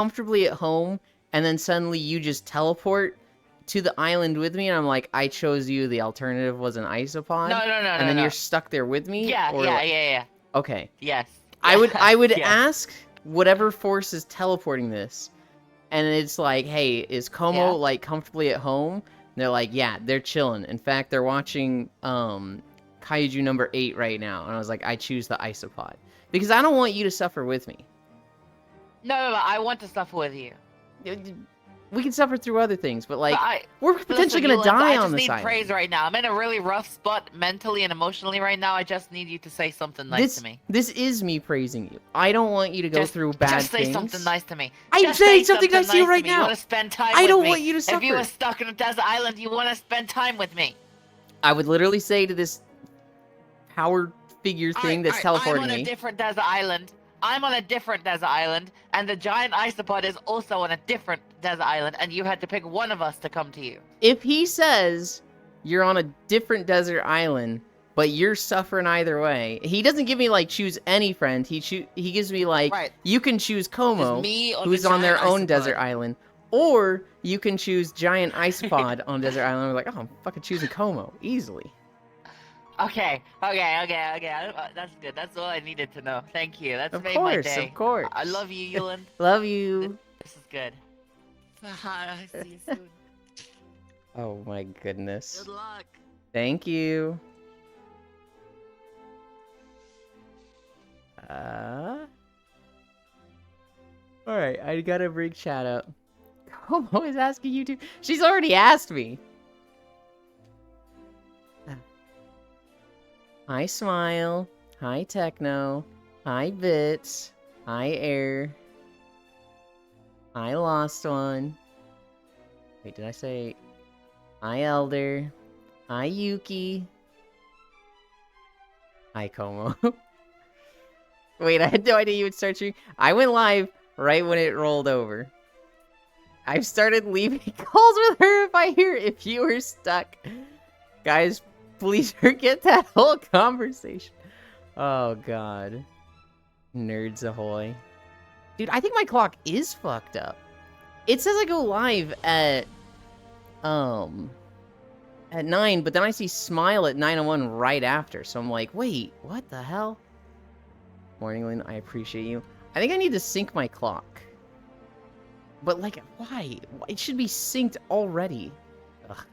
comfortably at home, and then suddenly you just teleport to the island with me, and I'm like, I chose you. The alternative was an isopod, and then you're stuck there with me. Yeah. Okay. Yes. I would yes. ask whatever force is teleporting this, and it's like, hey, is Como like comfortably at home? And they're like, yeah, they're chilling. In fact, they're watching Kaiju number 8 right now, and I was like, I choose the isopod because I don't want you to suffer with me. No, I want to suffer with you. We can suffer through other things, but like, we're potentially gonna die on this island. I just need praise right now. I'm in a really rough spot mentally and emotionally right now. I just need you to say something nice to me. This is me praising you. I don't want you to go through bad things. Just say something nice to me. I'm saying something nice to you right now. You want to spend time with me. I don't want you to suffer. If you were stuck in a desert island, you want to spend time with me. I would literally say to this power figure thing that's teleporting me. I'm on a different desert island. I'm on a different desert island, and the giant isopod is also on a different desert island, and you had to pick one of us to come to you. If he says you're on a different desert island, but you're suffering either way, he doesn't give me like choose any friend. He gives me like you can choose Como, who's on their own desert island, or you can choose giant isopod on desert island. I'm like, oh, I'm fucking choosing Como easily. Okay. That's good. That's all I needed to know. Thank you. That's made my day. Of course. I love you, Yuland. Love you. This is good. I'll see you soon. Oh my goodness. Good luck. Thank you. Alright, I gotta bring chat up. Como is asking you to. She's already asked me. Hi, Smile. Hi, Techno. Hi, Bits. Hi, Air. Hi, Lost One. Wait, did I say... Hi, Elder. Hi, Yuki. Hi, Como. Wait, I had no idea you would start streaming. I went live right when it rolled over. I've started leaving calls with her if you were stuck. Guys, please forget that whole conversation. Oh, God. Nerds ahoy. Dude, I think my clock is fucked up. It says I go live at 9, but then I see Smile at 9:01 right after. So I'm like, wait, what the hell? Morning, Lynn, I appreciate you. I think I need to sync my clock. But, like, why? It should be synced already. Ugh.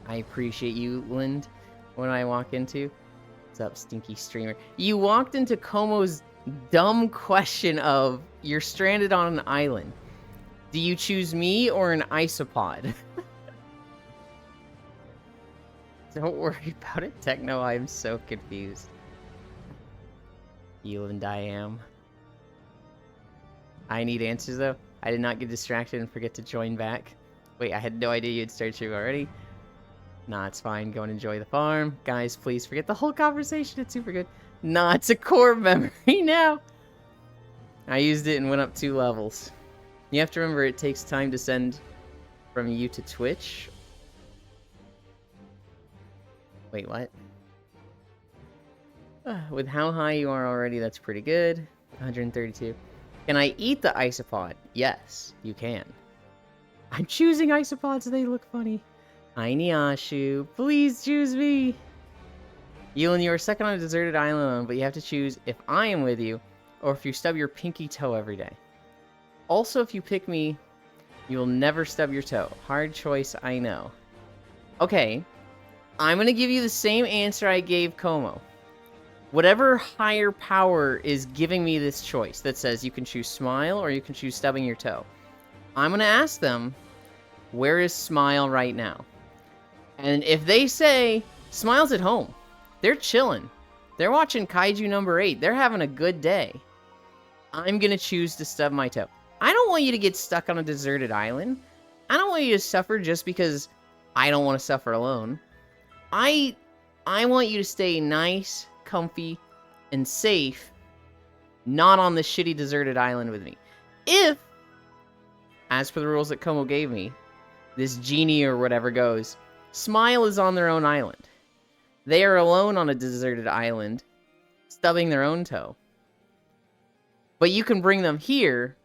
I appreciate you, Lind, when I walk into. What's up, stinky streamer? You walked into Como's dumb question of, you're stranded on an island. Do you choose me or an isopod? Don't worry about it, Techno. I am so confused. You and I am. I need answers, though. I did not get distracted and forget to join back. Wait, I had no idea you'd start streaming already. Nah, it's fine. Go and enjoy the farm. Guys, please forget the whole conversation. It's super good. Nah, it's a core memory now. I used it and went up 2 levels. You have to remember it takes time to send from you to Twitch. Wait, what? With how high you are already, that's pretty good. 132. Can I eat the isopod? Yes, you can. I'm choosing isopods. They look funny. Hi, Niashu. Please choose me. You are second on a deserted island, but you have to choose if I am with you or if you stub your pinky toe every day. Also, if you pick me, you will never stub your toe. Hard choice, I know. Okay, I'm going to give you the same answer I gave Como. Whatever higher power is giving me this choice that says you can choose Smile or you can choose stubbing your toe, I'm going to ask them, where is Smile right now? And if they say, Smile's at home, they're chilling, they're watching Kaiju number 8, they're having a good day, I'm going to choose to stub my toe. I don't want you to get stuck on a deserted island. I don't want you to suffer just because I don't want to suffer alone. I want you to stay nice, comfy, and safe, not on this shitty deserted island with me. If, as per the rules that Como gave me, this genie or whatever goes, Smile is on their own island. They are alone on a deserted island, stubbing their own toe. But you can bring them here,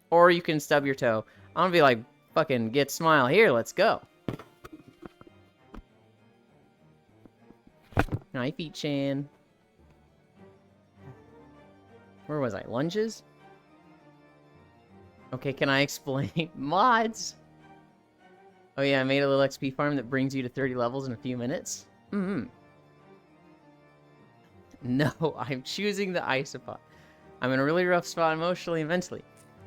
or you can stub your toe. I'm gonna be like, fucking get Smile here, let's go. Knifey-chan. Where was I? Lunges? Okay, can I explain? Mods! Oh yeah, I made a little XP farm that brings you to 30 levels in a few minutes. No, I'm choosing the Isopod. I'm in a really rough spot emotionally and mentally.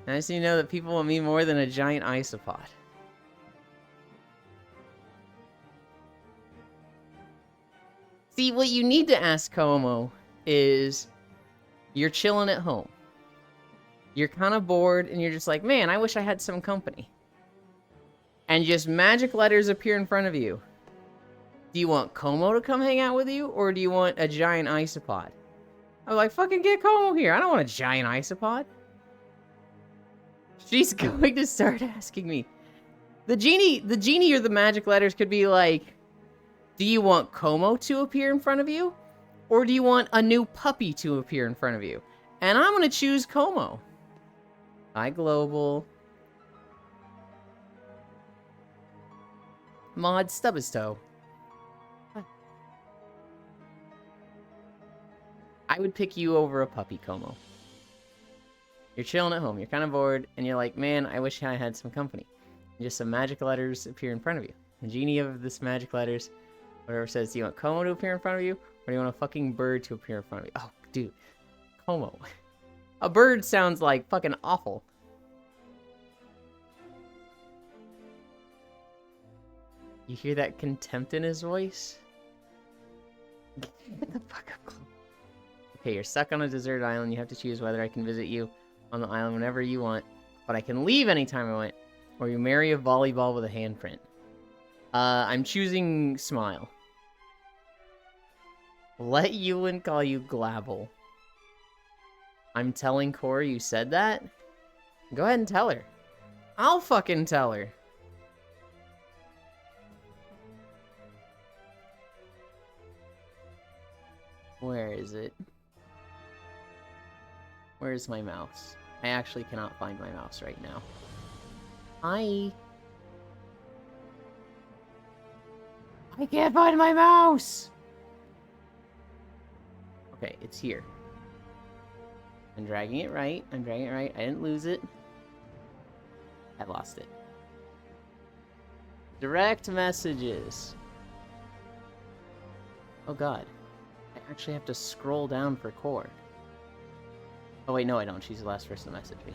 And I just need to know that people want me more than a giant Isopod. See, what you need to ask Como is, you're chilling at home. You're kind of bored, and you're just like, man, I wish I had some company. And just magic letters appear in front of you. Do you want Como to come hang out with you, or do you want a giant Isopod? I'm like, fucking get Como here. I don't want a giant Isopod. She's going to start asking me. The genie or the magic letters could be like, do you want Como to appear in front of you? Or do you want a new puppy to appear in front of you? And I'm going to choose Como. Hi, Global. Mod, stub his toe. I would pick you over a puppy, Como. You're chilling at home, you're kind of bored, and you're like, man, I wish I had some company. And just some magic letters appear in front of you. The genie of this magic letters, whatever says, do you want Como to appear in front of you, or do you want a fucking bird to appear in front of you? Oh, dude. Como. A bird sounds like fucking awful. You hear that contempt in his voice? Get the fuck up, Chloe. Okay, you're stuck on a desert island. You have to choose whether I can visit you on the island whenever you want, but I can leave anytime I want, or you marry a volleyball with a handprint. I'm choosing Smile. Let Yulin call you Glabble. I'm telling Corey you said that? Go ahead and tell her. I'll fucking tell her. Where is it? Where's my mouse? I actually cannot find my mouse right now. Hi. I can't find my mouse! Okay, it's here. I'm dragging it right. I'm dragging it right. I didn't lose it. I lost it. Direct messages. Oh god. I actually have to scroll down for Core. Oh wait, no I don't. She's the last person to message me.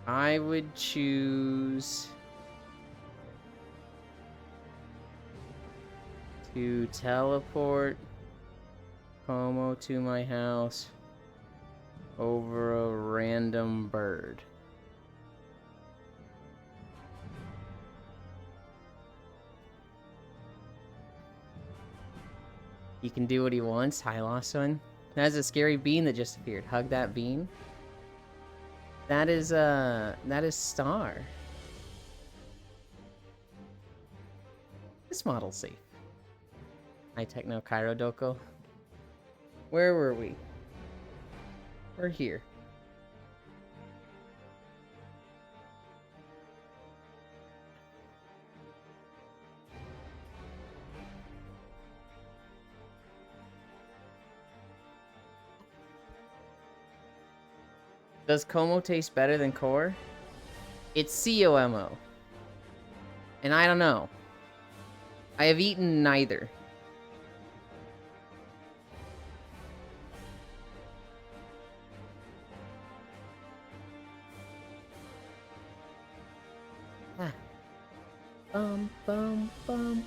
I would choose to teleport Como to my house over a random bird. He can do what he wants. Hi, Lost One. That's a scary bean that just appeared. Hug that bean. That is Star. This model's safe. Hi, Techno Cairo Doko. Where were we? We're here. Does Como taste better than Core? It's COMO. And I don't know. I have eaten neither. Bum, bum, bum.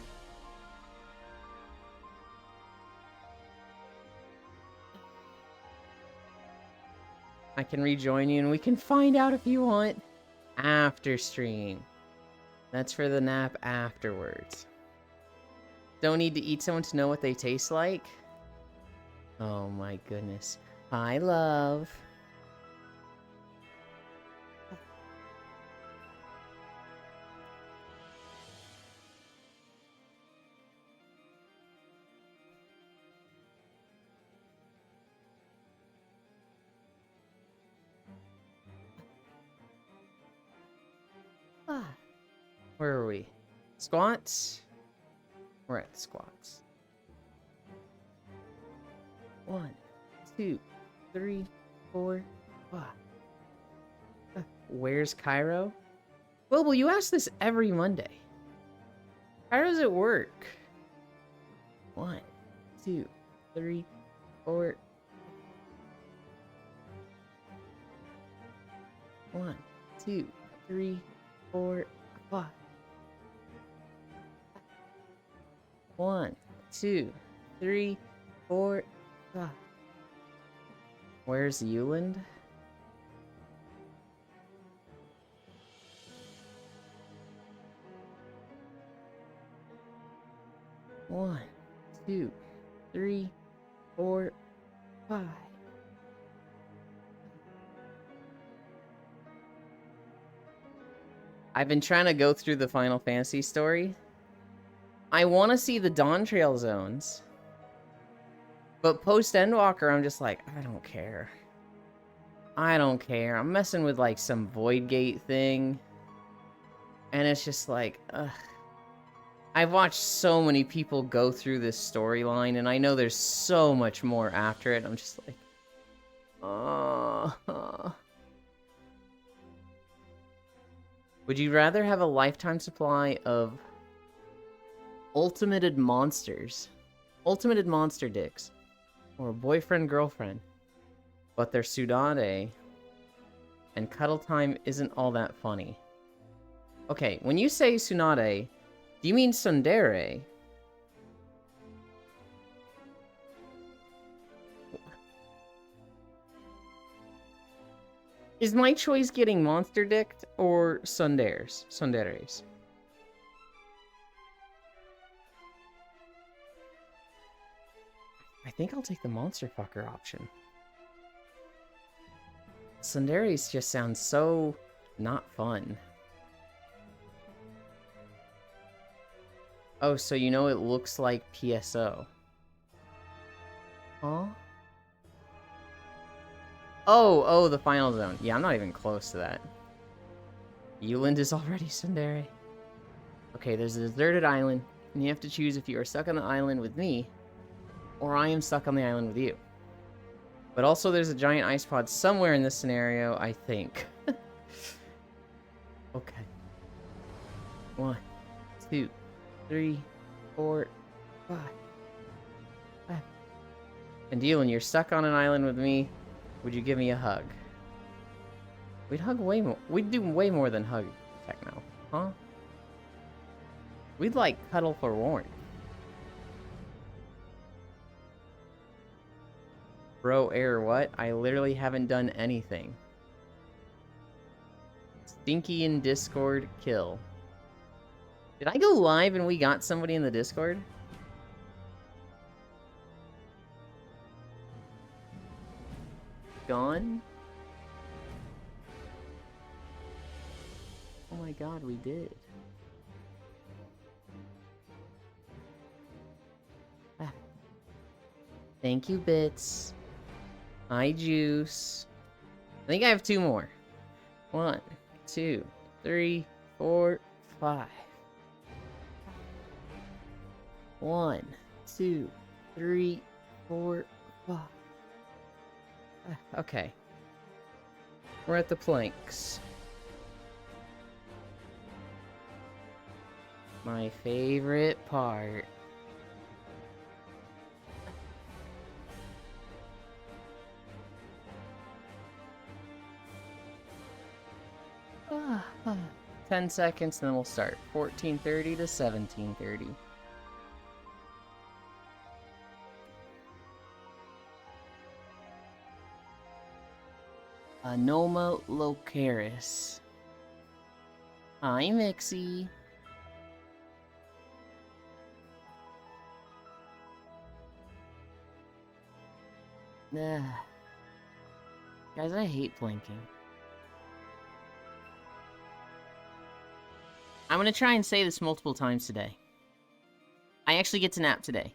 I can rejoin you and we can find out if you want after stream. That's for the nap afterwards. Don't need to eat someone to know what they taste like? Oh my goodness. Hi, love. Ah. Where are we? Squats? We're at the squats. 1, 2, 3, 4, 5. Where's Cairo? Well, you ask this every Monday. Cairo's at work. 1, 2, 3, 4. 1, 2, 3, 4, 5. 1, 2, 3, 4, 5. Where's Euland? One, 2, 3, 4, 5. I've been trying to go through the Final Fantasy story. I want to see the Dawn Trail zones. But post-Endwalker, I'm just like, I don't care. I don't care. I'm messing with, like, some Void Gate thing. And it's just like, ugh. I've watched so many people go through this storyline, and I know there's so much more after it. I'm just like, Would you rather have a lifetime supply of ultimated monsters, ultimated monster dicks, or a boyfriend-girlfriend, but they're Tsundere, and cuddle time isn't all that funny? Okay, when you say Tsunade, do you mean Tsundere? Is my choice getting monster dicked or Tsunderes? I think I'll take the monster fucker option. Tsunderes just sounds so not fun. Oh, so you know it looks like PSO. Huh? Oh, the final zone. Yeah, I'm not even close to that. Euland is already Tsundere. Okay, there's a deserted island, and you have to choose if you are stuck on the island with me, or I am stuck on the island with you. But also there's a giant ice pod somewhere in this scenario, I think. Okay. 1, 2, 3, 4, 5. And Euland, you're stuck on an island with me. Would you give me a hug? We'd hug way more. We'd do way more than hug, Techno. Huh? We'd like cuddle for warmth. Bro, error what? I literally haven't done anything. Stinky in Discord, kill. Did I go live and we got somebody in the Discord? Gone? Oh my god, we did. Ah. Thank you, Bits. Hi, Juice. I think I have 2 more. 1, 2, 3, 4, 5. 1, 2, 3, 4, 5. Okay. We're at the planks. My favorite part. Ah, 10 seconds, and then we'll start. 14:30 to 17:30. Anoma Locaris. Hi, Mixie. Guys, I hate blinking. I'm gonna try and say this multiple times today. I actually get to nap today.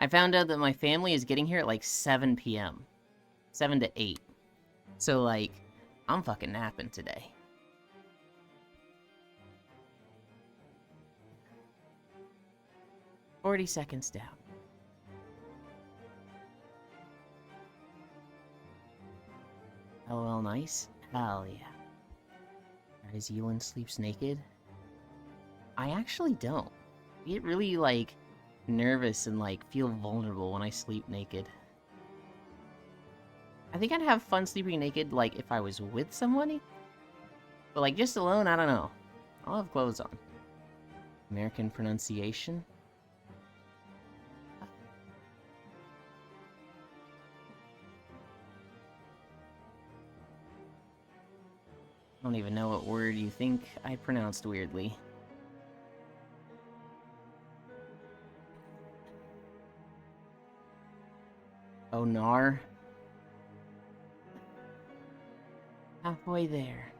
I found out that my family is getting here at like 7 p.m. 7 to 8. So, like, I'm fucking napping today. 40 seconds down. LOL nice? Hell yeah. Guys, Ewan sleeps naked? I actually don't. I get really, like, nervous and, like, feel vulnerable when I sleep naked. I think I'd have fun sleeping naked, like, if I was with somebody. But, like, just alone, I don't know. I'll have clothes on. American pronunciation? I don't even know what word you think I pronounced weirdly. Onar? Halfway there.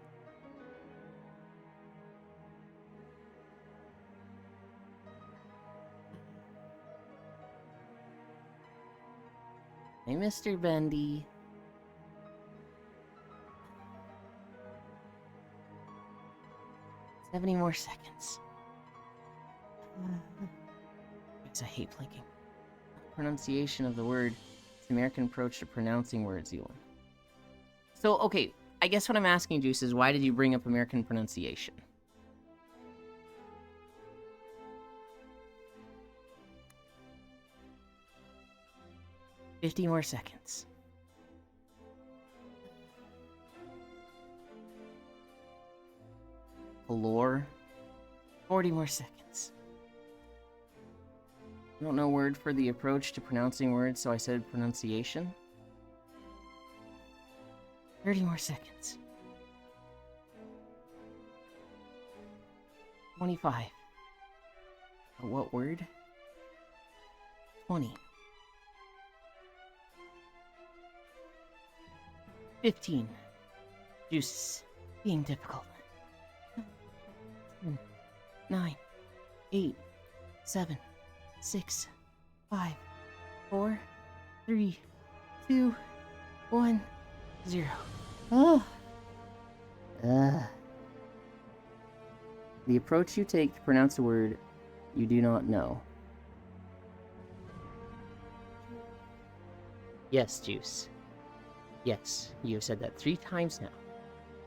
Hey, Mr. Bendy. $70 more seconds. I hate blinking. Pronunciation of the word. It's the American approach to pronouncing words, Ewan. So, okay, I guess what I'm asking, Juice, is why did you bring up American pronunciation? $50 more seconds. Lore. 40 more seconds. I don't know word for the approach to pronouncing words, so I said pronunciation. 30 more seconds. 25. What word? 20. 15. Juice. Being difficult. 9, 8, 7, 6, 5, 4, 3, 2, 1, 0. Oh. The approach you take to pronounce a word you do not know. Yes, Juice. Yes, you have said that 3 times now.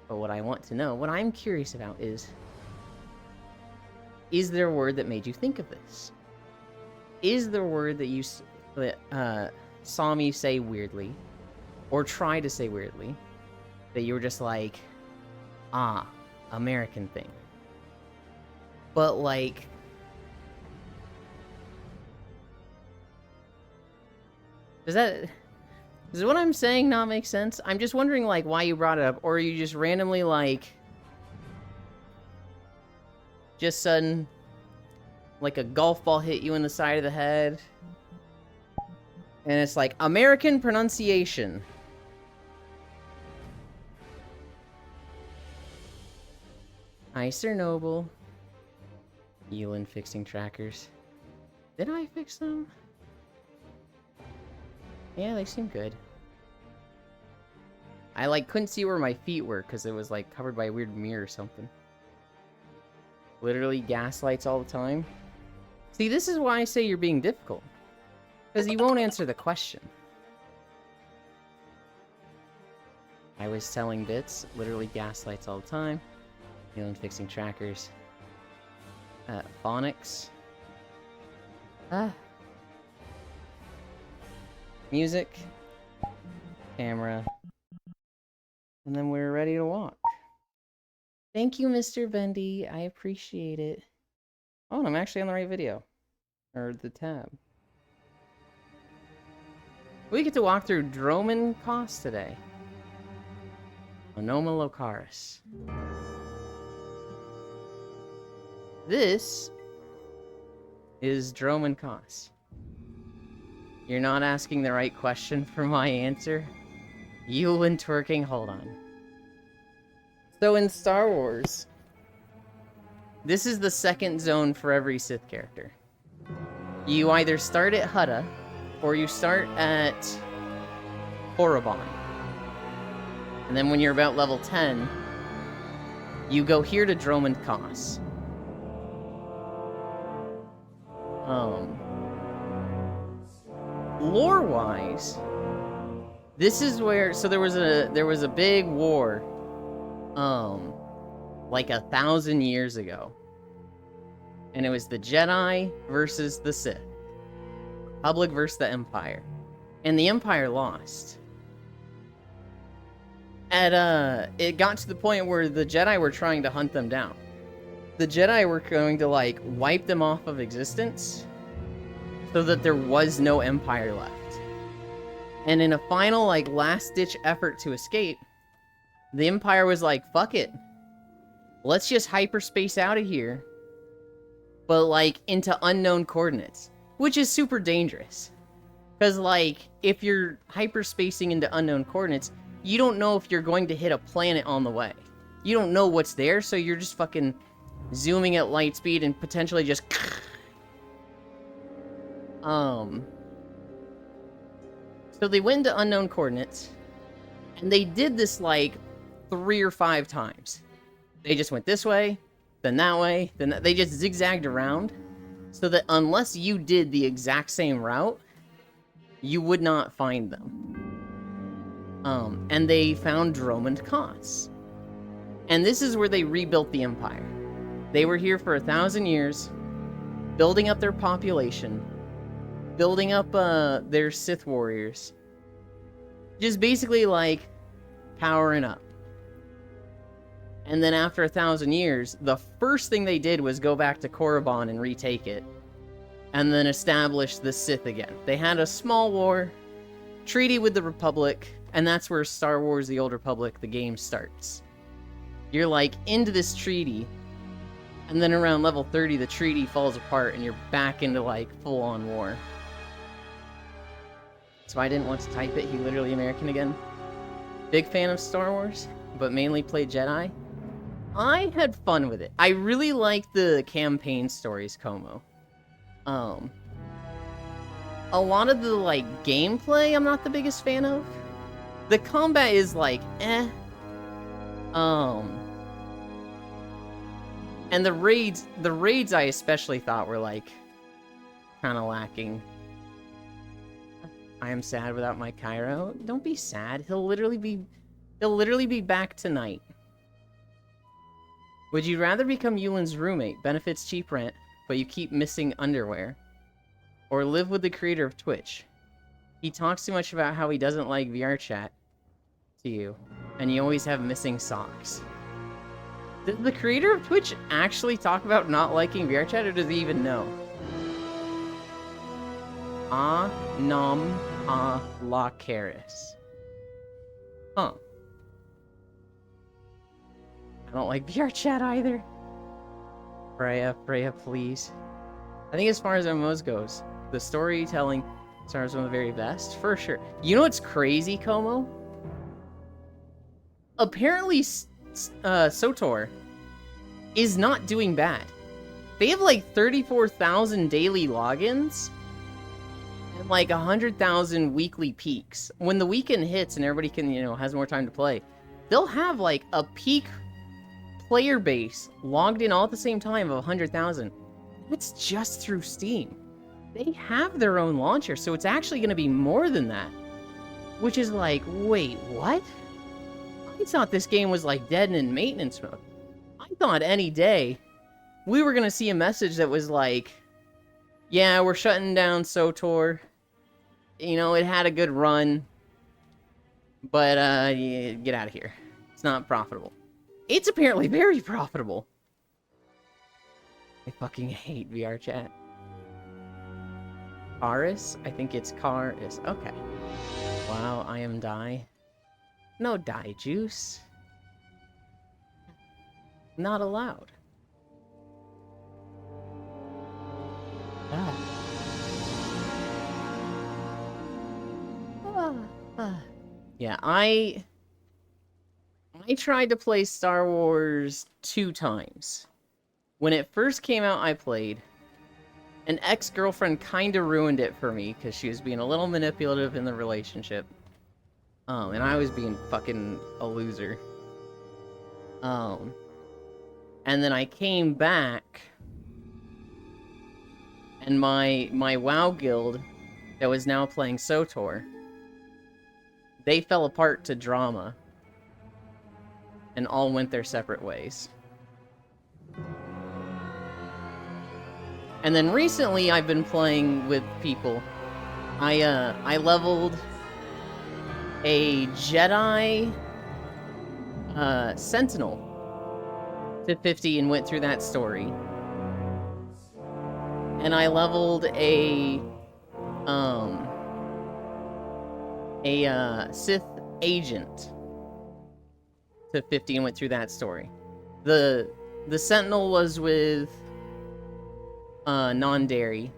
But what I want to know, what I'm curious about is there a word that made you think of this? Is there a word that you saw me say weirdly, or try to say weirdly, that you were just like, ah, American thing? But like, does what I'm saying not make sense? I'm just wondering like why you brought it up, or you just randomly like just sudden, like a golf ball hit you in the side of the head. And it's like, American pronunciation. Nice or noble. Ewan fixing trackers. Did I fix them? Yeah, they seem good. I like couldn't see where my feet were because it was like covered by a weird mirror or something. Literally gaslights all the time. See, this is why I say you're being difficult. Because you won't answer the question. I was telling bits, literally gaslights all the time. Ewan fixing trackers. Phonics. Music. Camera. And then we're ready to walk. Thank you, Mr. Bendy. I appreciate it. Oh, and I'm actually on the right video. Or the tab. We get to walk through Droman Kos today. Onoma Locaris. This is Droman Kos. You're not asking the right question for my answer? Ewan twerking, hold on. So in Star Wars, this is the second zone for every Sith character. You either start at Hutta, or you start at Korriban. And then when you're about level 10, you go here to Droman Kos. lore-wise, this is where, so there was a big war, like 1,000 years ago. And it was the Jedi versus the Sith. Republic versus the Empire. And the Empire lost. It got to the point where the Jedi were trying to hunt them down. The Jedi were going to, like, wipe them off of existence so that there was no Empire left. And in a final, like, last-ditch effort to escape, the Empire was like, fuck it. Let's just hyperspace out of here. But, like, into unknown coordinates. Which is super dangerous. Because, like, if you're hyperspacing into unknown coordinates, you don't know if you're going to hit a planet on the way. You don't know what's there, so you're just fucking zooming at light speed and potentially just... So they went to unknown coordinates, and they did this, like, 3 or 5 times. They just went this way, then that way, then that. They just zigzagged around, so that unless you did the exact same route, you would not find them. And they found Dromund Kaas. And this is where they rebuilt the Empire. They were here for 1,000 years, building up their population, building up their Sith warriors. Just basically, like, powering up. And then after 1,000 years, the first thing they did was go back to Korriban and retake it. And then establish the Sith again. They had a small war, treaty with the Republic, and that's where Star Wars The Old Republic, the game, starts. You're, like, into this treaty, and then around level 30, the treaty falls apart, and you're back into, like, full-on war. So I didn't want to type it, he literally American again. Big fan of Star Wars, but mainly played Jedi. I had fun with it. I really like the campaign stories, Como. A lot of the, like, gameplay I'm not the biggest fan of. The combat is, like, eh. And the raids I especially thought were, like, kind of lacking. I am sad without my Cairo. Don't be sad. He'll literally be back tonight. Would you rather become Yulin's roommate, benefits cheap rent, but you keep missing underwear? Or live with the creator of Twitch? He talks too much about how he doesn't like VR chat to you, and you always have missing socks. Does the creator of Twitch actually talk about not liking VR chat, or does he even know? Ah, nom, ah, la Karis. Huh. I don't like VR chat either. Freya, please. I think as far as MMOs goes, the storytelling is one of the very best, for sure. You know what's crazy, Como? Apparently, SWTOR is not doing bad. They have like 34,000 daily logins and like 100,000 weekly peaks. When the weekend hits and everybody can, has more time to play, they'll have like a peak player base logged in all at the same time of 100,000. It's just through Steam. They have their own launcher, so it's actually going to be more than that. Which is like, wait, what? I thought this game was like dead and in maintenance mode. I thought any day we were going to see a message that was like, yeah, we're shutting down SWTOR. It had a good run. But, yeah, get out of here. It's not profitable. It's apparently very profitable. I fucking hate VR chat. Karis? I think it's Karis. Okay. Wow, I am die. No die juice. Not allowed. Yeah, I tried to play Star Wars 2 times. When it first came out, I played. An ex-girlfriend kinda ruined it for me, because she was being a little manipulative in the relationship. And I was being fucking a loser. And then I came back, and my WoW guild that was now playing SWTOR, they fell apart to drama and all went their separate ways. And then recently I've been playing with people. I leveled a Jedi Sentinel to 50 and went through that story. And I leveled a Sith agent to 50 and went through that story. The Sentinel was with Non-Dairy.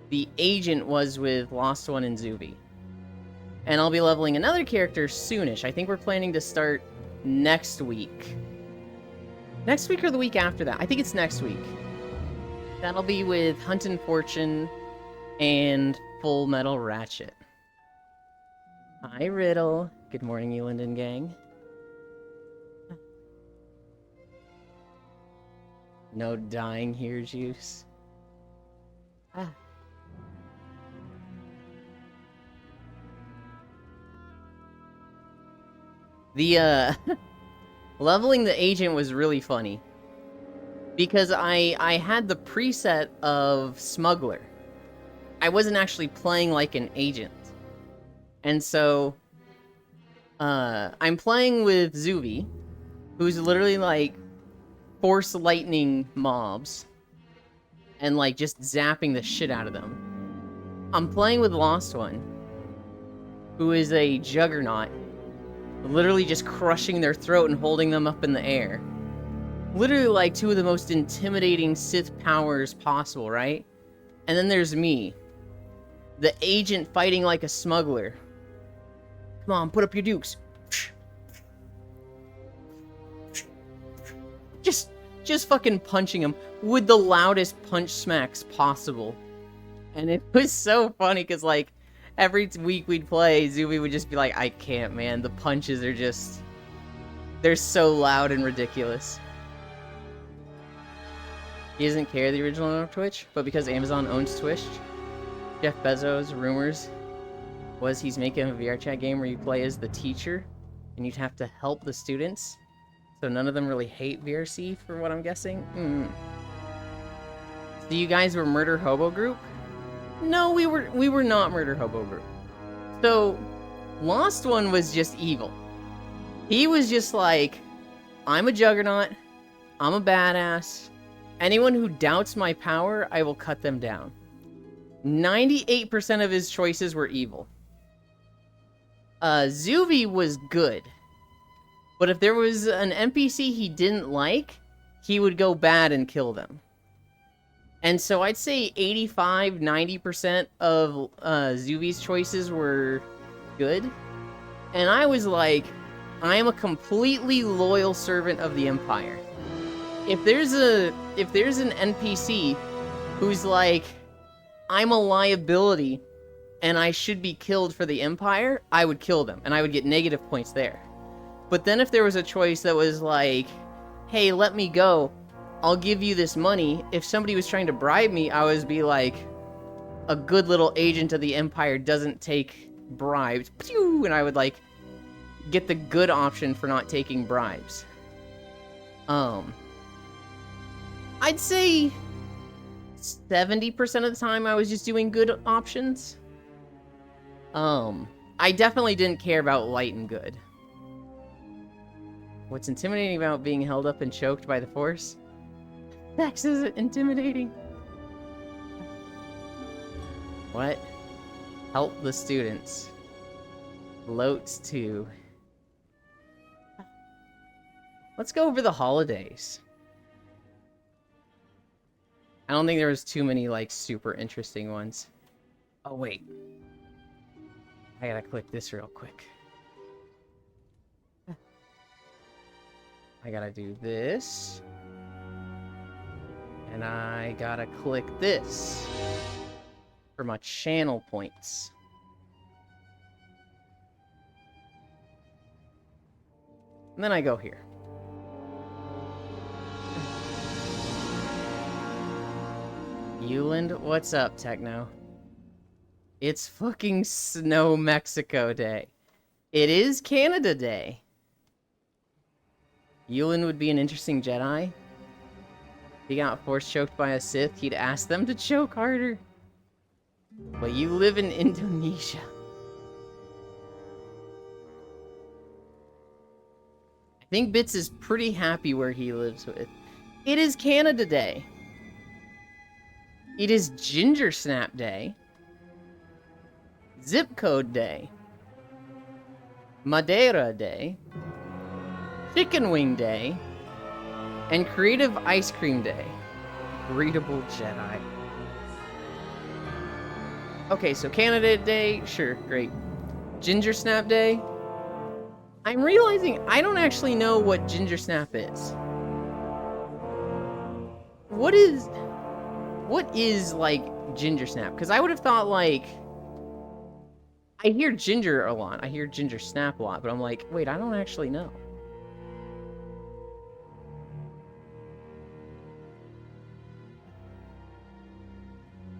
The agent was with Lost One and Zuby. And I'll be leveling another character soonish. I think we're planning to start next week. Next week or the week after that? I think it's next week. That'll be with Huntin' Fortune and Full Metal Ratchet. Hi, Riddle. Good morning, you Linden gang. No dying here, Juice. Ah. The, leveling the agent was really funny. Because I had the preset of Smuggler. I wasn't actually playing like an agent. And so, I'm playing with Zuby, who's literally like force lightning mobs and like just zapping the shit out of them. I'm playing with Lost One, who is a juggernaut, literally just crushing their throat and holding them up in the air. Literally like two of the most intimidating Sith powers possible, right? And then there's me, the agent fighting like a smuggler. Come on, put up your dukes. Just fucking punching him with the loudest punch smacks possible. And it was so funny, because, like, every week we'd play, Zuby would just be like, I can't, man. The punches are just... they're so loud and ridiculous. He doesn't carry the original owner of Twitch, but because Amazon owns Twitch, Jeff Bezos, rumors, was he's making a VR chat game where you play as the teacher, and you'd have to help the students. So none of them really hate VRC, for what I'm guessing. So you guys were Murder Hobo Group? No, we were not Murder Hobo Group. So, Lost One was just evil. He was just like, I'm a juggernaut, I'm a badass, anyone who doubts my power, I will cut them down. 98% of his choices were evil. Zuby was good. But if there was an NPC he didn't like, he would go bad and kill them. And so I'd say 85-90% of Zuby's choices were good. And I was like, I am a completely loyal servant of the Empire. If there's an NPC who's like, I'm a liability and I should be killed for the Empire, I would kill them, and I would get negative points there. But then if there was a choice that was like, hey, let me go, I'll give you this money. If somebody was trying to bribe me, I would be like, a good little agent of the Empire doesn't take bribes. Pew! And I would like get the good option for not taking bribes. I'd say 70% of the time I was just doing good options. I definitely didn't care about light and good. What's intimidating about being held up and choked by the Force? Sex isn't intimidating. What? Help the students. Loats too. Let's go over the holidays. I don't think there was too many, like, super interesting ones. Oh, wait. I gotta click this real quick. I gotta do this. And I gotta click this for my channel points. And then I go here. Euland, what's up, Techno? It's fucking Snow Mexico Day. It is Canada Day. Yulin would be an interesting Jedi. If he got force choked by a Sith, he'd ask them to choke harder. But you live in Indonesia. I think Bits is pretty happy where he lives with. It is Canada Day. It is Ginger Snap Day. Zip Code Day. Madeira Day. Chicken Wing Day. And Creative Ice Cream Day. Readable Jedi. Okay, so Canada Day, sure, great. Ginger Snap Day. I'm realizing I don't actually know what Ginger Snap is. What is like Ginger Snap? Because I would have thought like, I hear ginger a lot. I hear Ginger Snap a lot, but I'm like, wait, I don't actually know.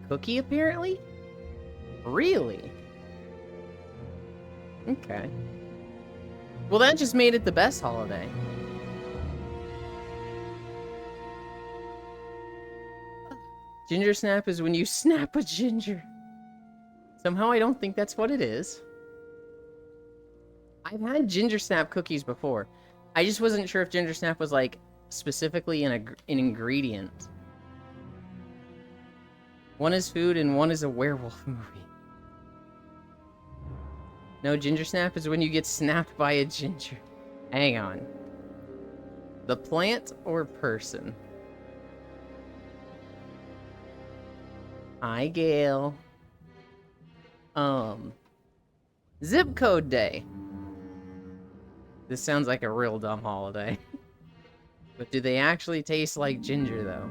Cookie, apparently? Really? Okay. Well, that just made it the best holiday. Ginger Snap is when you snap a ginger. Somehow I don't think that's what it is. I've had Ginger Snap cookies before. I just wasn't sure if Ginger Snap was, like, specifically an ingredient. One is food and one is a werewolf movie. No, Ginger Snap is when you get snapped by a ginger. Hang on. The plant or person? Hi, Gail. Zip Code Day. This sounds like a real dumb holiday. But do they actually taste like ginger, though?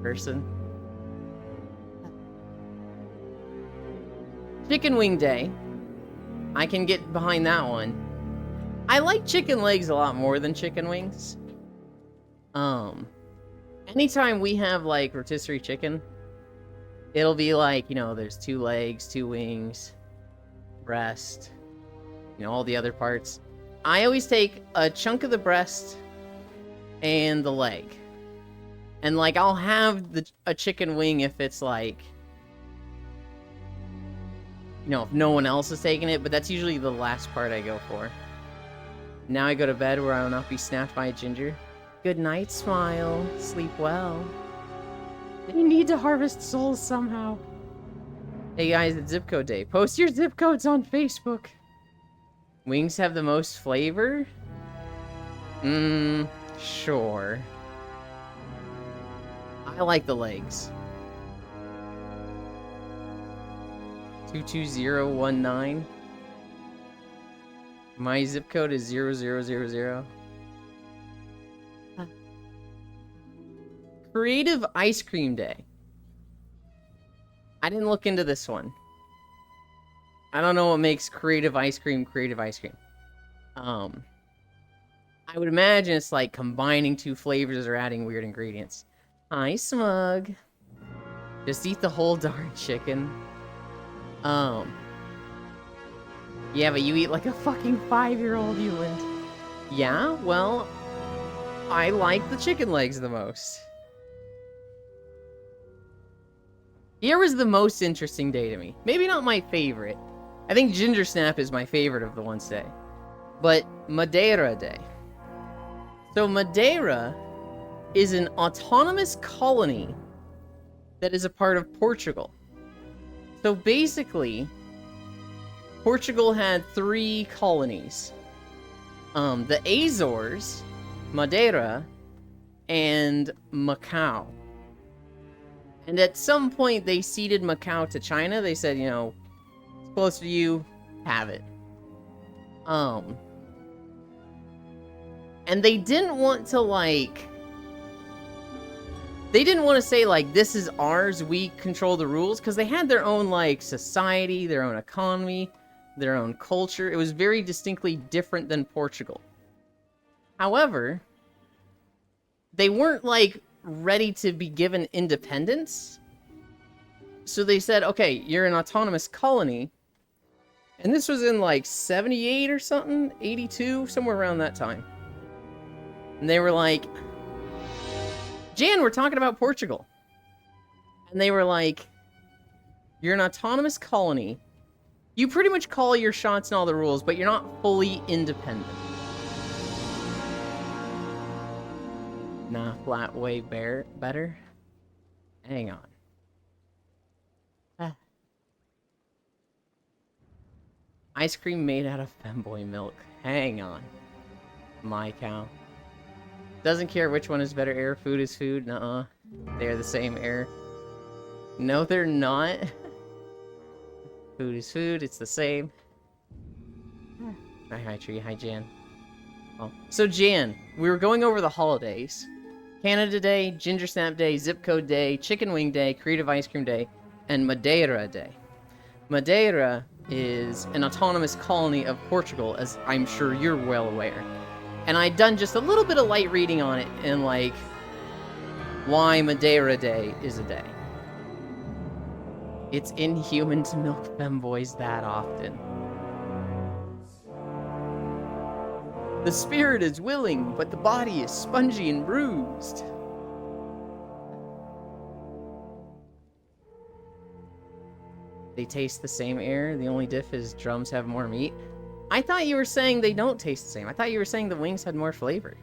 Person? Chicken Wing Day. I can get behind that one. I like chicken legs a lot more than chicken wings. Anytime we have, like, rotisserie chicken, it'll be like, you know, there's 2 legs, 2 wings, breast, you know, all the other parts. I always take a chunk of the breast and the leg. And, like, I'll have a chicken wing if it's, like, you know, if no one else is taking it, but that's usually the last part I go for. Now I go to bed where I will not be snapped by a ginger. Good night, Smile. Sleep well. You need to harvest souls somehow. Hey guys, it's Zip Code Day. Post your zip codes on Facebook. Wings have the most flavor? Sure. I like the legs. 22019. My zip code is 0000. Creative Ice Cream Day. I didn't look into this one. I don't know what makes creative ice cream. I would imagine it's like combining 2 flavors or adding weird ingredients. Hi, Smug. Just eat the whole darn chicken. Yeah, but you eat like a fucking 5-year-old, Yuland. Yeah, well, I like the chicken legs the most. Here was the most interesting day to me. Maybe not my favorite. I think Ginger Snap is my favorite of the ones today. But Madeira Day. So Madeira is an autonomous colony that is a part of Portugal. So basically, Portugal had 3 colonies. The Azores, Madeira, and Macau. And at some point, they ceded Macau to China. They said, you know, it's close to you, have it. And they didn't want to, like... They didn't want to say, like, this is ours, we control the rules, because they had their own, like, society, their own economy, their own culture. It was very distinctly different than Portugal. However, they weren't, like, ready to be given independence. So they said, okay, you're an autonomous colony. And this was in like 78 or something, 82, somewhere around that time. And they were like, Jan, we're talking about Portugal. And they were like, you're an autonomous colony. You pretty much call your shots and all the rules, but you're not fully independent. Nah, flat way better. Hang on. Ice cream made out of femboy milk. Hang on. My cow. Doesn't care which one is better air. Food is food. Nuh-uh. They're the same air. No, they're not. Food is food. It's the same. Hi, Tree. Hi, Jan. Oh. So, Jan, we were going over the holidays. Canada Day, Ginger Snap Day, Zip Code Day, Chicken Wing Day, Creative Ice Cream Day, and Madeira Day. Madeira is an autonomous colony of Portugal, as I'm sure you're well aware. And I'd done just a little bit of light reading on it, and like, why Madeira Day is a day. It's inhuman to milk femboys that often. The spirit is willing, but the body is spongy and bruised. They taste the same air. The only diff is drums have more meat. I thought you were saying they don't taste the same. I thought you were saying the wings had more flavor.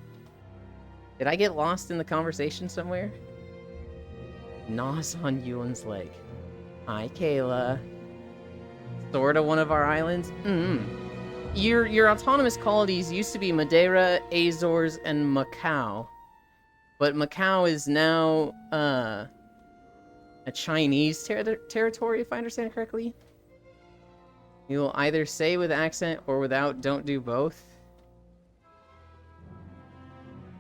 Did I get lost in the conversation somewhere? Nos on Yulin's leg. Hi, Kayla. Sorta one of our islands? Your autonomous colonies used to be Madeira, Azores, and Macau. But Macau is now, a Chinese territory, if I understand correctly. You will either say with accent or without, don't do both.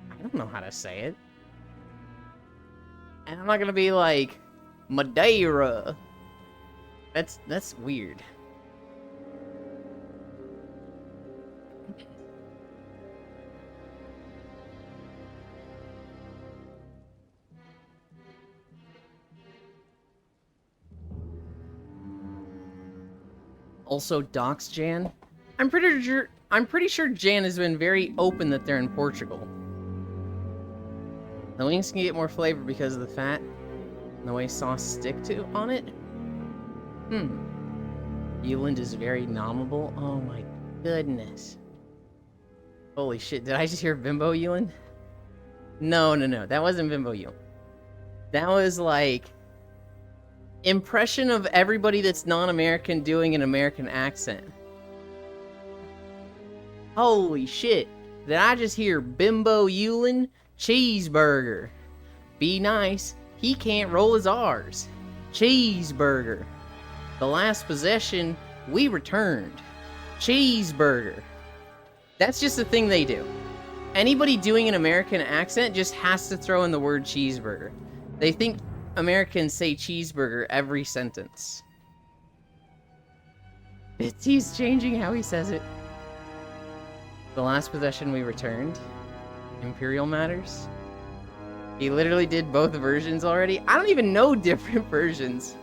I don't know how to say it. And I'm not gonna be like, Madeira. That's weird. Also, docs Jan. I'm pretty sure Jan has been very open that they're in Portugal. The wings can get more flavor because of the fat and the way sauce stick to on it. Euland is very nominable. Oh my goodness. Holy shit, did I just hear Bimbo Euland? No, that wasn't Bimbo Euland. That was like impression of everybody that's non-American doing an American accent. Holy shit. Did I just hear Bimbo Euland? Cheeseburger. Be nice. He can't roll his R's. Cheeseburger. The last possession, we returned. Cheeseburger. That's just the thing they do. Anybody doing an American accent just has to throw in the word cheeseburger. They think Americans say cheeseburger every sentence. Bitsy's changing how he says it. The last possession we returned. Imperial Matters. He literally did both versions already. I don't even know different versions.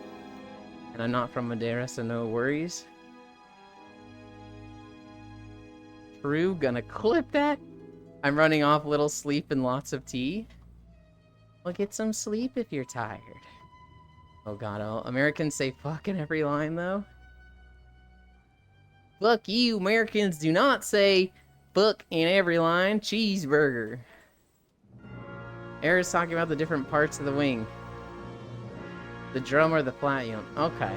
And I'm not from Madeira, so no worries. True, gonna clip that. I'm running off little sleep and lots of tea. Well, get some sleep if you're tired. Oh god, oh, Americans say fuck in every line, though. Fuck you, Americans do not say fuck in every line. Cheeseburger. Era's talking about the different parts of the wing. The drum or the flat unit. Okay.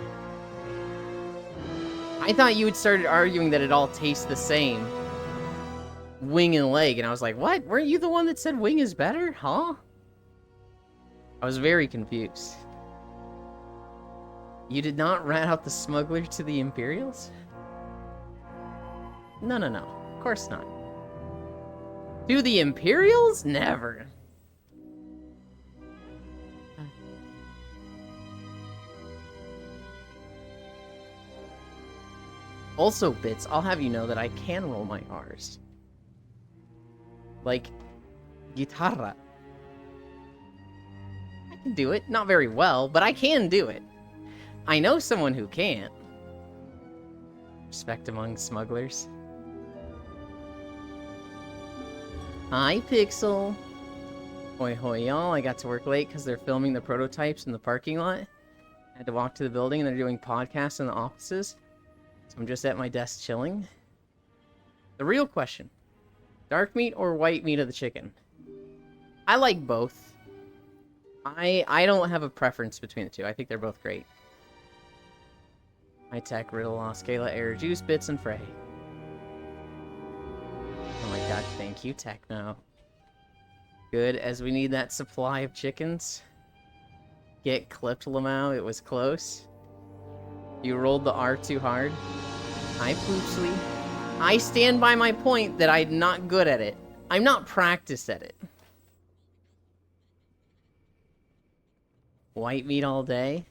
I thought you had started arguing that it all tastes the same. Wing and leg, and I was like, what? Weren't you the one that said wing is better? Huh? I was very confused. You did not rat out the smuggler to the Imperials? No. Of course not. To the Imperials? Never. Also, Bits, I'll have you know that I can roll my R's. Like, guitarra. I can do it. Not very well, but I can do it. I know someone who can't. Respect among smugglers. Hi, Pixel. Hoi hoi, y'all. I got to work late because they're filming the prototypes in the parking lot. I had to walk to the building and they're doing podcasts in the offices. So I'm just at my desk chilling. The real question. Dark meat or white meat of the chicken? I like both. I don't have a preference between the two. I think they're both great. High Tech, Riddle, Oscala, Air Juice, Bits, and Frey. Oh my god, thank you, Techno. Good, as we need that supply of chickens. Get clipped, Lamau, it was close. You rolled the R too hard. Hi, Poopsly. I stand by my point that I'm not good at it. I'm not practiced at it. White meat all day.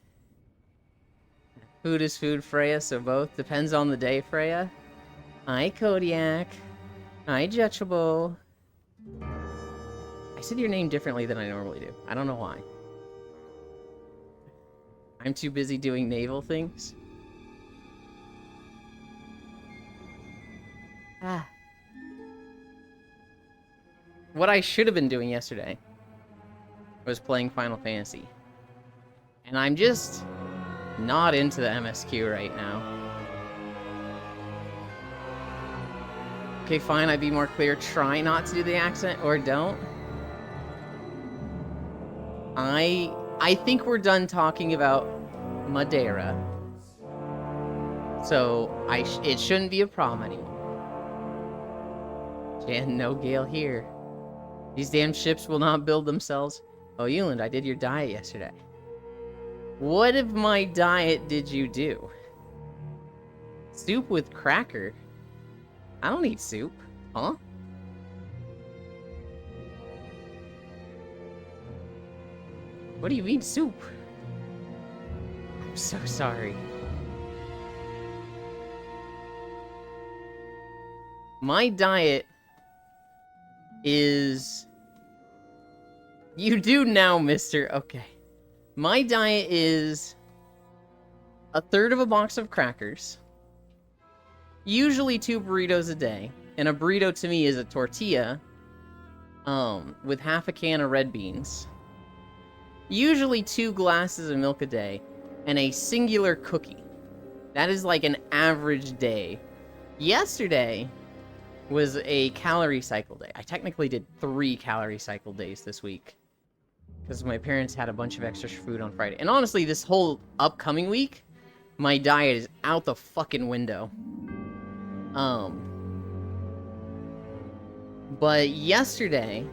Food is food, Freya, so both. Depends on the day, Freya. Hi, Kodiak. Hi, Jetchable. I said your name differently than I normally do. I don't know why. I'm too busy doing naval things. Ah. What I should have been doing yesterday was playing Final Fantasy. And I'm just not into the MSQ right now. Okay, fine, I'd be more clear. Try not to do the accent or don't. I think we're done talking about Madeira. So it shouldn't be a problem anymore. Jan, no Gale here. These damn ships will not build themselves. Oh, Euland, I did your diet yesterday. What of my diet did you do? Soup with cracker? I don't eat soup. Huh? What do you mean soup? I'm so sorry. My diet is... You do now, mister. Okay. My diet is a third of a box of crackers, usually 2 burritos a day, and a burrito to me is a tortilla, with half a can of red beans, usually 2 glasses of milk a day, and a singular cookie. That is like an average day. Yesterday was a calorie cycle day. I technically did 3 calorie cycle days this week. Because my parents had a bunch of extra food on Friday. And honestly, this whole upcoming week, my diet is out the fucking window. But yesterday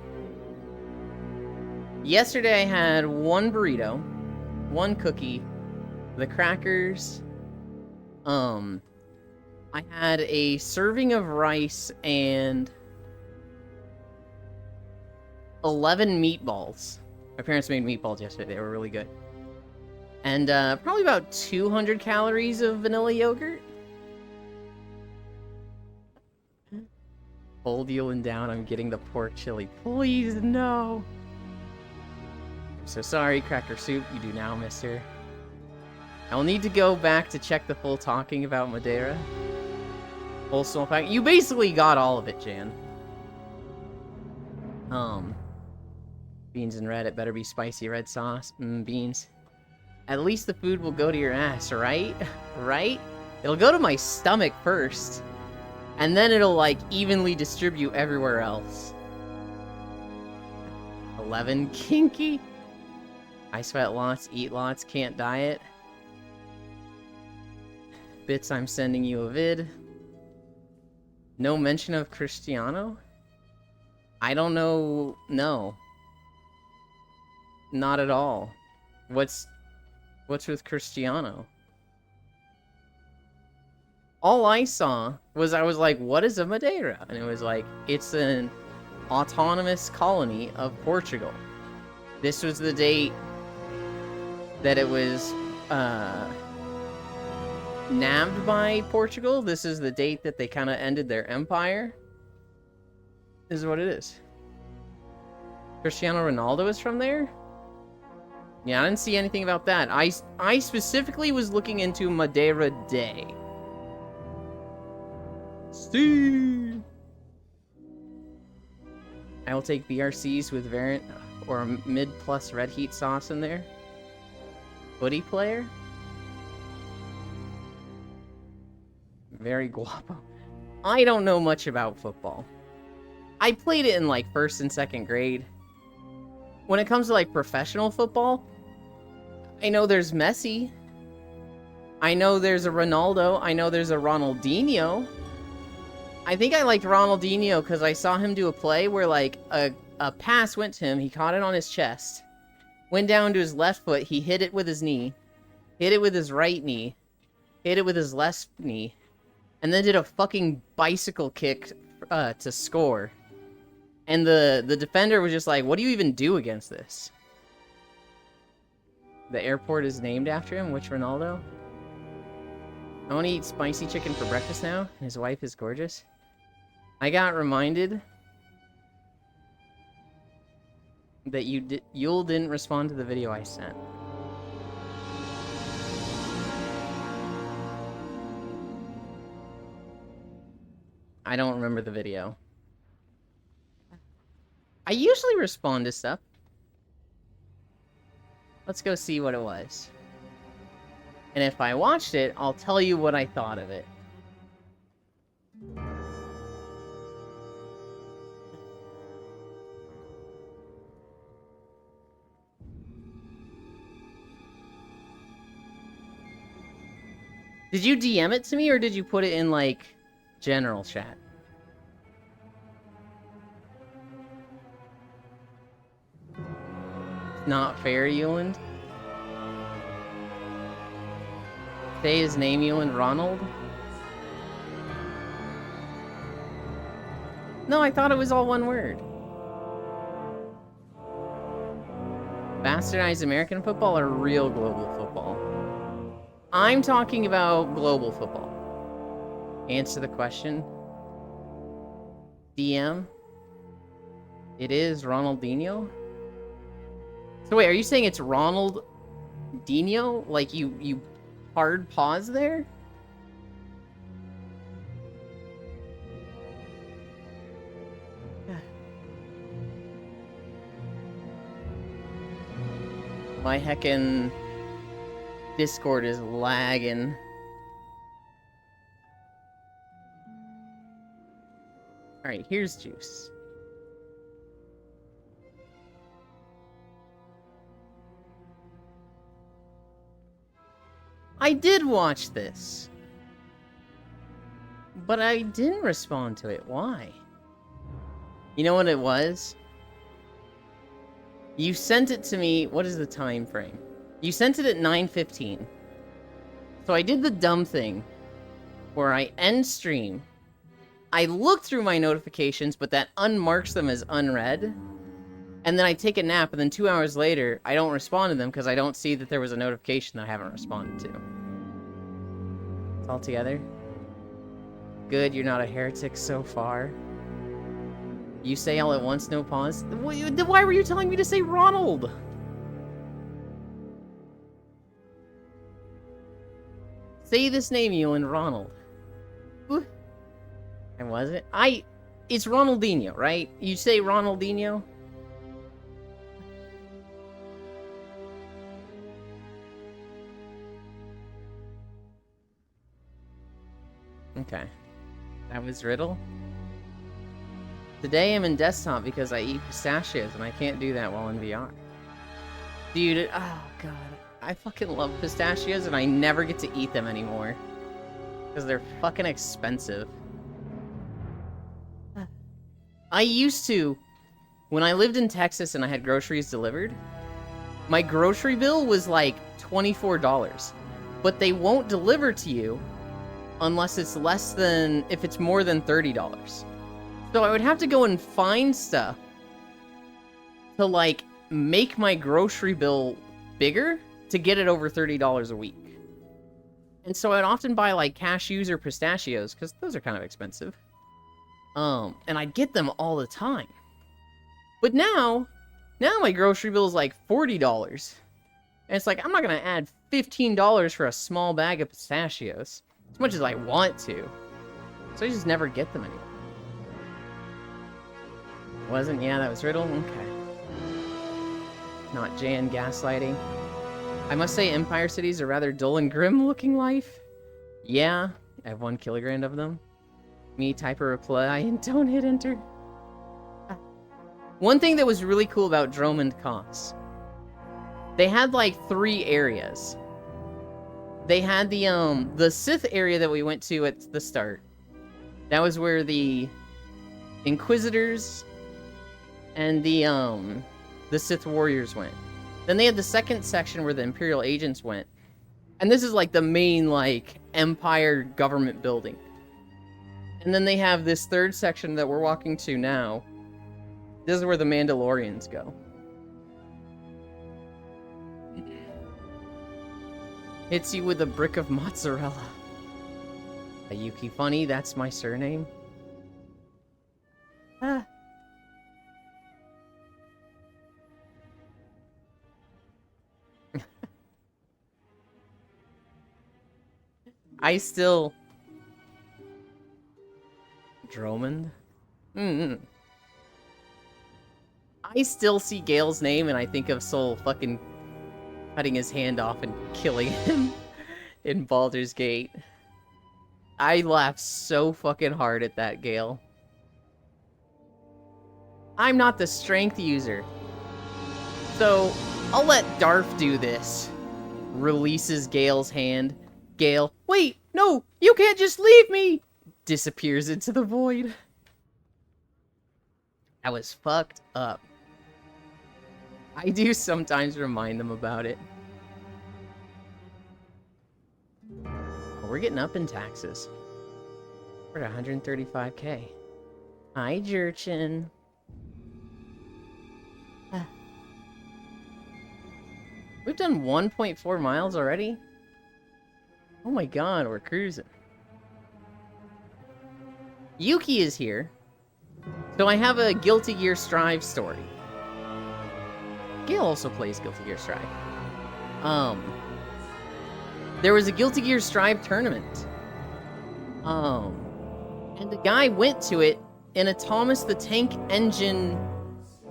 I had 1 burrito, 1 cookie, the crackers, I had a serving of rice and 11 meatballs. My parents made meatballs yesterday. They were really good. And probably about 200 calories of vanilla yogurt. Hold Euland down. I'm getting the pork chili. Please, no. I'm so sorry, Cracker Soup. You do now, mister. I will need to go back to check the full talking about Madeira. Full small pack. You basically got all of it, Jan. Beans and red, it better be spicy red sauce. Beans. At least the food will go to your ass, right? Right? It'll go to my stomach first. And then it'll, like, evenly distribute everywhere else. 11 kinky? I sweat lots, eat lots, can't diet. Bits, I'm sending you a vid. No mention of Cristiano? I don't know. No. Not at all. What's with Cristiano? All I saw was I was like, what is a Madeira? And it was like, it's an autonomous colony of Portugal. This was the date that it was nabbed by Portugal. This is the date that they kind of ended their empire. This is what it is. Cristiano Ronaldo is from there? Yeah, I didn't see anything about that. I specifically was looking into Madeira Day. Steve! I will take BRCs with variant or mid plus red heat sauce in there. Footy player? Very guapo. I don't know much about football. I played it in like 1st and 2nd grade. When it comes to like professional football, I know there's Messi. I know there's a Ronaldo. I know there's a Ronaldinho. I think I liked Ronaldinho because I saw him do a play where like a pass went to him. He caught it on his chest. Went down to his left foot. He hit it with his knee. Hit it with his right knee. Hit it with his left knee. And then did a fucking bicycle kick to score. And the defender was just like, what do you even do against this? The airport is named after him. Which Ronaldo? I want to eat spicy chicken for breakfast now. And his wife is gorgeous. I got reminded that Yule didn't respond to the video I sent. I don't remember the video. I usually respond to stuff. Let's go see what it was. And if I watched it, I'll tell you what I thought of it. Did you DM it to me, or did you put it in, like, general chat? Not fair, Yuland. Say his name, Yuland. Ronald? No, I thought it was all one word. Bastardized American football or real global football? I'm talking about global football. Answer the question. DM? It is Ronaldinho? So wait, are you saying it's Ronaldinho? Like you hard pause there? My heckin' Discord is lagging. Alright, here's Juice. I did watch this. But I didn't respond to it. Why? You know what it was? You sent it to me. What is the time frame? You sent it at 9:15. So I did the dumb thing where I end stream. I look through my notifications, but that unmarks them as unread. And then I take a nap, and then 2 hours later, I don't respond to them because I don't see that there was a notification that I haven't responded to. It's all together. Good, you're not a heretic so far. You say all at once, no pause. Why were you telling me to say Ronald? Say this name, Ewan. Ronald. Ooh. And was it? It's Ronaldinho, right? You say Ronaldinho? Okay. That was Riddle? Today I'm in desktop because I eat pistachios and I can't do that while in VR. Dude, oh god. I fucking love pistachios and I never get to eat them anymore. Because they're fucking expensive. I used to, when I lived in Texas and I had groceries delivered, my grocery bill was like $24. But they won't deliver to you unless it's if it's more than $30. So I would have to go and find stuff to, like, make my grocery bill bigger to get it over $30 a week. And so I'd often buy, like, cashews or pistachios, because those are kind of expensive. And I'd get them all the time. But now my grocery bill is, like, $40. And it's like, I'm not gonna add $15 for a small bag of pistachios. As much as I want to. So I just never get them anymore. Wasn't? Yeah, that was Riddle? Okay. Not Jan gaslighting. I must say Empire Cities are rather dull and grim looking life. Yeah, I have 1 kilogram of them. Me type a reply and don't hit enter. One thing that was really cool about Dromund Kaas, they had like 3 areas. They had the Sith area that we went to at the start. That was where the Inquisitors and the Sith Warriors went. Then they had the second section where the Imperial agents went. And this is like the main like Empire government building. And then they have this third section that we're walking to now. This is where the Mandalorians go. Hits you with a brick of mozzarella. Ayuki Funny, that's my surname. Ah. I still... Dromund? I still see Gale's name and I think of Sol fucking cutting his hand off and killing him in Baldur's Gate. I laughed so fucking hard at that, Gale. I'm not the strength user. So, I'll let Darth do this. Releases Gale's hand. Gale, wait, no, you can't just leave me! Disappears into the void. I was fucked up. I do sometimes remind them about it. We're getting up in taxes. We're at 135k. Hi, Jerchin. We've done 1.4 miles already? Oh my god, we're cruising. Yuki is here. So I have a Guilty Gear Strive story. Gale also plays Guilty Gear Strive. There was a Guilty Gear Strive tournament. And the guy went to it in a Thomas the Tank Engine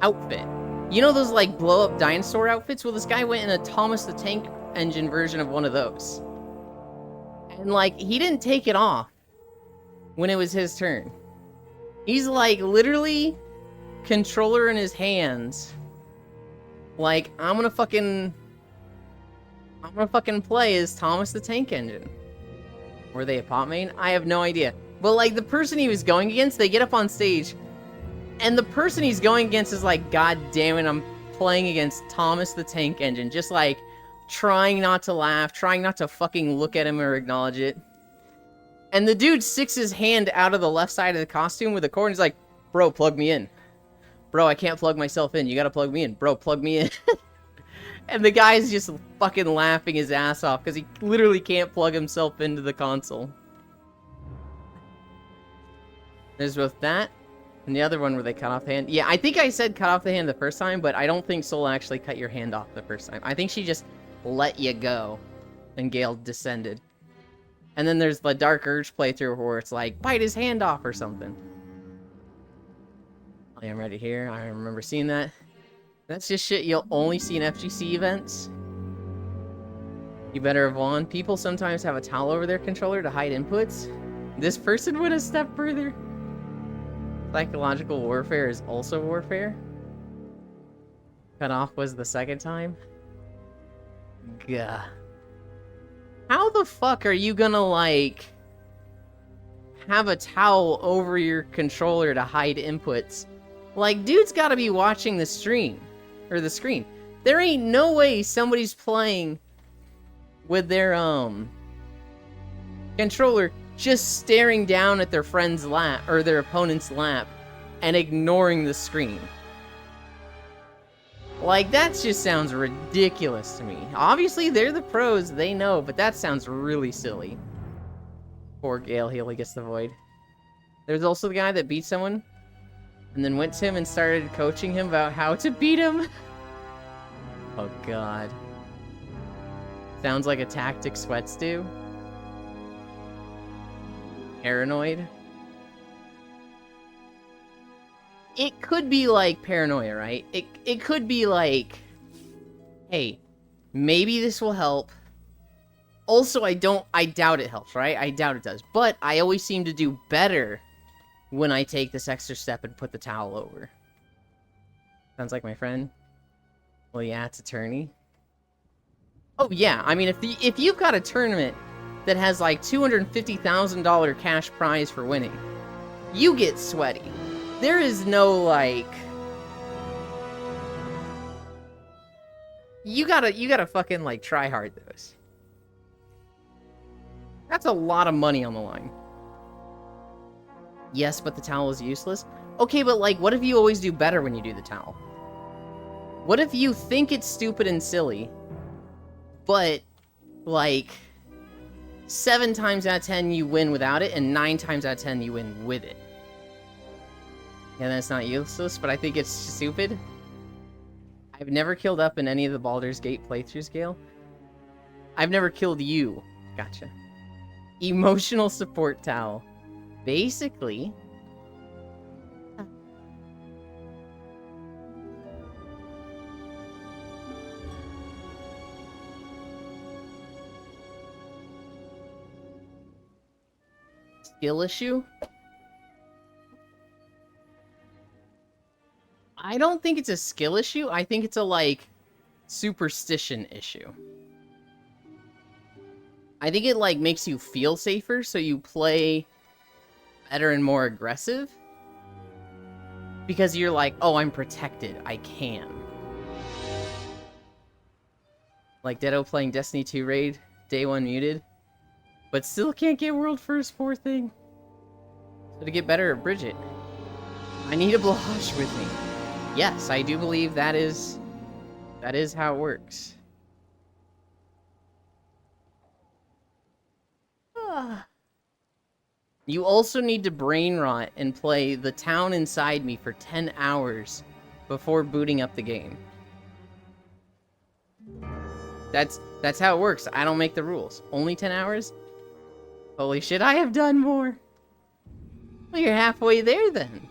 outfit. You know those like blow-up dinosaur outfits? Well, this guy went in a Thomas the Tank Engine version of one of those. And like, he didn't take it off when it was his turn. He's like literally controller in his hands. Like, I'm gonna fucking play as Thomas the Tank Engine. Were they a pot main? I have no idea. But like, the person he was going against, they get up on stage, and the person he's going against is like, God damn it, I'm playing against Thomas the Tank Engine. Just like, trying not to laugh, trying not to fucking look at him or acknowledge it. And the dude sticks his hand out of the left side of the costume with a cord, and he's like, bro, plug me in. Bro, I can't plug myself in. You gotta plug me in. Bro, plug me in. And the guy's just fucking laughing his ass off because he literally can't plug himself into the console. There's both that and the other one where they cut off the hand. Yeah, I think I said cut off the hand the first time, but I don't think Sol actually cut your hand off the first time. I think she just let you go and Gale descended. And then there's the Dark Urge playthrough where it's like, bite his hand off or something. I am right here. I remember seeing that. That's just shit you'll only see in FGC events. You better have won. People sometimes have a towel over their controller to hide inputs. This person went a step further. Psychological warfare is also warfare. Cut off was the second time. Gah. How the fuck are you gonna, like, have a towel over your controller to hide inputs? Like, dude's gotta be watching the stream. Or the screen. There ain't no way somebody's playing with their, controller just staring down at their friend's lap, or their opponent's lap, and ignoring the screen. Like, that just sounds ridiculous to me. Obviously, they're the pros, they know, but that sounds really silly. Poor Gale, he only gets the void. There's also the guy that beat someone, and then went to him and started coaching him about how to beat him. Oh, God. Sounds like a tactic sweat stew. Paranoid. It could be like paranoia, right? It could be like, hey, maybe this will help. Also, I doubt it helps, right? I doubt it does. But I always seem to do better when I take this extra step and put the towel over. Sounds like my friend. Well, yeah, it's attorney. Oh, yeah. I mean, if you've got a tournament that has, like, $250,000 cash prize for winning, you get sweaty. There is no, like... You gotta fucking, like, try hard those. That's a lot of money on the line. Yes, but the towel is useless? Okay, but, like, what if you always do better when you do the towel? What if you think it's stupid and silly, but, like, 7 times out of 10 you win without it, and 9 times out of 10 you win with it? Yeah, that's not useless, but I think it's stupid. I've never killed up in any of the Baldur's Gate playthroughs, Gale. I've never killed you. Gotcha. Emotional support towel. Basically... skill issue? I don't think it's a skill issue. I think it's a, like, superstition issue. I think it, like, makes you feel safer, so you play better and more aggressive. Because you're like, oh, I'm protected. I can. Like Deado playing Destiny 2 raid, day 1 muted. But still can't get world first, poor thing. So to get better at Bridget, I need a Blanche with me. Yes, I do believe that is how it works. You also need to brain rot and play The Town Inside Me for 10 hours before booting up the game. That's how it works. I don't make the rules. Only 10 hours? Holy shit, I have done more. Well, you're halfway there then.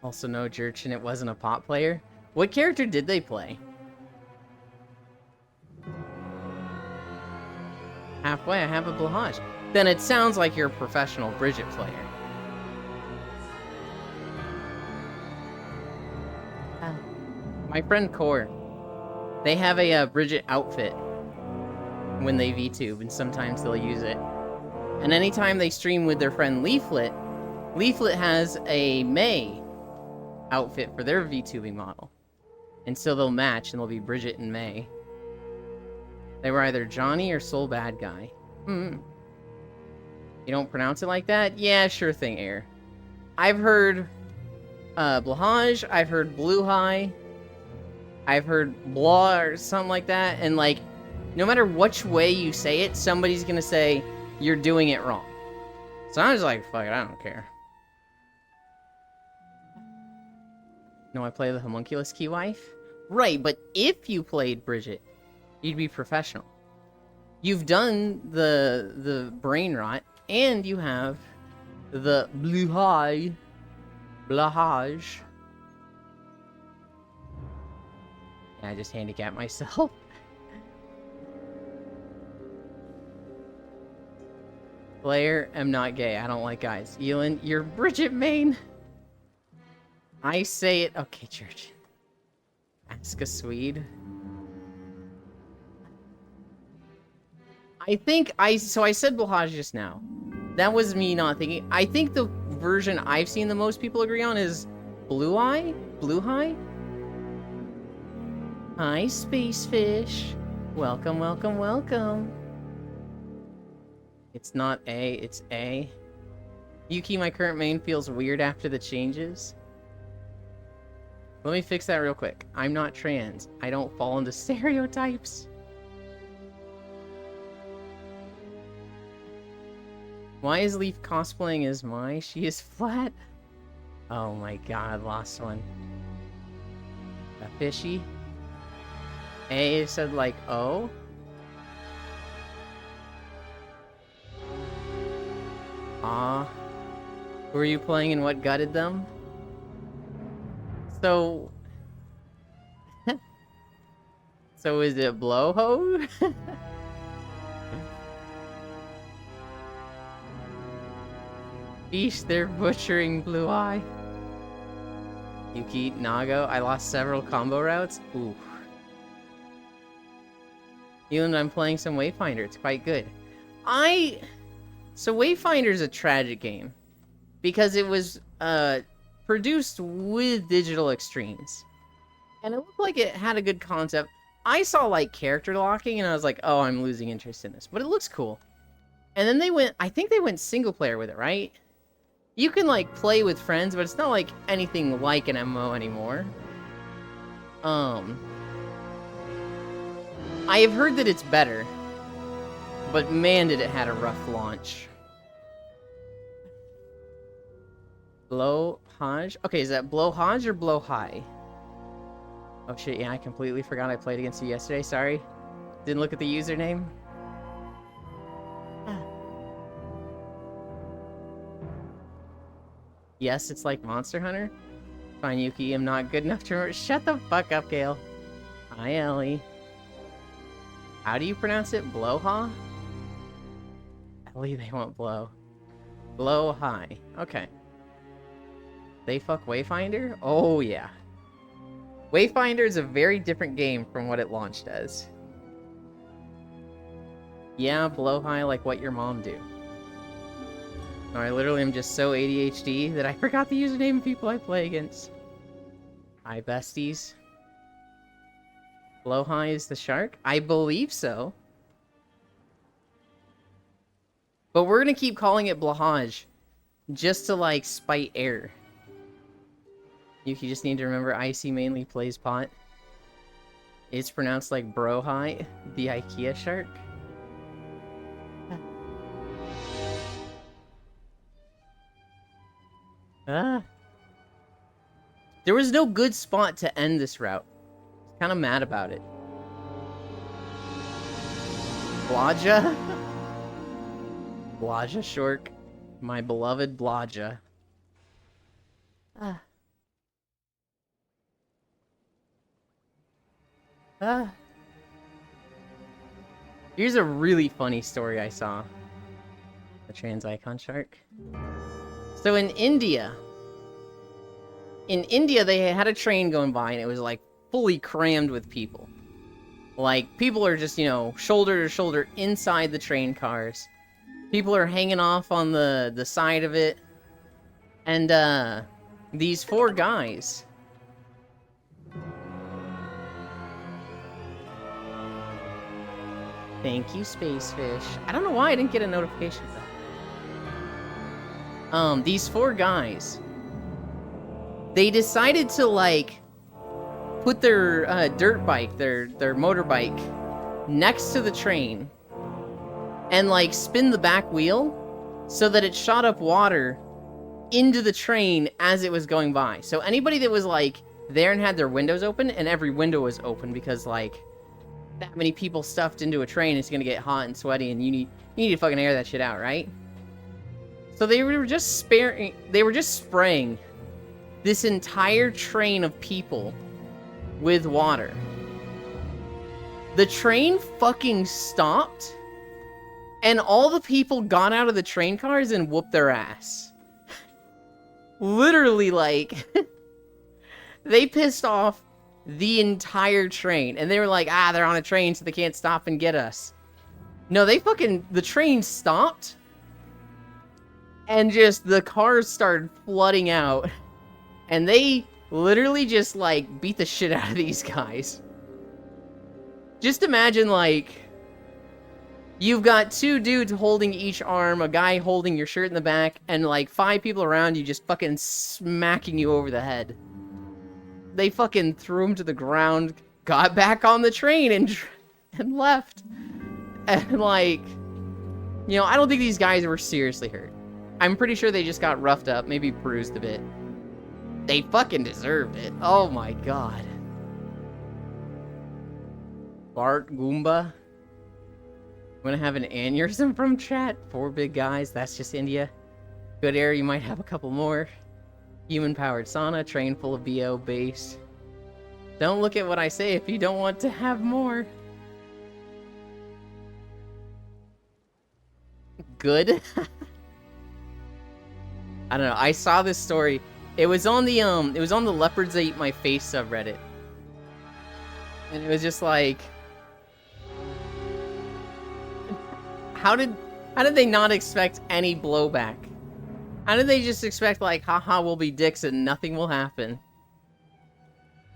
Also, no, Jerchin, it wasn't a pot player. What character did they play? Halfway, I have a Blanche. Then it sounds like you're a professional Bridget player. My friend Core, they have a Bridget outfit when they VTube, and sometimes they'll use it. And anytime they stream with their friend Leaflet, Leaflet has a May outfit for their VTubing model. And so they'll match, and they'll be Bridget and May. They were either Johnny or Soul Bad Guy. You don't pronounce it like that? Yeah, sure thing, Air. I've heard Blahaj, I've heard Blue High, I've heard Blah or something like that, and like, no matter which way you say it, somebody's gonna say, you're doing it wrong. So I'm just like, fuck it, I don't care. No, I play the homunculus key wife? Right, but if you played Bridget, you'd be professional. You've done the brain rot, and you have the Blahaj. Yeah, I just handicapped myself. Player, am not gay. I don't like guys. Elin, you're Bridget main. I say it. Okay, church. Ask a Swede. So I said Blahaj just now. That was me not thinking. I think the version I've seen the most people agree on is Blue Eye? Blue High? Hi, Space Fish. Welcome, welcome, welcome. It's not A, it's A. Yuki, my current main, feels weird after the changes. Let me fix that real quick. I'm not trans. I don't fall into stereotypes. Why is Leaf cosplaying as Mai? She is flat. Oh my god, lost one. A fishy. A said like, oh. Ah. Who are you playing and what gutted them? So... So is it Blowhole? Beesh, they're butchering Blue Eye. Yuki, Nago, I lost several combo routes. Ooh. Even I'm playing some Wayfinder, it's quite good. So Wayfinder's a tragic game. Because it was produced with Digital Extremes. And it looked like it had a good concept. I saw like character locking and I was like, oh, I'm losing interest in this. But it looks cool. And then they went, I think they went single player with it, right? You can like play with friends, but it's not like anything like an MMO anymore. I have heard that it's better. But man, did it had a rough launch. Blowhaj? Okay, is that Blowhaj or Blowhigh? Oh shit, yeah, I completely forgot I played against you yesterday, sorry. Didn't look at the username. Yes, it's like Monster Hunter. Fine, Yuki, I'm not good enough to remember. Shut the fuck up, Gale. Hi, Ellie. How do you pronounce it? Blowha? Ellie, they won't blow. Blow high. Okay. They fuck Wayfinder? Oh, yeah. Wayfinder is a very different game from what it launched as. Yeah, blow high like what your mom do. No, I literally am just so ADHD that I forgot the username of people I play against. Hi, besties. Blow high is the shark? I believe so. But we're gonna keep calling it Blahaj. Just to, like, spite air. You just need to remember Icy mainly plays pot. It's pronounced like Brohai, the IKEA shark. There was no good spot to end this route. Kind of mad about it. Blaja? Blaja Shork. My beloved Blaja. Here's a really funny story I saw. The trans icon shark. So in India, they had a train going by and it was like fully crammed with people. Like, people are just, you know, shoulder to shoulder inside the train cars. People are hanging off on the side of it. And, these four guys... Thank you, Spacefish. I don't know why I didn't get a notification though. These four guys... They decided to, like, put their dirt bike, their motorbike, next to the train, and, like, spin the back wheel so that it shot up water into the train as it was going by. So anybody that was, like, there and had their windows open, and every window was open because, like, that many people stuffed into a train is gonna get hot and sweaty, and you need to fucking air that shit out, right? So they were just spraying this entire train of people with water. The train fucking stopped, and all the people got out of the train cars and whooped their ass. Literally, like, they pissed off the entire train, and they were like, they're on a train, so they can't stop and get us. No, the train stopped, and just the cars started flooding out. And they literally just, like, beat the shit out of these guys. Just imagine, like, you've got two dudes holding each arm, a guy holding your shirt in the back, and, like, 5 people around you just fucking smacking you over the head. They fucking threw him to the ground, got back on the train, and left. And, like, you know, I don't think these guys were seriously hurt. I'm pretty sure they just got roughed up, maybe bruised a bit. They fucking deserved it. Oh my god. Bart Goomba. I'm gonna have an aneurysm from chat. 4 big guys. That's just India. Good air. You might have a couple more. Human-powered sauna. Train full of BO base. Don't look at what I say if you don't want to have more. Good. I don't know. I saw this story. It was on the Leopards That Eat My Face subreddit. And it was just like, how did they not expect any blowback? How did they just expect like, haha, we'll be dicks and nothing will happen?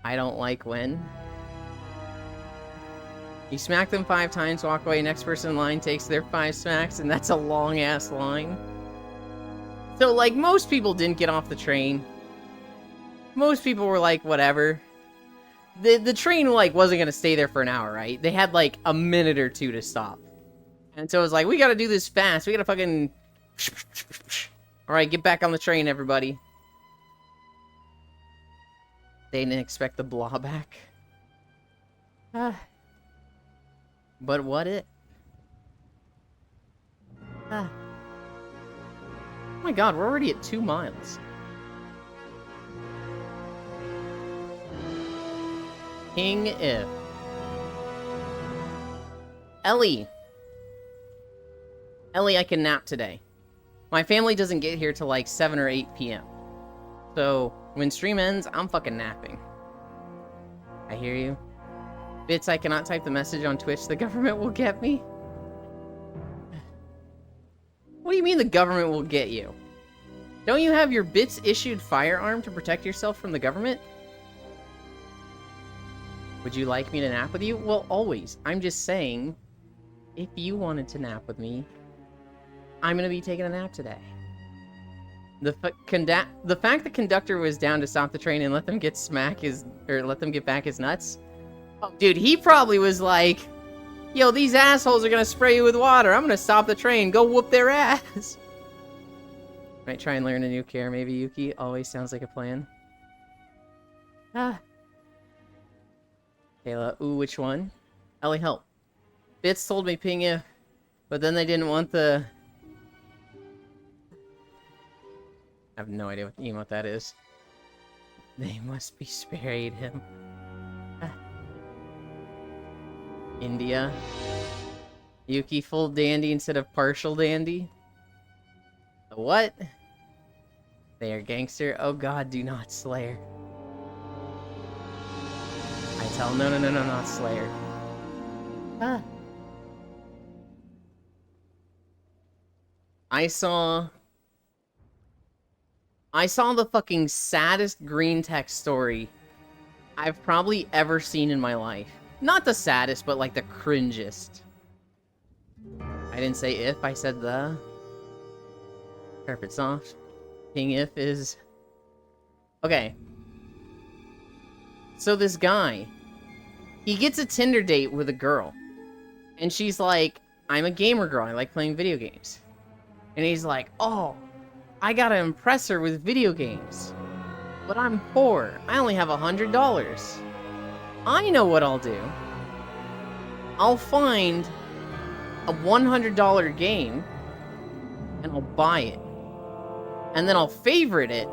I don't like when. You smack them 5 times, walk away, next person in line takes their 5 smacks, and that's a long-ass line. So, like, most people didn't get off the train. Most people were like, whatever. The train, like, wasn't gonna stay there for an hour, right? They had, like, a minute or 2 to stop. And so it was like, we gotta do this fast. We gotta fucking... Alright, get back on the train, everybody. They didn't expect the blowback. But what it? Oh my god, we're already at 2 miles. King If. Ellie, I can nap today. My family doesn't get here till like 7 or 8 p.m. So, when stream ends, I'm fucking napping. I hear you. Bits, I cannot type the message on Twitch. The government will get me. What do you mean the government will get you? Don't you have your Bits issued firearm to protect yourself from the government? Would you like me to nap with you? Well, always. I'm just saying, if you wanted to nap with me, I'm gonna be taking a nap today. The fact the conductor was down to stop the train and let them get let them get back is nuts. Oh, dude, he probably was like, yo, these assholes are gonna spray you with water. I'm gonna stop the train. Go whoop their ass. Might try and learn a new care, maybe, Yuki. Always sounds like a plan. Kayla, ooh, which one? Ellie, help. Bits told me ping you, but then they didn't want the... I have no idea what emote that is. They must be sprayed him. India. Yuki full dandy instead of partial dandy. The what? They are gangster. Oh god, do not Slayer. I tell no, not Slayer. I saw the fucking saddest green text story I've probably ever seen in my life. Not the saddest, but like the cringest. I didn't say if, I said the. Carpet soft. King If is... Okay. So this guy, he gets a Tinder date with a girl. And she's like, I'm a gamer girl, I like playing video games. And he's like, oh, I gotta impress her with video games. But I'm poor. I only have $100. I know what I'll do. I'll find a $100 game and I'll buy it. And then I'll favorite it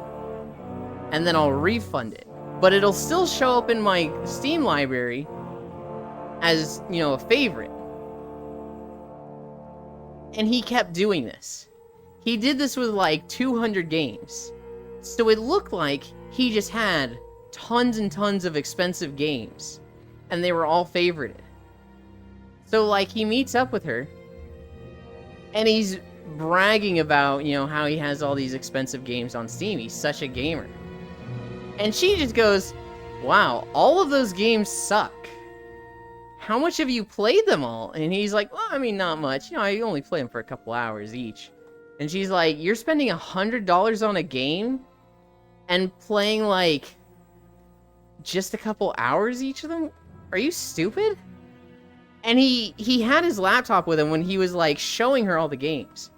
and then I'll refund it. But it'll still show up in my Steam library as, you know, a favorite. And he kept doing this. He did this with like 200 games. So it looked like he just had tons and tons of expensive games. And they were all favorited. So like he meets up with her. And he's bragging about, you know, how he has all these expensive games on Steam. He's such a gamer. And she just goes, wow, all of those games suck. How much have you played them all? And he's like, well, I mean, not much. You know, I only play them for a couple hours each. And she's like, you're spending $100 on a game? And playing, like, just a couple hours each of them? Are you stupid? And he had his laptop with him when he was, like, showing her all the games.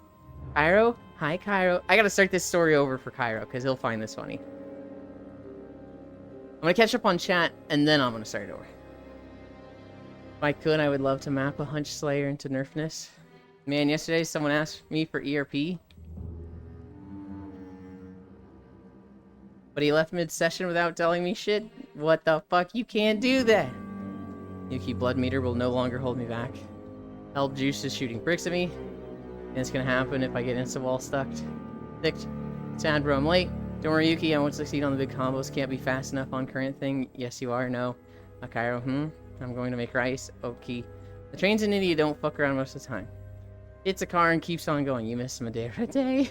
Cairo? Hi, Cairo. I gotta start this story over for Cairo, because he'll find this funny. I'm gonna catch up on chat, and then I'm gonna start it over. If I could, I would love to map a Hunch Slayer into Nerfness. Man, yesterday someone asked me for ERP. But he left mid-session without telling me shit? What the fuck? You can't do that! Yuki Blood Meter will no longer hold me back. Help Juice is shooting bricks at me. And it's gonna happen if I get insta-wall stuck. Thick. Sad bro, I'm late. Don't worry, Yuki, I won't succeed on the big combos. Can't be fast enough on current thing. Yes, you are. No. Cairo, I'm going to make rice. Okay. The trains in India don't fuck around most of the time. It's a car and keeps on going. You miss Madeira Day.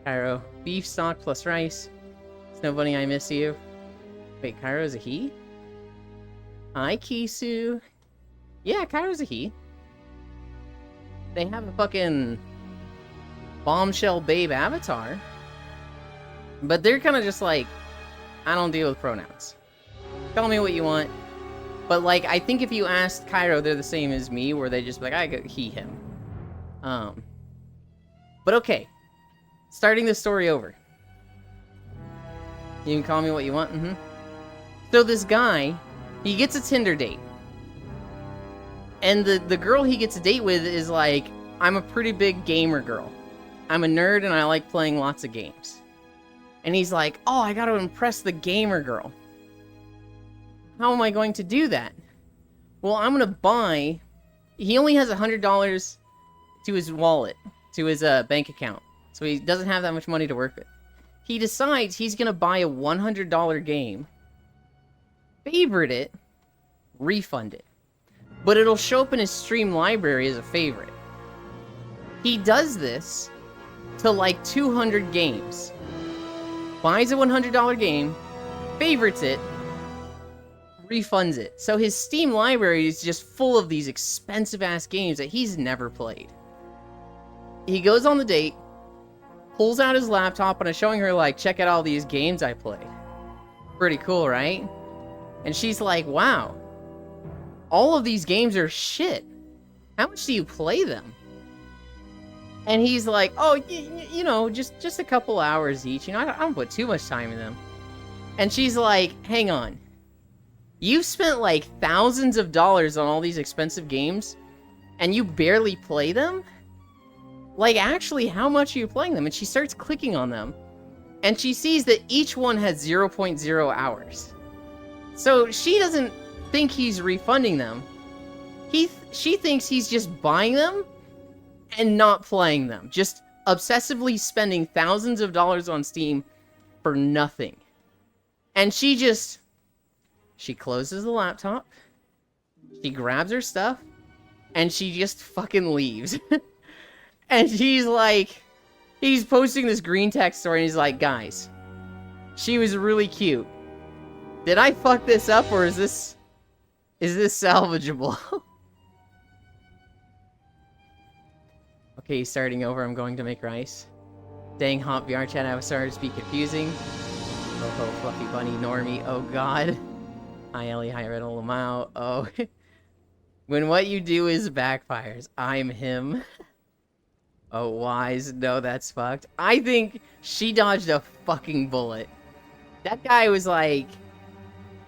Cairo, beef stock plus rice. Snow Bunny, I miss you. Wait, Cairo's a he? Hi, Kisu. Yeah, Cairo's a he. They have a fucking bombshell babe avatar. But they're kind of just like, I don't deal with pronouns. Tell me what you want. But like, I think if you asked Cairo, they're the same as me, where they just be like, I go he, him. But okay. Starting the story over. You can call me what you want, So this guy, he gets a Tinder date. And the girl he gets a date with is like, I'm a pretty big gamer girl. I'm a nerd and I like playing lots of games. And he's like, oh, I gotta impress the gamer girl. How am I going to do that? Well, I'm gonna buy... He only has $100 to his wallet, to his bank account. So he doesn't have that much money to work with. He decides he's gonna buy a $100 game, favorite it, refund it. But it'll show up in his Steam library as a favorite. He does this to like 200 games. Buys a $100 game, favorites it, refunds it. So his Steam library is just full of these expensive-ass games that he's never played. He goes on the date, pulls out his laptop, and is showing her, like, check out all these games I played. Pretty cool, right? And she's like, wow, all of these games are shit. How much do you play them? And he's like, oh, you know, just a couple hours each. You know, I don't put too much time in them. And she's like, hang on. You've spent like thousands of dollars on all these expensive games, and you barely play them? Like, actually, how much are you playing them? And she starts clicking on them, and she sees that each one has 0.0 hours. So she doesn't think he's refunding them. She thinks he's just buying them and not playing them. Just obsessively spending thousands of dollars on Steam for nothing. And she closes the laptop, she grabs her stuff, and she just fucking leaves. And he's like, he's posting this green text story, and he's like, guys, she was really cute. Did I fuck this up, or is this salvageable? Okay, starting over, I'm going to make rice. Dang, hot VR chat avatars be confusing. Oh, Fluffy Bunny, Normie, oh god. Hi Ellie, hi Riddle, Lamau, oh. When what you do is backfires, I'm him. Oh, Wise, no, that's fucked. I think she dodged a fucking bullet. That guy was like,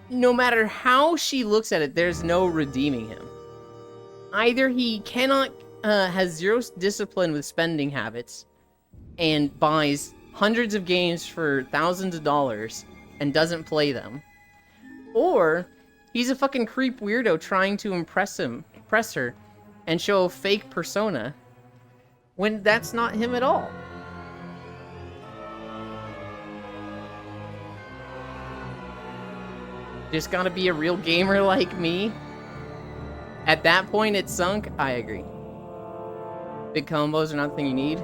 no matter how she looks at it, there's no redeeming him. Either he cannot, has zero discipline with spending habits, and buys hundreds of games for thousands of dollars, and doesn't play them. Or, he's a fucking creep weirdo trying to impress her, and show a fake persona, when that's not him at all. Just gotta be a real gamer like me. At that point, it's sunk. I agree. Big combos are not the thing you need.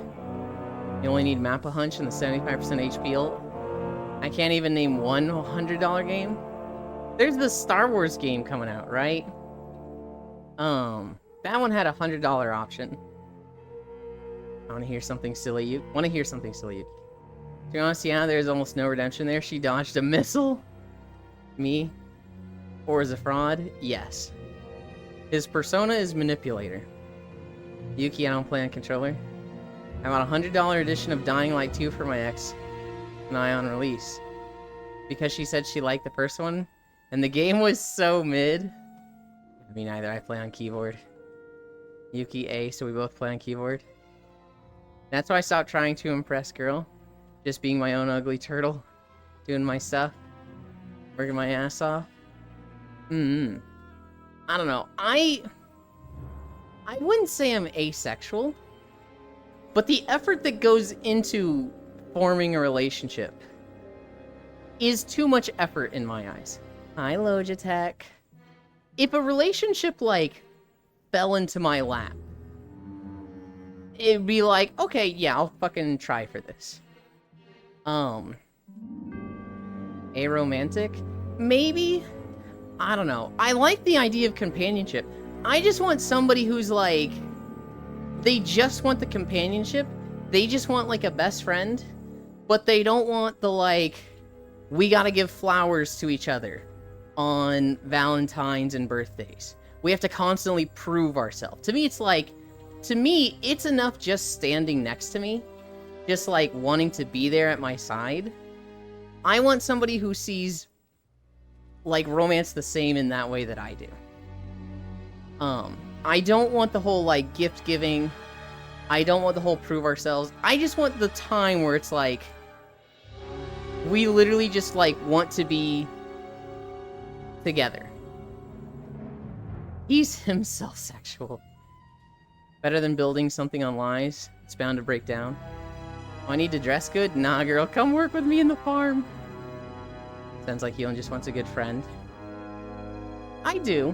You only need Mappa Hunch and the 75% HP ult. I can't even name one $100 game. There's the Star Wars game coming out, right? That one had a $100 option. I want to hear something silly. You want to hear something silly? To be honest, yeah, there's almost no redemption there. She dodged a missile. Me? Or is a fraud? Yes. His persona is Manipulator. Yuki, I don't play on controller. I bought a $100 edition of Dying Light 2 for my ex, an eye on release. Because she said she liked the first one, and the game was so mid. Me neither. I play on keyboard. Yuki A, so we both play on keyboard. That's why I stopped trying to impress girl. Just being my own ugly turtle. Doing my stuff. Working my ass off. I don't know. I wouldn't say I'm asexual. But the effort that goes into forming a relationship is too much effort in my eyes. Hi, Logitech. If a relationship, like, fell into my lap, it'd be like, okay, yeah, I'll fucking try for this. Aromantic? Maybe? I don't know. I like the idea of companionship. I just want somebody who's like, they just want the companionship. They just want, like, a best friend. But they don't want the, like, we gotta give flowers to each other on Valentine's and birthdays. We have to constantly prove ourselves. To me, it's like, it's enough just standing next to me. Just, like, wanting to be there at my side. I want somebody who sees, like, romance the same in that way that I do. I don't want the whole, like, gift giving. I don't want the whole prove ourselves. I just want the time where it's like, we literally just, like, want to be together. He's himself sexual. Better than building something on lies. It's bound to break down. Oh, I need to dress good? Nah, girl, come work with me in the farm. Sounds like Healing just wants a good friend. I do,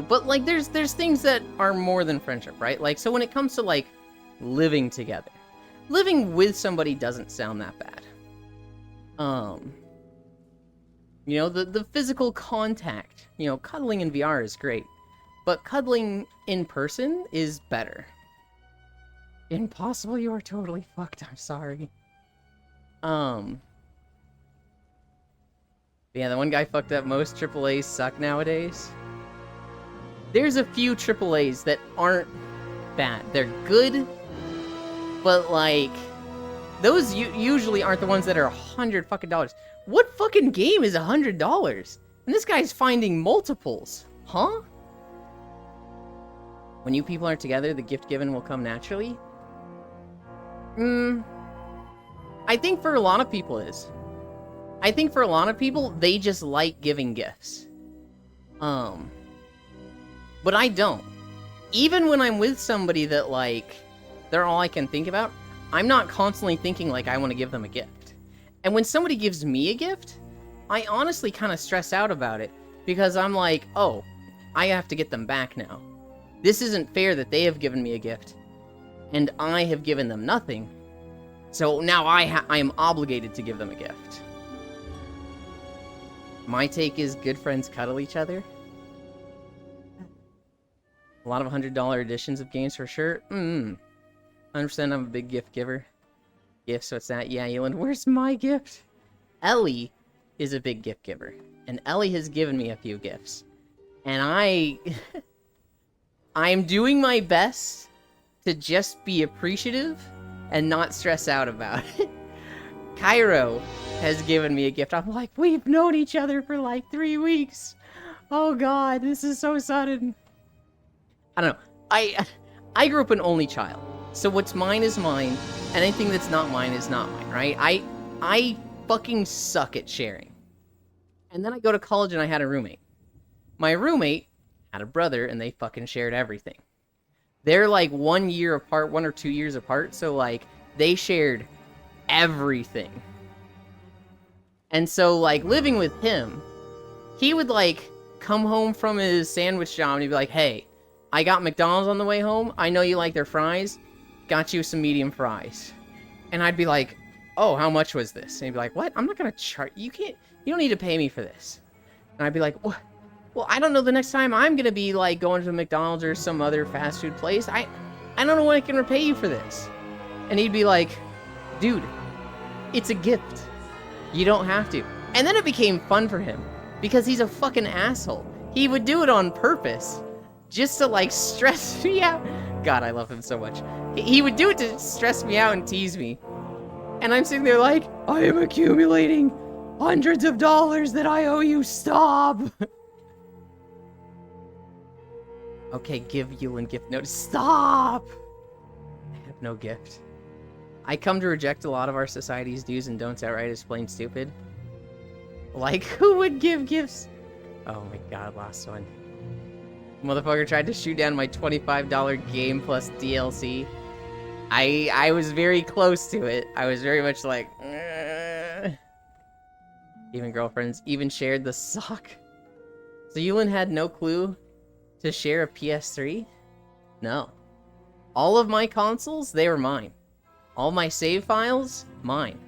but, like, there's things that are more than friendship, right? Like, so when it comes to, like, living together, living with somebody doesn't sound that bad. You know, the physical contact, you know, cuddling in VR is great, but cuddling in person is better. Impossible, you are totally fucked, I'm sorry. Yeah, the one guy fucked up. Most AAAs suck nowadays. There's a few AAAs that aren't bad. They're good, but, like, those usually aren't the ones that are $100 fucking dollars. What fucking game is $100? And this guy's finding multiples. Huh? When you people are together, the gift given will come naturally? I think for a lot of people it is. I think for a lot of people, they just like giving gifts. But I don't. Even when I'm with somebody that, like, they're all I can think about, I'm not constantly thinking, like, I want to give them a gift. And when somebody gives me a gift, I honestly kind of stress out about it, because I'm like, oh, I have to get them back now. This isn't fair that they have given me a gift, and I have given them nothing. So now I am obligated to give them a gift. My take is good friends cuddle each other. A lot of $100 editions of games for sure. 100% I'm a big gift giver. Gifts, what's that? Yeah, Eland, where's my gift? Ellie is a big gift giver. And Ellie has given me a few gifts. And I'm doing my best to just be appreciative and not stress out about it. Cairo has given me a gift. I'm like, we've known each other for like 3 weeks. Oh god, this is so sudden. I don't know. I grew up an only child. So what's mine is mine, and anything that's not mine is not mine, right? I fucking suck at sharing. And then I go to college and I had a roommate. My roommate had a brother and they fucking shared everything. They're like 1 year apart, 1 or 2 years apart, so like they shared everything. And so like living with him, he would like come home from his sandwich job and he'd be like, hey, I got McDonald's on the way home. I know you like their fries. Got you some medium fries. And I'd be like, oh, how much was this? And he'd be like, what? I'm not gonna charge you. You don't need to pay me for this. And I'd be like, what? Well, I don't know the next time I'm gonna be like going to McDonald's or some other fast food place. I don't know when I can repay you for this. And he'd be like, dude, it's a gift. You don't have to. And then it became fun for him because he's a fucking asshole. He would do it on purpose just to like stress me out. God, I love him so much. He would do it to stress me out and tease me. And I'm sitting there like, I am accumulating hundreds of dollars that I owe you. Stop. Okay, give Yulin gift notice. Stop! I have no gift. I come to reject a lot of our society's do's and don'ts outright as plain stupid. Like, who would give gifts? Oh my god, last one. Motherfucker tried to shoot down my $25 game plus DLC. I was very close to it. I was very much like, Even girlfriends even shared the sock. So Yulin had no clue to share a PS3? No. All of my consoles, they were mine. All my save files, mine.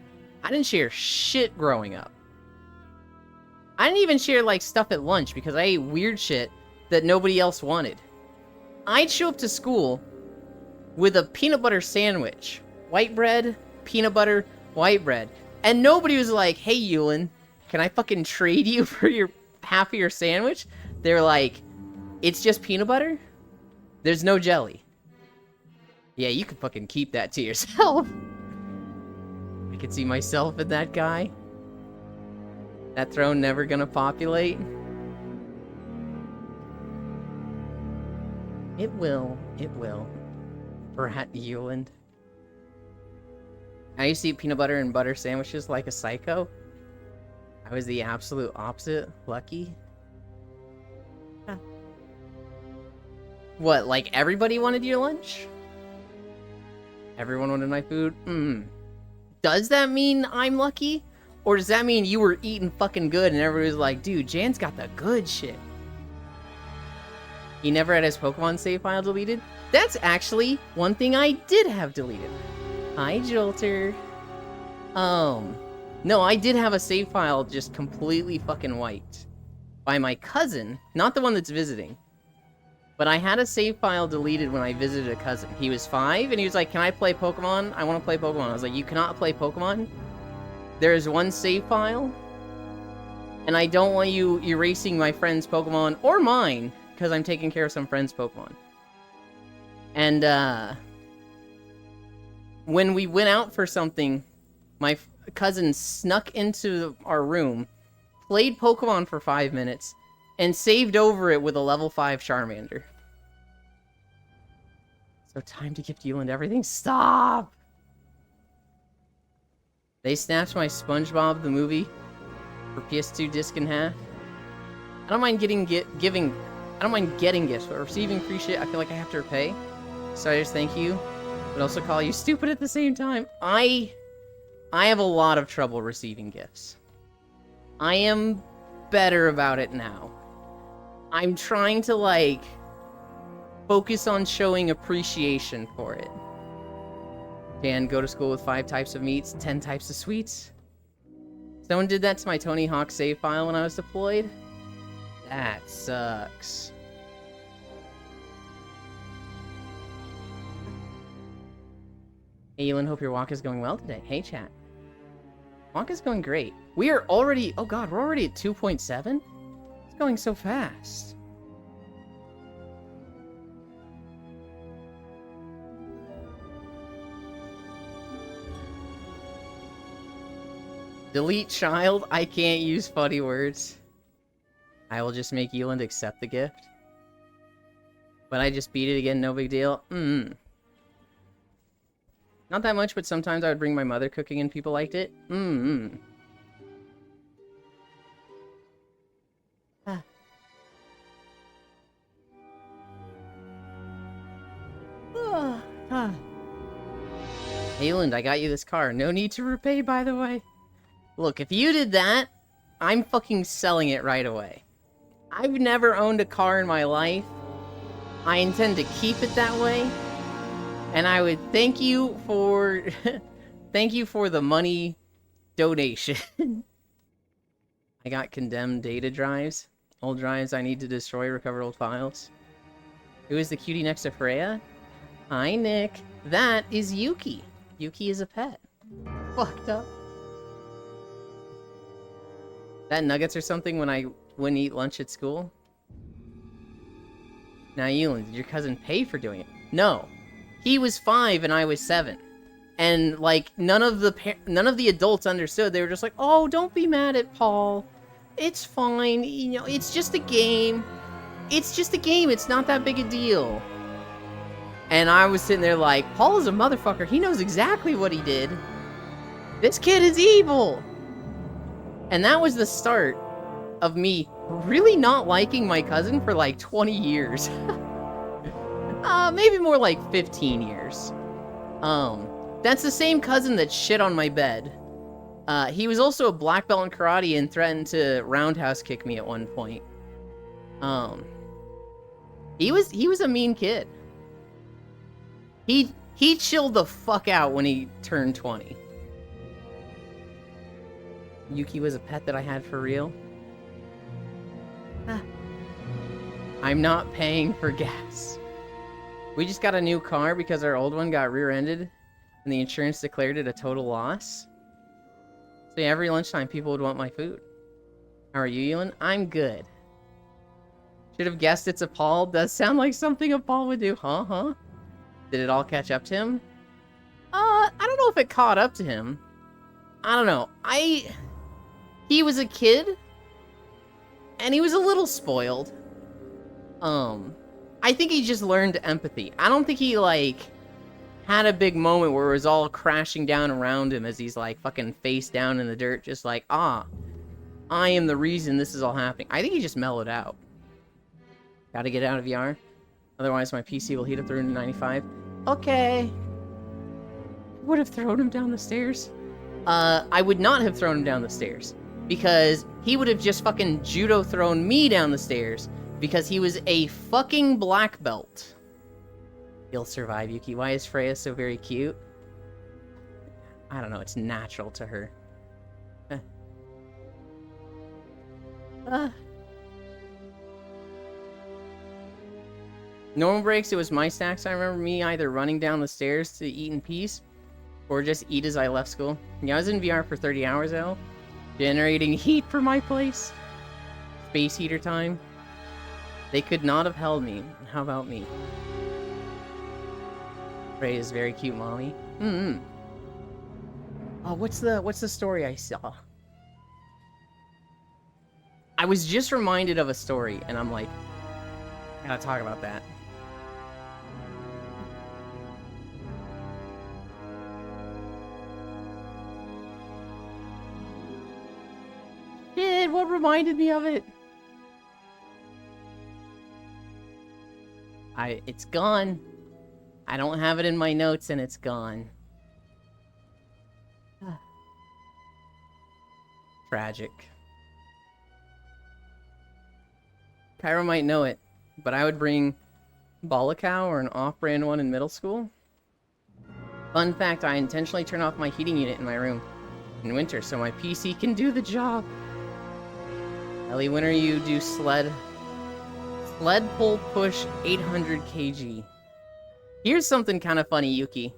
I didn't share shit growing up. I didn't even share, like, stuff at lunch because I ate weird shit that nobody else wanted. I'd show up to school with a peanut butter sandwich. White bread, peanut butter, white bread. And nobody was like, hey, Yulin, can I fucking trade you for your half of your sandwich? They're like, it's just peanut butter? There's no jelly. Yeah, you can fucking keep that to yourself. I could see myself in that guy. That throne never gonna populate. It will. It will. Brat Yulin. I used to eat peanut butter and butter sandwiches like a psycho. I was the absolute opposite. Lucky. Huh. What, like everybody wanted your lunch? Everyone wanted my food? Does that mean I'm lucky? Or does that mean you were eating fucking good and everybody was like, dude, Jan's got the good shit? He never had his Pokemon save file deleted? That's actually one thing I did have deleted. Hi, Jolter. No, I did have a save file just completely fucking wiped. By my cousin, not the one that's visiting. But I had a save file deleted when I visited a cousin. He was 5, and he was like, can I play Pokemon? I want to play Pokemon. I was like, you cannot play Pokemon? There is one save file, and I don't want you erasing my friend's Pokemon, or mine, because I'm taking care of some friend's Pokemon. And, when we went out for something, my cousin snuck into our room, played Pokemon for 5 minutes, and saved over it with a level 5 Charmander. So time to gift Yulin everything. Stop! They snapped my SpongeBob the movie for PS2 disc in half. I don't mind getting gifts, but receiving free shit, I feel like I have to repay. So I just thank you, but also call you stupid at the same time. I have a lot of trouble receiving gifts. I am better about it now. I'm trying to, like, focus on showing appreciation for it. Dan, go to school with 5 types of meats, 10 types of sweets. Someone did that to my Tony Hawk save file when I was deployed. That sucks. Hey, Yulin, hope your walk is going well today. Hey, chat. Walk is going great. We are already... Oh, God, we're already at 2.7? It's going so fast. Delete child. I can't use funny words. I will just make Yulin accept the gift. But I just beat it again, no big deal. Not that much, but sometimes I would bring my mother cooking and people liked it. Ah. Ayland, I got you this car. No need to repay, by the way. Look, if you did that, I'm fucking selling it right away. I've never owned a car in my life. I intend to keep it that way. And I would thank you for... thank you for the money donation. I got condemned data drives. Old drives I need to destroy, recover old files. Who is the cutie next to Freya? Hi, Nick. That is Yuki. Yuki is a pet. Fucked up. That nuggets or something when I wouldn't eat lunch at school? Now, Yulin, did your cousin pay for doing it? No. He was 5 and I was 7. And, like, none of the adults understood. They were just like, oh, don't be mad at Paul. It's fine. You know, it's just a game. It's just a game. It's not that big a deal. And I was sitting there like, Paul is a motherfucker. He knows exactly what he did. This kid is evil. And that was the start of me really not liking my cousin for like 20 years. Maybe more like 15 years. That's the same cousin that shit on my bed. He was also a black belt in karate and threatened to roundhouse kick me at one point. He was a mean kid. He chilled the fuck out when he turned 20. Yuki was a pet that I had for real. I'm not paying for gas. We just got a new car because our old one got rear-ended and the insurance declared it a total loss. So yeah, every lunchtime people would want my food. How are you, Ewan? I'm good. Should have guessed it's a Paul. Does sound like something a Paul would do. Huh? Did it all catch up to him? I don't know if it caught up to him. I don't know. He was a kid. And he was a little spoiled. I think he just learned empathy. I don't think he, like, had a big moment where it was all crashing down around him as he's, like, fucking face down in the dirt, just like, I am the reason this is all happening. I think he just mellowed out. Gotta get out of VR. Otherwise, my PC will heat up through to 95. Okay. Would have thrown him down the stairs. I would not have thrown him down the stairs. Because he would have just fucking judo thrown me down the stairs. Because he was a fucking black belt. He'll survive, Yuki. Why is Freya so very cute? I don't know, it's natural to her. Normal breaks, it was my snacks. I remember me either running down the stairs to eat in peace, or just eat as I left school. Yeah, I was in VR for 30 hours, though. Generating heat for my place. Space heater time. They could not have held me. How about me? Ray is very cute, mommy. Oh, what's the story I saw? I was just reminded of a story, and I'm like, I gotta talk about that. Shit, what reminded me of it? It's gone. I don't have it in my notes and it's gone. Tragic. Pyro might know it, but I would bring Balakow or an off-brand one in middle school. Fun fact, I intentionally turn off my heating unit in my room in winter so my PC can do the job. Ellie, when are you do sled pull push 800 kg? Here's something kind of funny, Yuki.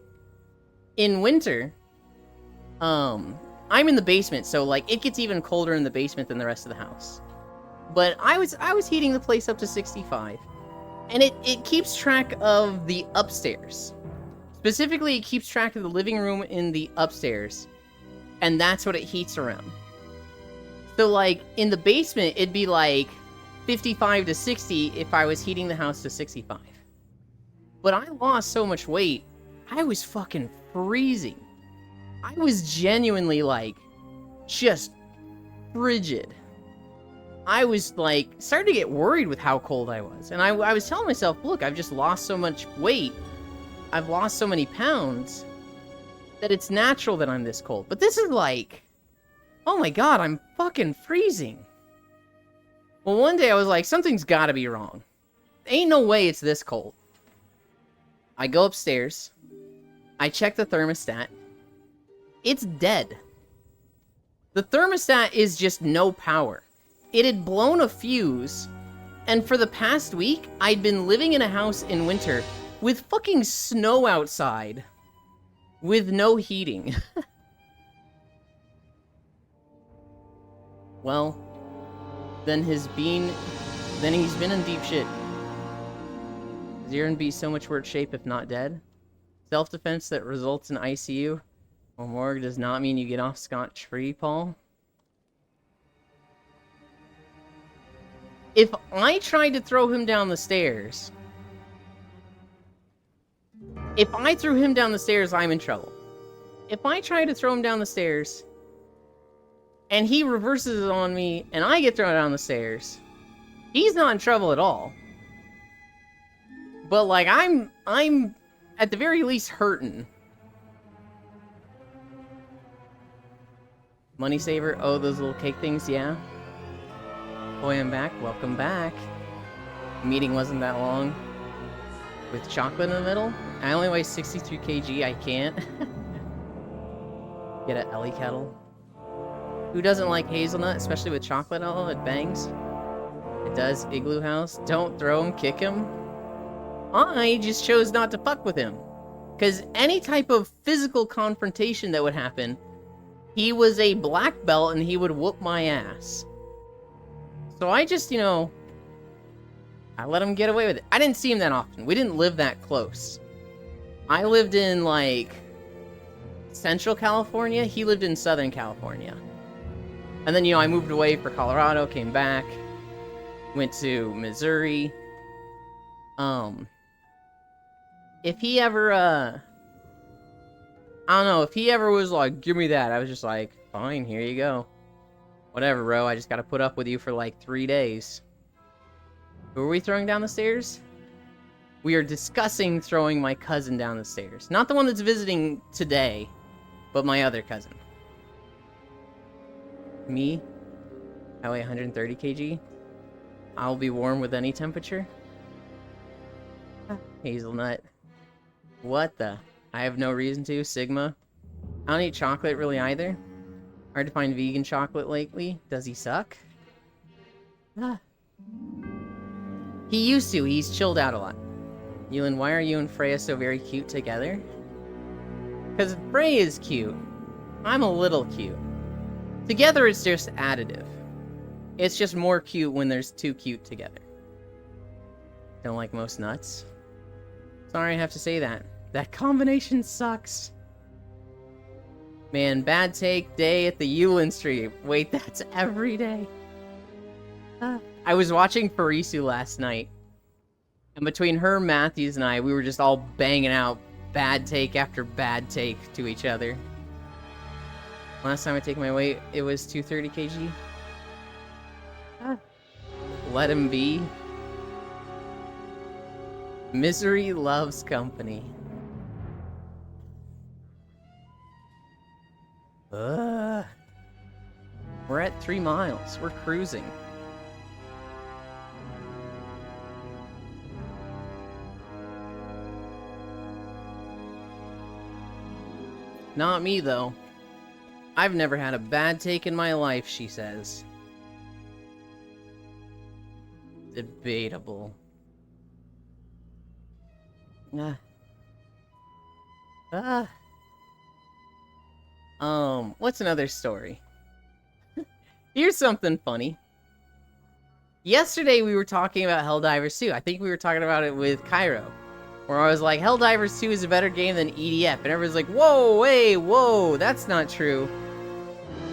In winter, I'm in the basement, so like it gets even colder in the basement than the rest of the house. But I was heating the place up to 65. And it keeps track of the upstairs. Specifically, it keeps track of the living room in the upstairs. And that's what it heats around. So like in the basement, it'd be like 55 to 60 if I was heating the house to 65. But I lost so much weight, I was fucking freezing. I was genuinely like, just frigid. I was like, starting to get worried with how cold I was. And I was telling myself, look, I've just lost so much weight. I've lost so many pounds that it's natural that I'm this cold. But this is like, oh my god, I'm fucking freezing. Well, one day I was like, something's gotta be wrong. Ain't no way it's this cold. I go upstairs. I check the thermostat. It's dead. The thermostat is just no power. It had blown a fuse, and for the past week, I'd been living in a house in winter with fucking snow outside, with no heating. Well, then he's been in deep shit. Zirin be so much worse shape if not dead. Self-defense that results in ICU or morgue does not mean you get off scot-free, Paul. If I tried to throw him down the stairs... If I threw him down the stairs, I'm in trouble. If I try to throw him down the stairs, and he reverses it on me, and I get thrown down the stairs, he's not in trouble at all. But, like, I'm at the very least hurting. Money saver. Oh, those little cake things, yeah. Boy, I'm back. Welcome back. Meeting wasn't that long. With chocolate in the middle? I only weigh 63 kg, I can't. Get a Ellie kettle. Who doesn't like hazelnut, especially with chocolate? Oh, it bangs. It does. Igloo house. Don't throw him, kick him. I just chose not to fuck with him. Because any type of physical confrontation that would happen, he was a black belt and he would whoop my ass. So I just, you know, I let him get away with it. I didn't see him that often. We didn't live that close. I lived in, like, Central California. He lived in Southern California. And then, you know, I moved away for Colorado, came back, went to Missouri. If he ever, I don't know, if he ever was like, give me that, I was just like, fine, here you go. Whatever, bro, I just gotta put up with you for like 3 days. Who are we throwing down the stairs? We are discussing throwing my cousin down the stairs. Not the one that's visiting today, but my other cousin. Me? I weigh 130 kg. I'll be warm with any temperature. Hazelnut. What the? I have no reason to. Sigma. I don't eat chocolate really either. Hard to find vegan chocolate lately. Does he suck? Ah. He used to. He's chilled out a lot. Ewan, why are you and Freya so very cute together? Because Freya is cute. I'm a little cute. Together it's just additive. It's just more cute when there's two cute together. Don't like most nuts. Sorry I have to say that. That combination sucks. Man, bad take day at the Yulin stream. Wait, that's every day. I was watching Farisu last night. And between her, Matthews, and I, we were just all banging out bad take after bad take to each other. Last time I take my weight, it was 230 kg. Let him be. Misery loves company. We're at 3 miles. We're cruising. Not me, though. I've never had a bad take in my life, she says. Debatable. What's another story? Here's something funny. Yesterday we were talking about Helldivers 2. I think we were talking about it with Cairo. Where I was like, Helldivers 2 is a better game than EDF. And everyone's like, whoa, hey, whoa, that's not true.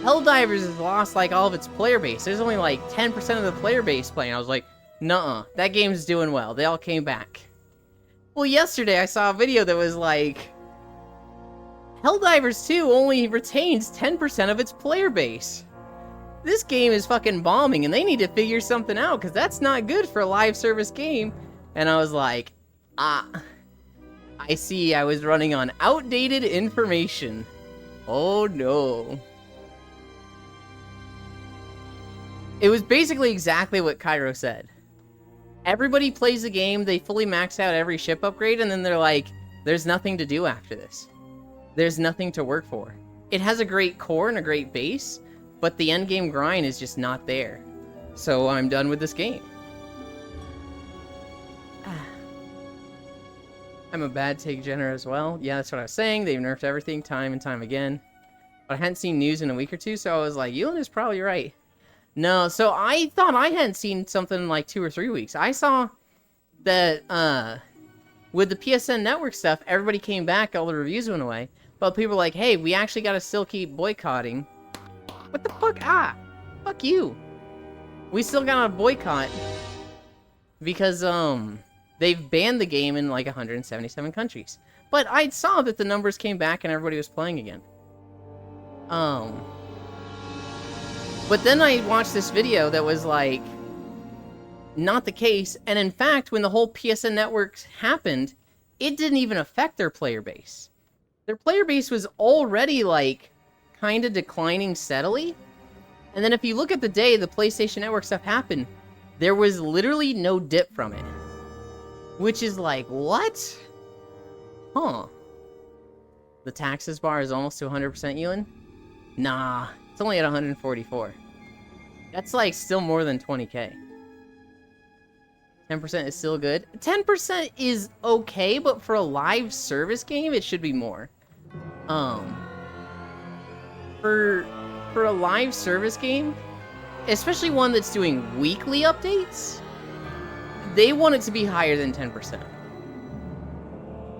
Helldivers has lost, like, all of its player base. There's only, like, 10% of the player base playing. I was like, nuh-uh, that game's doing well. They all came back. Well, yesterday I saw a video that was like, Helldivers 2 only retains 10% of its player base. This game is fucking bombing, and they need to figure something out, because that's not good for a live service game. And I was like, I see I was running on outdated information. Oh no. It was basically exactly what Cairo said. Everybody plays the game, they fully max out every ship upgrade, and then they're like, there's nothing to do after this. There's nothing to work for. It has a great core and a great base, but the endgame grind is just not there. So I'm done with this game. I'm a bad take Jenner as well. Yeah, that's what I was saying. They've nerfed everything time and time again. But I hadn't seen news in a week or two, so I was like, Yulin is probably right. No, so I thought I hadn't seen something in like 2 or 3 weeks. I saw that with the PSN network stuff, everybody came back, all the reviews went away. But people were like, hey, we actually gotta still keep boycotting. What the fuck? Fuck you. We still got a boycott because they've banned the game in like 177 countries. But I saw that the numbers came back and everybody was playing again. But then I watched this video that was like, not the case. And in fact, when the whole PSN network happened, it didn't even affect their player base. Their player base was already like kind of declining steadily. And then if you look at the day the PlayStation Network stuff happened, there was literally no dip from it. Which is like, what? Huh. The taxes bar is almost to 100%, Ewan? Nah, it's only at 144. That's like still more than 20k. 10% is still good. 10% is okay, but for a live service game, it should be more. For a live service game, especially one that's doing weekly updates, they want it to be higher than 10%.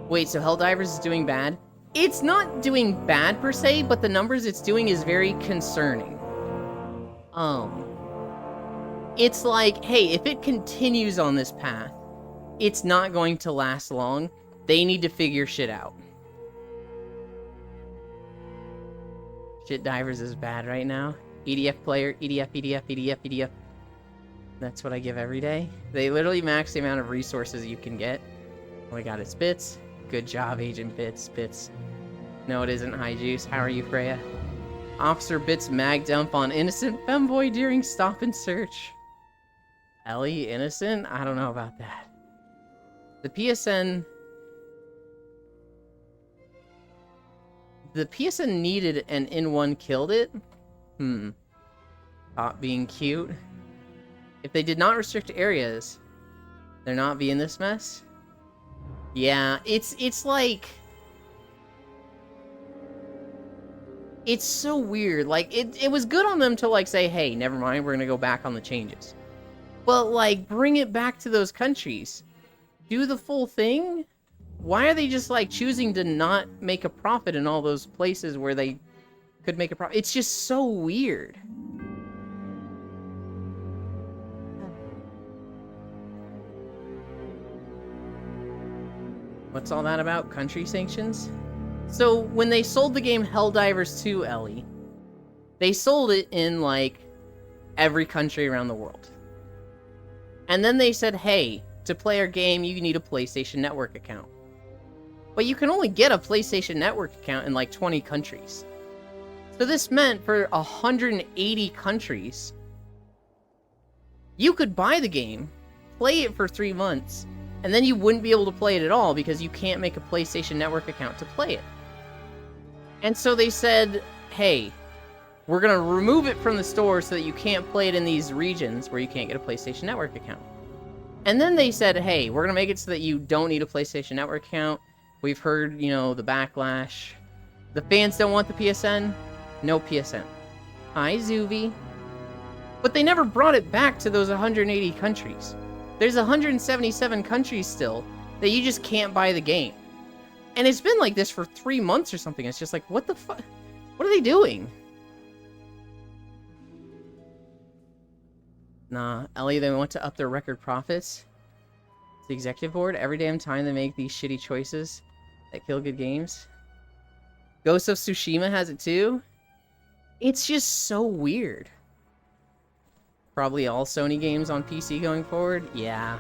Wait, so Helldivers is doing bad? It's not doing bad per se, but the numbers it's doing is very concerning. It's like, hey, if it continues on this path, it's not going to last long. They need to figure shit out. Shit Divers is bad right now. EDF player, EDF, EDF, EDF, EDF. That's what I give every day. They literally max the amount of resources you can get. Oh my god, it's Bits. Good job, Agent Bits. Bits. No, it isn't High Juice. How are you, Freya? Officer Bits mag dump on innocent femboy during stop and search. Ellie, innocent? I don't know about that. The PSN needed an N1 killed it? Top being cute. If they did not restrict areas, they're not be in this mess? Yeah, it's like... It's so weird. Like, it was good on them to, like, say, hey, never mind, we're gonna go back on the changes. But, like, bring it back to those countries. Do the full thing? Why are they just, like, choosing to not make a profit in all those places where they could make a profit? It's just so weird. What's all that about? Country sanctions? So, when they sold the game Helldivers 2, Ellie, they sold it in, like, every country around the world. And then they said, hey, to play our game, you need a PlayStation Network account. But you can only get a PlayStation Network account in, like, 20 countries. So this meant for 180 countries, you could buy the game, play it for 3 months, and then you wouldn't be able to play it at all because you can't make a PlayStation Network account to play it. And so they said, hey, we're going to remove it from the store so that you can't play it in these regions where you can't get a PlayStation Network account. And then they said, hey, we're going to make it so that you don't need a PlayStation Network account. We've heard, you know, the backlash. The fans don't want the PSN. No PSN. Hi, Zuby. But they never brought it back to those 180 countries. There's 177 countries still that you just can't buy the game. And it's been like this for 3 months or something. It's just like, what the fuck? What are they doing? Nah, Ellie, they want to up their record profits. It's the executive board. Every damn time they make these shitty choices that kill good games. Ghost of Tsushima has it too. It's just so weird. Probably all Sony games on PC going forward? Yeah.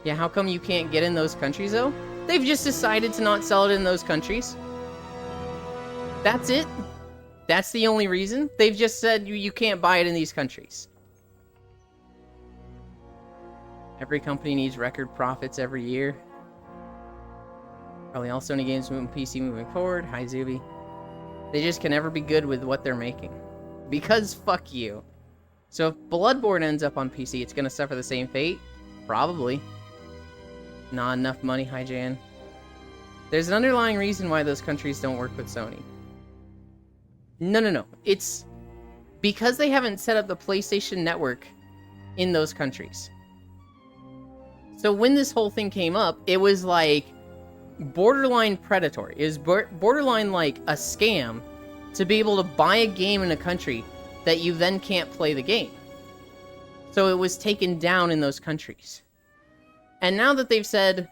Yeah, how come you can't get in those countries, though? They've just decided to not sell it in those countries. That's it. That's the only reason. They've just said you can't buy it in these countries. Every company needs record profits every year. Probably all Sony games moving PC moving forward. Hi, Zuby. They just can never be good with what they're making. Because fuck you. So if Bloodborne ends up on PC, it's gonna suffer the same fate? Probably. Not enough money, hi Jan. There's an underlying reason why those countries don't work with Sony. No. It's because they haven't set up the PlayStation Network in those countries. So when this whole thing came up, it was like borderline predatory. It was borderline like a scam to be able to buy a game in a country that you then can't play the game. So it was taken down in those countries. And now that they've said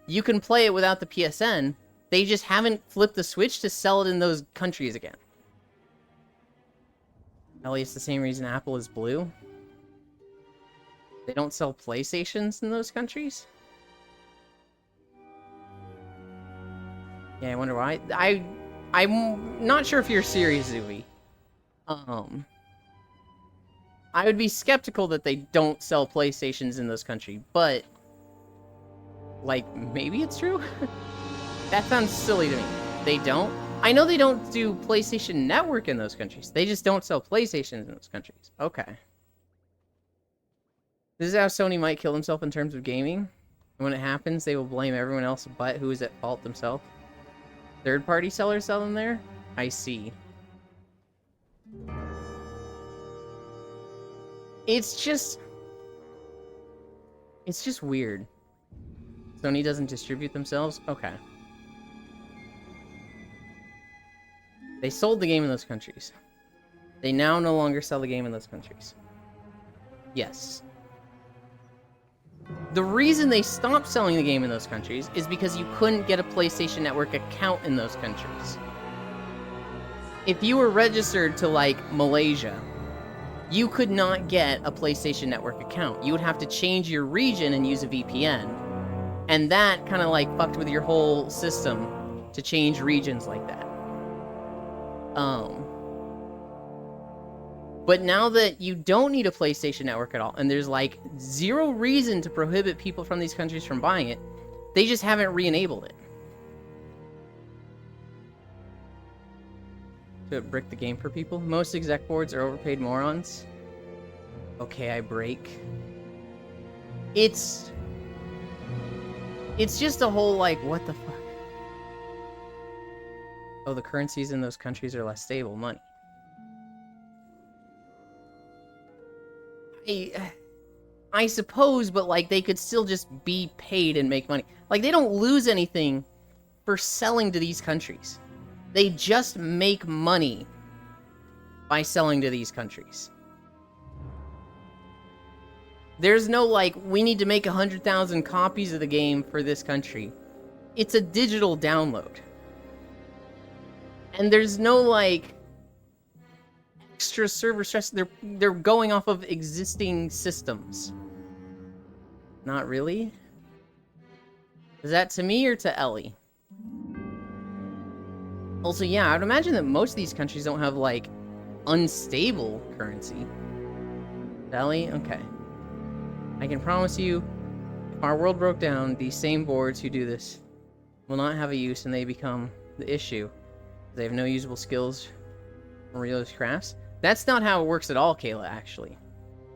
you can play it without the PSN, they just haven't flipped the switch to sell it in those countries again. Ellie, it's the same reason Apple is blue. They don't sell PlayStations in those countries? Yeah, I wonder why. I'm not sure if you're serious, Zooey. I would be skeptical that they don't sell PlayStations in those countries, but like, maybe it's true? That sounds silly to me. They don't? I know they don't do PlayStation Network in those countries. They just don't sell PlayStations in those countries. Okay. This is how Sony might kill themselves in terms of gaming. And when it happens, they will blame everyone else but who is at fault themselves. Third-party sellers sell them there? I see. It's just weird. Sony doesn't distribute themselves? Okay. They sold the game in those countries. They now no longer sell the game in those countries. Yes. The reason they stopped selling the game in those countries is because you couldn't get a PlayStation Network account in those countries. If you were registered to, like, Malaysia, you could not get a PlayStation Network account. You would have to change your region and use a VPN. And that kind of, like, fucked with your whole system to change regions like that. But now that you don't need a PlayStation Network at all, and there's like zero reason to prohibit people from these countries from buying it, they just haven't re-enabled it. To brick the game for people. Most exec boards are overpaid morons. Okay, I break. It's just a whole like, what the fuck? Oh, the currencies in those countries are less stable. Money. I suppose, but like they could still just be paid and make money. Like they don't lose anything for selling to these countries. They just make money by selling to these countries. There's no like, we need to make 100,000 copies of the game for this country. It's a digital download. And there's no like extra server stress. They're going off of existing systems. Not really? Is that to me or to Ellie? Also, yeah, I would imagine that most of these countries don't have like unstable currency. Ellie? Okay. I can promise you, if our world broke down, these same boards who do this will not have a use and they become the issue. They have no usable skills or real crafts. That's not how it works at all, Kayla, actually.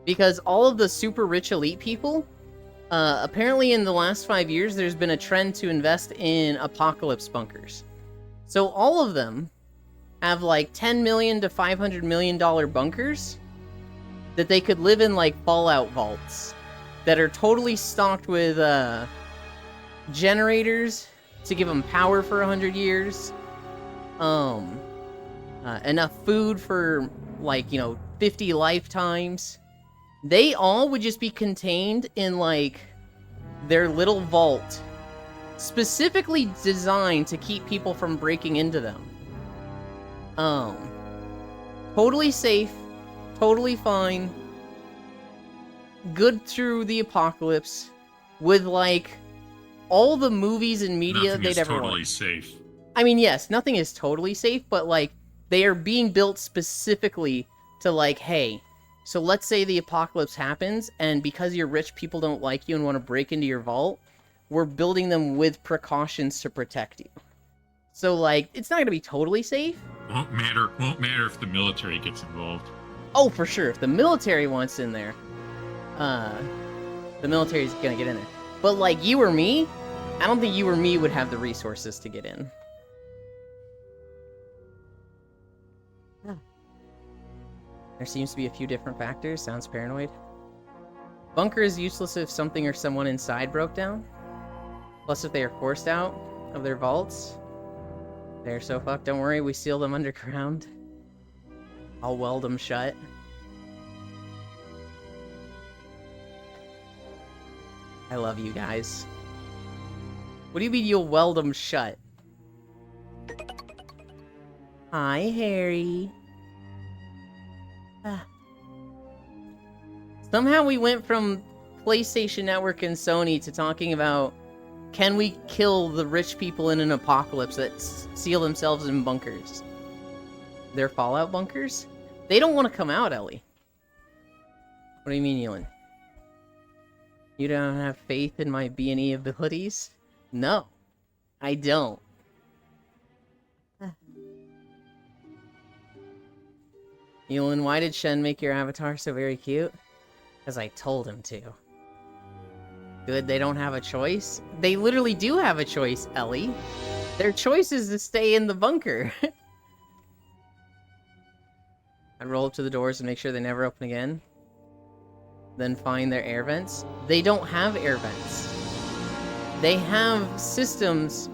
Because all of the super rich elite people, apparently in the last 5 years, there's been a trend to invest in apocalypse bunkers. So all of them have like $10 million to $500 million bunkers that they could live in like Fallout vaults that are totally stocked with generators to give them power for 100 years. Enough food for, like, 50 lifetimes. They all would just be contained in, like, their little vault. Specifically designed to keep people from breaking into them. Totally safe. Totally fine. Good through the apocalypse. With, like, all the movies and media they'd ever want. Nothing is totally safe. I mean, yes, nothing is totally safe, but, like, they are being built specifically to, like, hey, so let's say the apocalypse happens, and because you're rich, people don't like you and want to break into your vault, we're building them with precautions to protect you. So, like, it's not going to be totally safe. Won't matter if the military gets involved. Oh, for sure. If the military wants in there, the military's going to get in there. But, like, you or me, I don't think you or me would have the resources to get in. There seems to be a few different factors. Sounds paranoid. Bunker is useless if something or someone inside broke down. Plus, if they are forced out of their vaults, they're so fucked. Don't worry, we seal them underground. I'll weld them shut. I love you guys. What do you mean you'll weld them shut? Hi, Harry. Ah. Somehow we went from PlayStation Network and Sony to talking about can we kill the rich people in an apocalypse that seal themselves in bunkers? They're Fallout bunkers? They don't want to come out, Ellie. What do you mean, Ewan? You don't have faith in my B&E abilities? No, I don't. Ewan, why did Shen make your avatar so very cute? Because I told him to. Good, they don't have a choice? They literally do have a choice, Ellie. Their choice is to stay in the bunker. I'd roll up to the doors and make sure they never open again. Then find their air vents. They don't have air vents. They have systems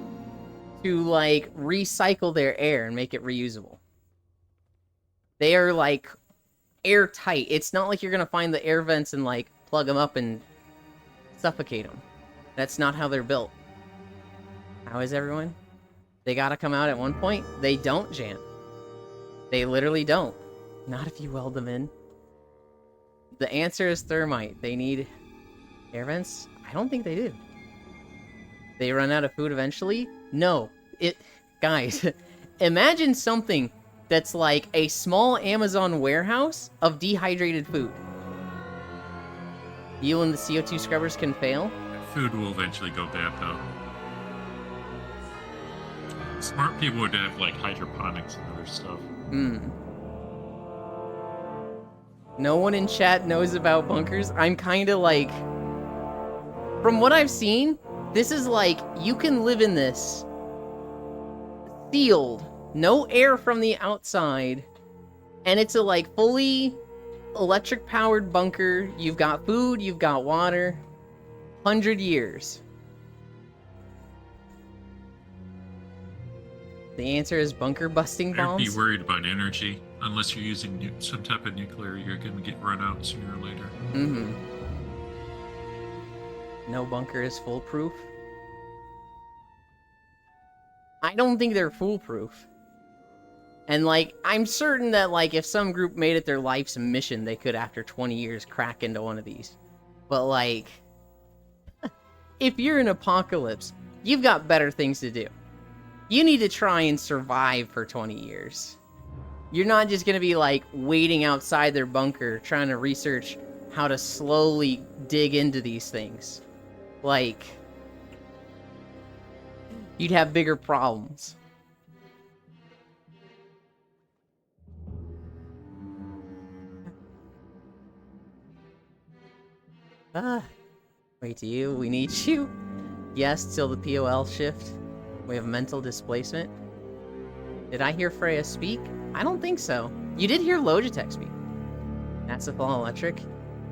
to, like, recycle their air and make it reusable. They are, like, airtight. It's not like you're gonna find the air vents and, like, plug them up and suffocate them. That's not how they're built. How is everyone? They gotta come out at one point? They don't, Jan. They literally don't. Not if you weld them in. The answer is thermite. They need air vents? I don't think they do. They run out of food eventually? No. Guys, imagine something that's like a small Amazon warehouse of dehydrated food. You and the CO2 scrubbers can fail? Food will eventually go bad, though. Smart people would have, like, hydroponics and other stuff. No one in chat knows about bunkers. I'm kind of like... From what I've seen, this is like, you can live in this. Sealed. No air from the outside. And it's a, like, fully electric-powered bunker. You've got food, you've got water. 100 years. The answer is bunker busting bombs? I'd be worried about energy. Unless you're using some type of nuclear, you're going to get run out sooner or later. No bunker is foolproof. I don't think they're foolproof. And, like, I'm certain that, like, if some group made it their life's mission, they could, after 20 years, crack into one of these. But, like, if you're in apocalypse, you've got better things to do. You need to try and survive for 20 years. You're not just going to be, like, waiting outside their bunker trying to research how to slowly dig into these things. Like, you'd have bigger problems. Wait, to you? We need you? Yes, till the POL shift. We have mental displacement. Did I hear Freya speak? I don't think so. You did hear Logitech speak. That's the fall electric.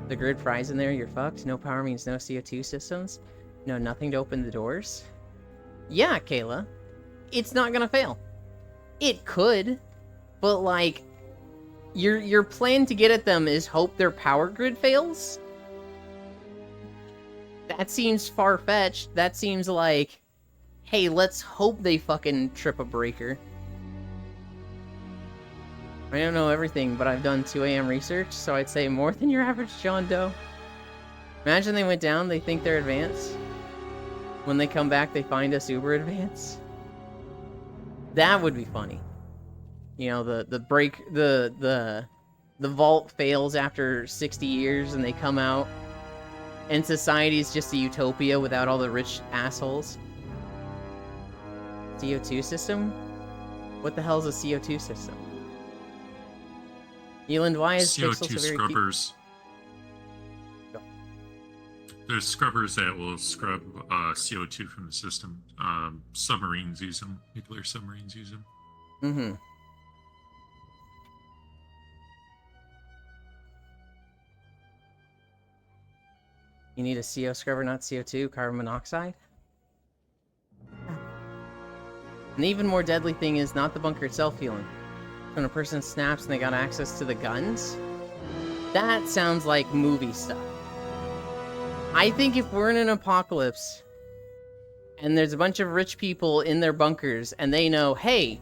The grid fries in there, you're fucked. No power means no CO2 systems. No, nothing to open the doors. Yeah, Kayla. It's not gonna fail. It could, but, like, your plan to get at them is hope their power grid fails? That seems far-fetched. That seems like, hey, let's hope they fucking trip a breaker. I don't know everything, but I've done 2 a.m. research, so I'd say more than your average John Doe. Imagine they went down, they think they're advanced. When they come back, they find us uber advanced. That would be funny. You know, the vault fails after 60 years and they come out, and society is just a utopia without all the rich assholes. CO2 system? What the hell is a CO2 system? Eland, why is CO2 Pixel so very scrubbers. There's scrubbers that will scrub CO2 from the system. Submarines use them. Nuclear submarines use them. Mm-hmm. You need a CO scrubber, not CO2, carbon monoxide? An even more deadly thing is not the bunker itself healing. when a person snaps and they got access to the guns. That sounds like movie stuff. I think if we're in an apocalypse and there's a bunch of rich people in their bunkers and they know, hey,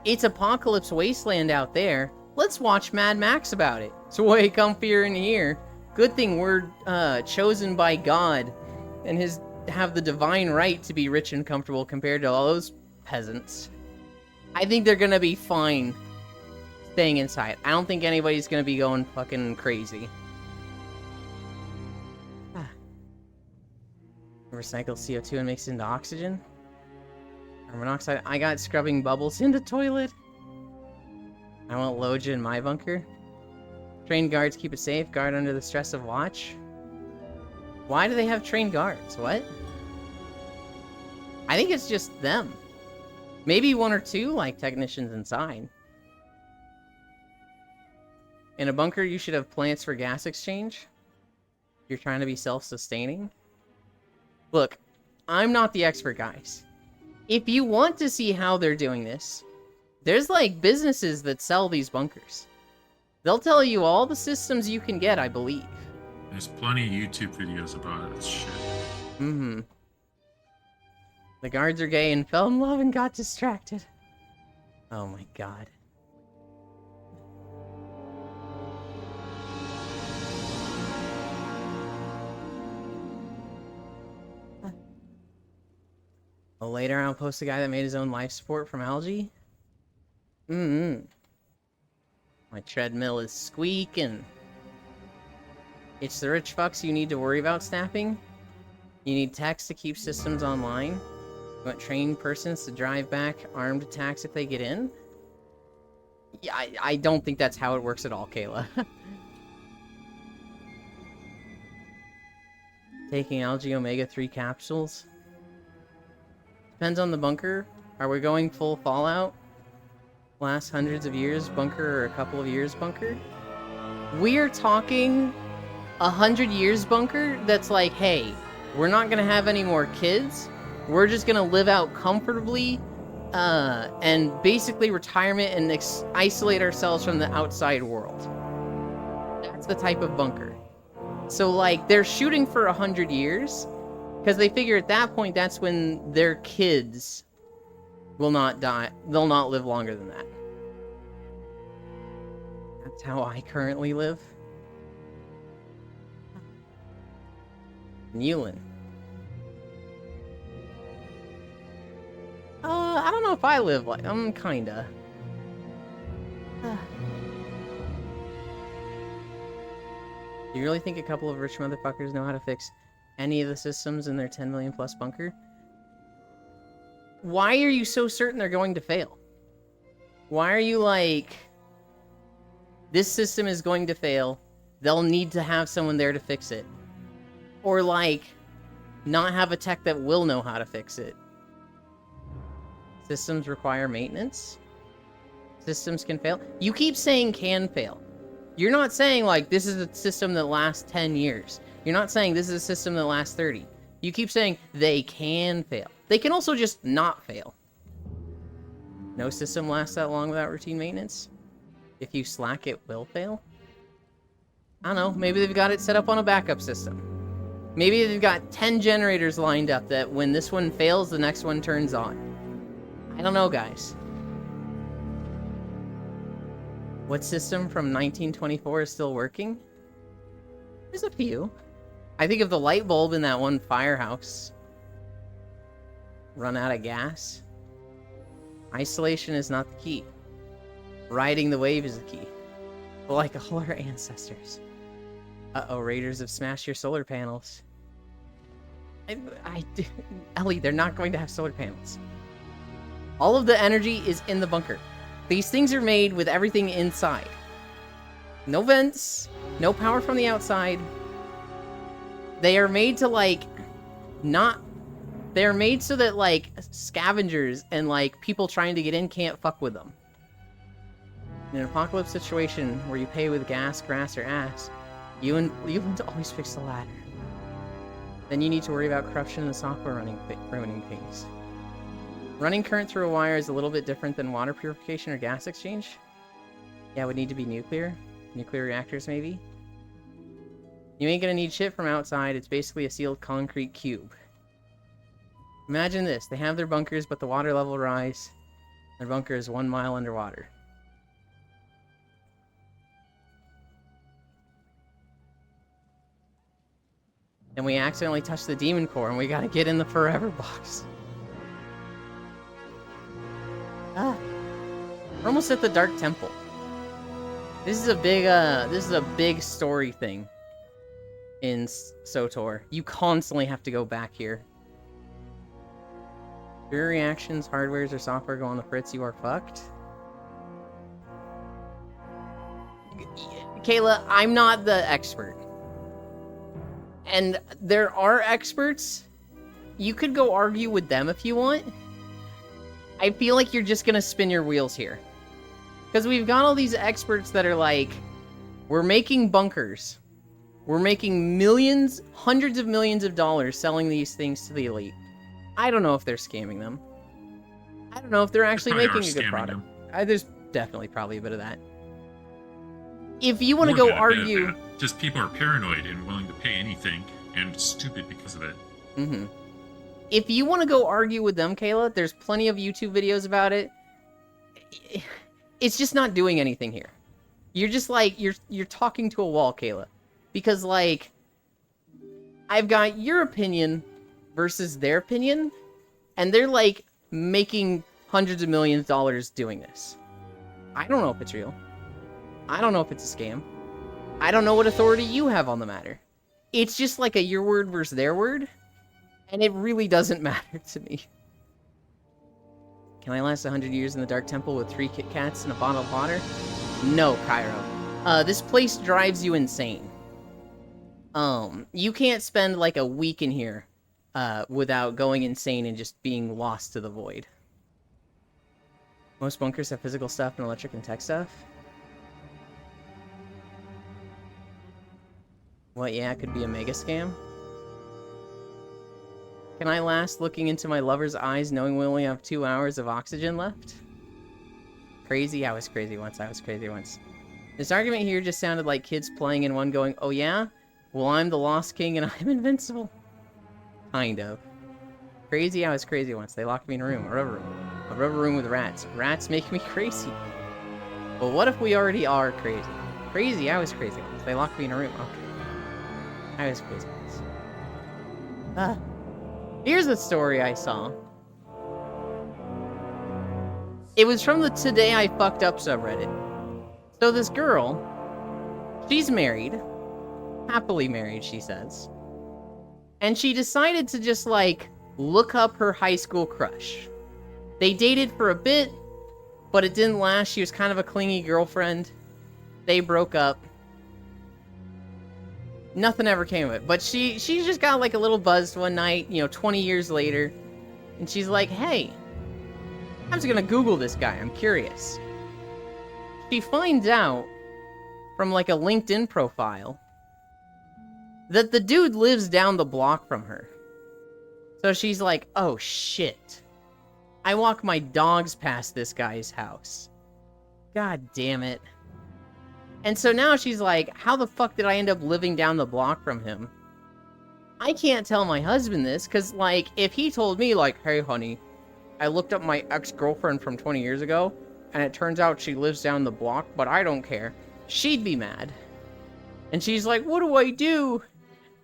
it's apocalypse wasteland out there, let's watch Mad Max about it. It's way comfier in here. Good thing we're chosen by God and have the divine right to be rich and comfortable compared to all those peasants. I think they're gonna be fine staying inside. I don't think anybody's gonna be going fucking crazy. Recycle CO2 and mix it into oxygen. Carbon monoxide. I got scrubbing bubbles into toilet. I want Loja in my bunker. Trained guards keep it safe. Guard under the stress of watch. Why do they have trained guards? What? I think it's just them. Maybe one or two, like, technicians inside. In a bunker, you should have plants for gas exchange. You're trying to be self-sustaining. Look, I'm not the expert, guys. If you want to see how they're doing this, there's, like, businesses that sell these bunkers. They'll tell you all the systems you can get, I believe. There's plenty of YouTube videos about it. It's shit. Mm-hmm. The guards are gay and fell in love and got distracted. Oh my god. Oh, later I'll post a guy that made his own life support from algae. My treadmill is squeaking. It's the rich fucks you need to worry about snapping. You need techs to keep systems online. You want trained persons to drive back armed attacks if they get in? Yeah, I don't think that's how it works at all, Kayla. Taking algae omega-3 capsules. Depends on the bunker. Are we going full Fallout? Last hundreds of years bunker or a couple of years bunker? We're talking 100 years bunker that's like, hey, we're not gonna have any more kids. We're just gonna live out comfortably and basically retirement and isolate ourselves from the outside world. That's the type of bunker. So, like, they're shooting for 100 years because they figure at that point that's when their kids will not die. They'll not live longer than that. That's how I currently live. Newland. I don't know if I live like... kinda. You really think a couple of rich motherfuckers know how to fix any of the systems in their 10 million plus bunker? Why are you so certain they're going to fail? Why are you like... This system is going to fail. They'll need to have someone there to fix it. Or, like, not have a tech that will know how to fix it. Systems require maintenance. Systems can fail. You keep saying can fail. You're not saying, like, this is a system that lasts 10 years. You're not saying this is a system that lasts 30. You keep saying they can fail. They can also just not fail. No system lasts that long without routine maintenance. If you slack, it will fail. I don't know. Maybe they've got it set up on a backup system. Maybe they've got 10 generators lined up that when this one fails, the next one turns on. I don't know, guys. What system from 1924 is still working? There's a few. I think of the light bulb in that one firehouse. Run out of gas. Isolation is not the key. Riding the wave is the key. But like all our ancestors. Uh-oh, raiders have smashed your solar panels. Ellie, they're not going to have solar panels. All of the energy is in the bunker. These things are made with everything inside. No vents, no power from the outside. They are made to, like, not... They're made so that, like, scavengers and, like, people trying to get in can't fuck with them. In an apocalypse situation where you pay with gas, grass, or ass, you want to always fix the latter. Then you need to worry about corruption and the software ruining things. Running current through a wire is a little bit different than water purification or gas exchange. Yeah, it would need to be nuclear. Nuclear reactors, maybe. You ain't gonna need shit from outside. It's basically a sealed concrete cube. Imagine this. They have their bunkers, but the water level rise. Their bunker is 1 mile underwater. And we accidentally touched the demon core, and we gotta get in the forever box. Ah. We're almost at the Dark Temple. This is a big story thing in SWTOR. You constantly have to go back here. If your reactions, hardwares, or software go on the fritz, you are fucked. Kayla, I'm not the expert. And there are experts. You could go argue with them if you want. I feel like you're just gonna spin your wheels here. Because we've got all these experts that are like, we're making bunkers. We're making millions, hundreds of millions of dollars selling these things to the elite. I don't know if they're scamming them. I don't know if they're actually making a good product. There's definitely probably a bit of that. If you want to go argue... Just people are paranoid and willing to pay anything and stupid because of it. Mm-hmm. If you want to go argue with them, Kayla, there's plenty of YouTube videos about it. It's just not doing anything here. You're just like, you're talking to a wall, Kayla. Because, like, I've got your opinion versus their opinion, and they're, like, making hundreds of millions of dollars doing this. I don't know if it's real. I don't know if it's a scam. I don't know what authority you have on the matter. It's just like a your word versus their word, and it really doesn't matter to me. Can I last 100 years in the Dark Temple with 3 Kit Kats and a bottle of water? No, Cairo. This place drives you insane. You can't spend like a week in here without going insane and just being lost to the void. Most bunkers have physical stuff and electric and tech stuff. What, yeah, it could be a mega scam? Can I last looking into my lover's eyes knowing we only have 2 hours of oxygen left? Crazy? I was crazy once. This argument here just sounded like kids playing in one going, oh yeah? Well, I'm the Lost King and I'm invincible. Kind of. Crazy? I was crazy once. They locked me in a room. A rubber room with rats. Rats make me crazy. Well, what if we already are crazy? Crazy? I was crazy once. They locked me in a room. Okay. I was crazy once. Here's a story I saw. It was from the Today I Fucked Up subreddit. So this girl, she's married. Happily married, she says. And she decided to just, like, look up her high school crush. They dated for a bit, but it didn't last. She was kind of a clingy girlfriend. They broke up. Nothing ever came of it. But she just got, like, a little buzzed one night, 20 years later. And she's like, hey, I'm just gonna Google this guy. I'm curious. She finds out from, like, a LinkedIn profile that the dude lives down the block from her. So she's like, oh shit. I walk my dogs past this guy's house. God damn it. And so now she's like, how the fuck did I end up living down the block from him? I can't tell my husband this, because, like, if he told me, like, hey, honey, I looked up my ex-girlfriend from 20 years ago, and it turns out she lives down the block, but I don't care, she'd be mad. And she's like, what do I do?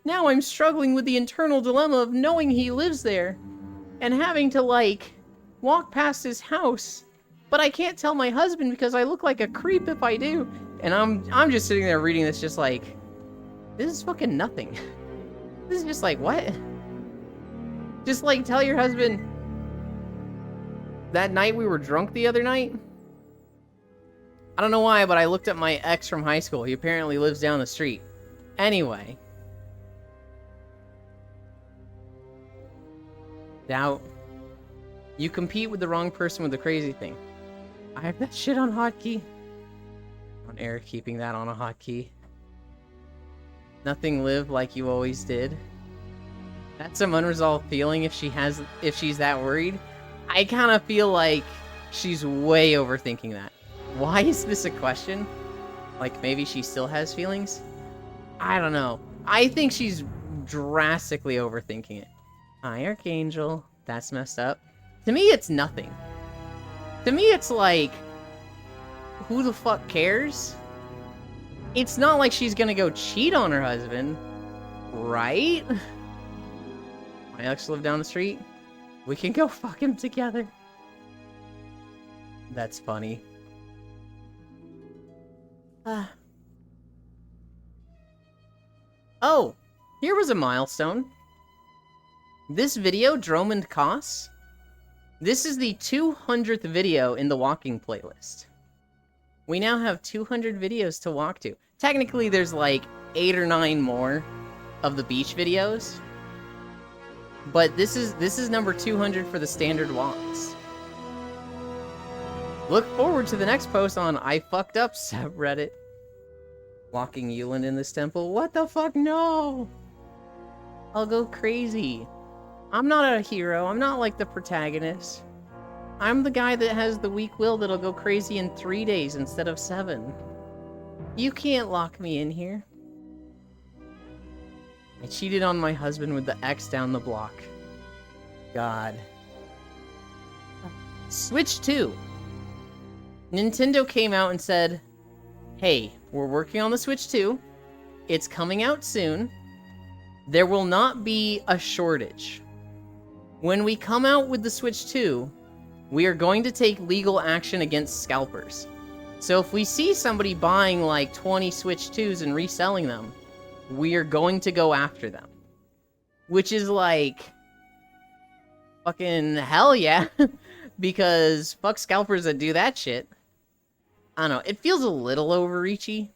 Now I'm struggling with the internal dilemma of knowing he lives there, and having to, like, walk past his house. But I can't tell my husband because I look like a creep if I do. And I'm just sitting there reading this just like, this is fucking nothing. This is just like, what? Just like tell your husband, that night we were drunk the other night? I don't know why, but I looked up my ex from high school. He apparently lives down the street. Anyway. Doubt. You compete with the wrong person with the crazy thing. I have that shit on hotkey. On air, keeping that on a hotkey. Nothing live like you always did. That's some unresolved feeling if she's that worried. I kind of feel like she's way overthinking that. Why is this a question? Like, maybe she still has feelings? I don't know. I think she's drastically overthinking it. Hi, Archangel. That's messed up. To me, it's nothing. To me, it's like, who the fuck cares? It's not like she's gonna go cheat on her husband, right? My ex live down the street. We can go fuck him together. That's funny. Oh, here was a milestone. This video, Dromund Koss, this is the 200th video in the walking playlist. We now have 200 videos to walk to. Technically, there's like 8 or 9 more of the beach videos. But this is number 200 for the standard walks. Look forward to the next post on I Fucked Up subreddit. Walking Yuland in this temple. What the fuck? No! I'll go crazy. I'm not a hero. I'm not like the protagonist. I'm the guy that has the weak will that'll go crazy in 3 days instead of 7. You can't lock me in here. I cheated on my husband with the X down the block. God. Switch 2. Nintendo came out and said, hey, we're working on the Switch 2. It's coming out soon. There will not be a shortage. When we come out with the Switch 2, we are going to take legal action against scalpers. So if we see somebody buying like 20 Switch 2s and reselling them, we are going to go after them. Which is like, fucking hell yeah. Because fuck scalpers that do that shit. I don't know, it feels a little overreachy.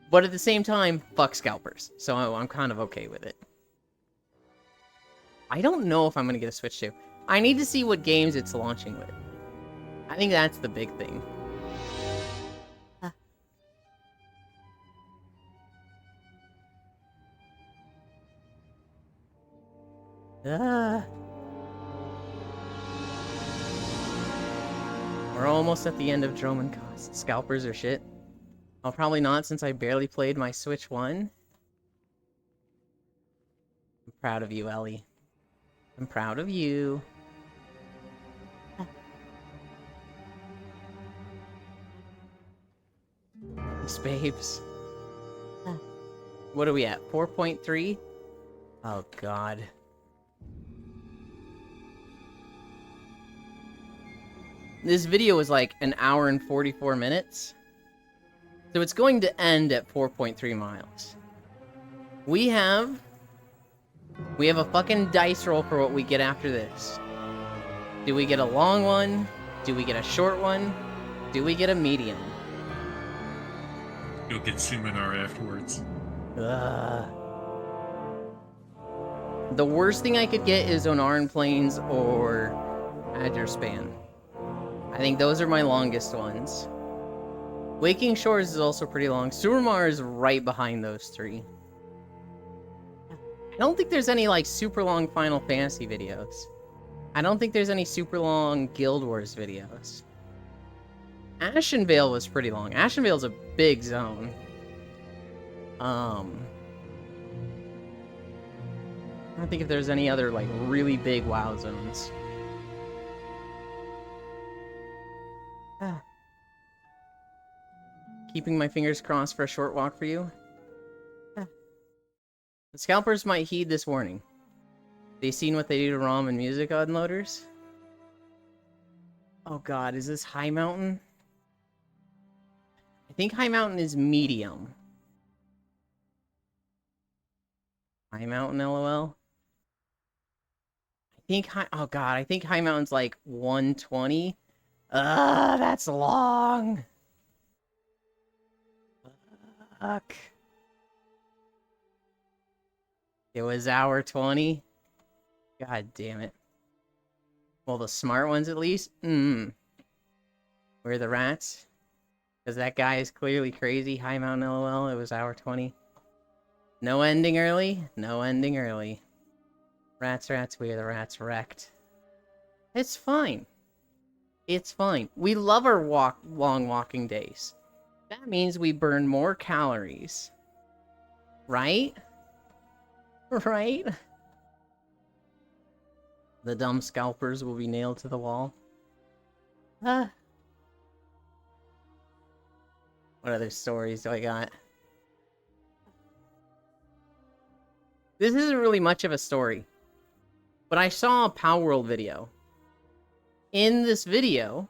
But at the same time, fuck scalpers. So I'm kind of okay with it. I don't know if I'm going to get a Switch 2. I need to see what games it's launching with. I think that's the big thing. We're almost at the end of Dromund Koss. Scalpers are shit. I'll probably not since I barely played my Switch 1. I'm proud of you, Ellie. I'm proud of you. Thanks, babes. What are we at? 4.3? Oh, God. This video was like an hour and 44 minutes. So it's going to end at 4.3 miles. We have a fucking dice roll for what we get after this. Do we get a long one? Do we get a short one? Do we get a medium? You'll get Suminar afterwards. The worst thing I could get is Onaran Plains or Azure Span. I think those are my longest ones. Waking Shores is also pretty long. Suramar is right behind those 3. I don't think there's any, like, super long Final Fantasy videos. I don't think there's any super long Guild Wars videos. Ashenvale was pretty long. Ashenvale's a big zone. I don't think if there's any other, like, really big WoW zones. Keeping my fingers crossed for a short walk for you. The scalpers might heed this warning. They seen what they do to ROM and music unloaders? Oh god, is this High Mountain? I think High Mountain is medium. High Mountain, LOL? I think oh god, I think High Mountain's like 120. That's long! Fuck. It was hour 20? God damn it. Well, the smart ones at least? Where are the rats? Because that guy is clearly crazy. High Mountain LOL, it was hour 20. No ending early? No ending early. Rats, we are the rats wrecked. It's fine. It's fine. We love our long walking days. That means we burn more calories. Right? Right? The dumb scalpers will be nailed to the wall. What other stories do I got? This isn't really much of a story, but I saw a Power World video. In this video,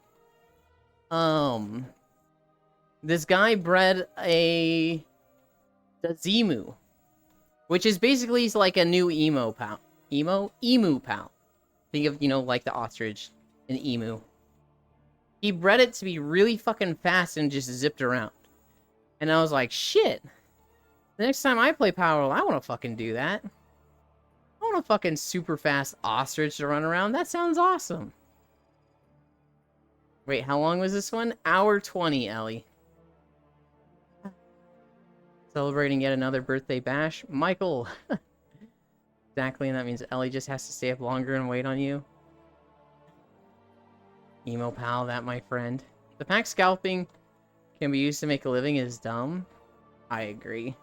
this guy bred a Zemu, which is basically like a new emo pal. Emu pal. Think of, like the ostrich, an emu. He bred it to be really fucking fast and just zipped around. And I was like, shit. The next time I play Power World, I want to fucking do that. I want a fucking super fast ostrich to run around. That sounds awesome. Wait, how long was this one? Hour 20, Ellie. Celebrating yet another birthday bash. Michael. Exactly, and that means Ellie just has to stay up longer and wait on you. Emo pal, that my friend. The fact scalping can be used to make a living is dumb. I agree.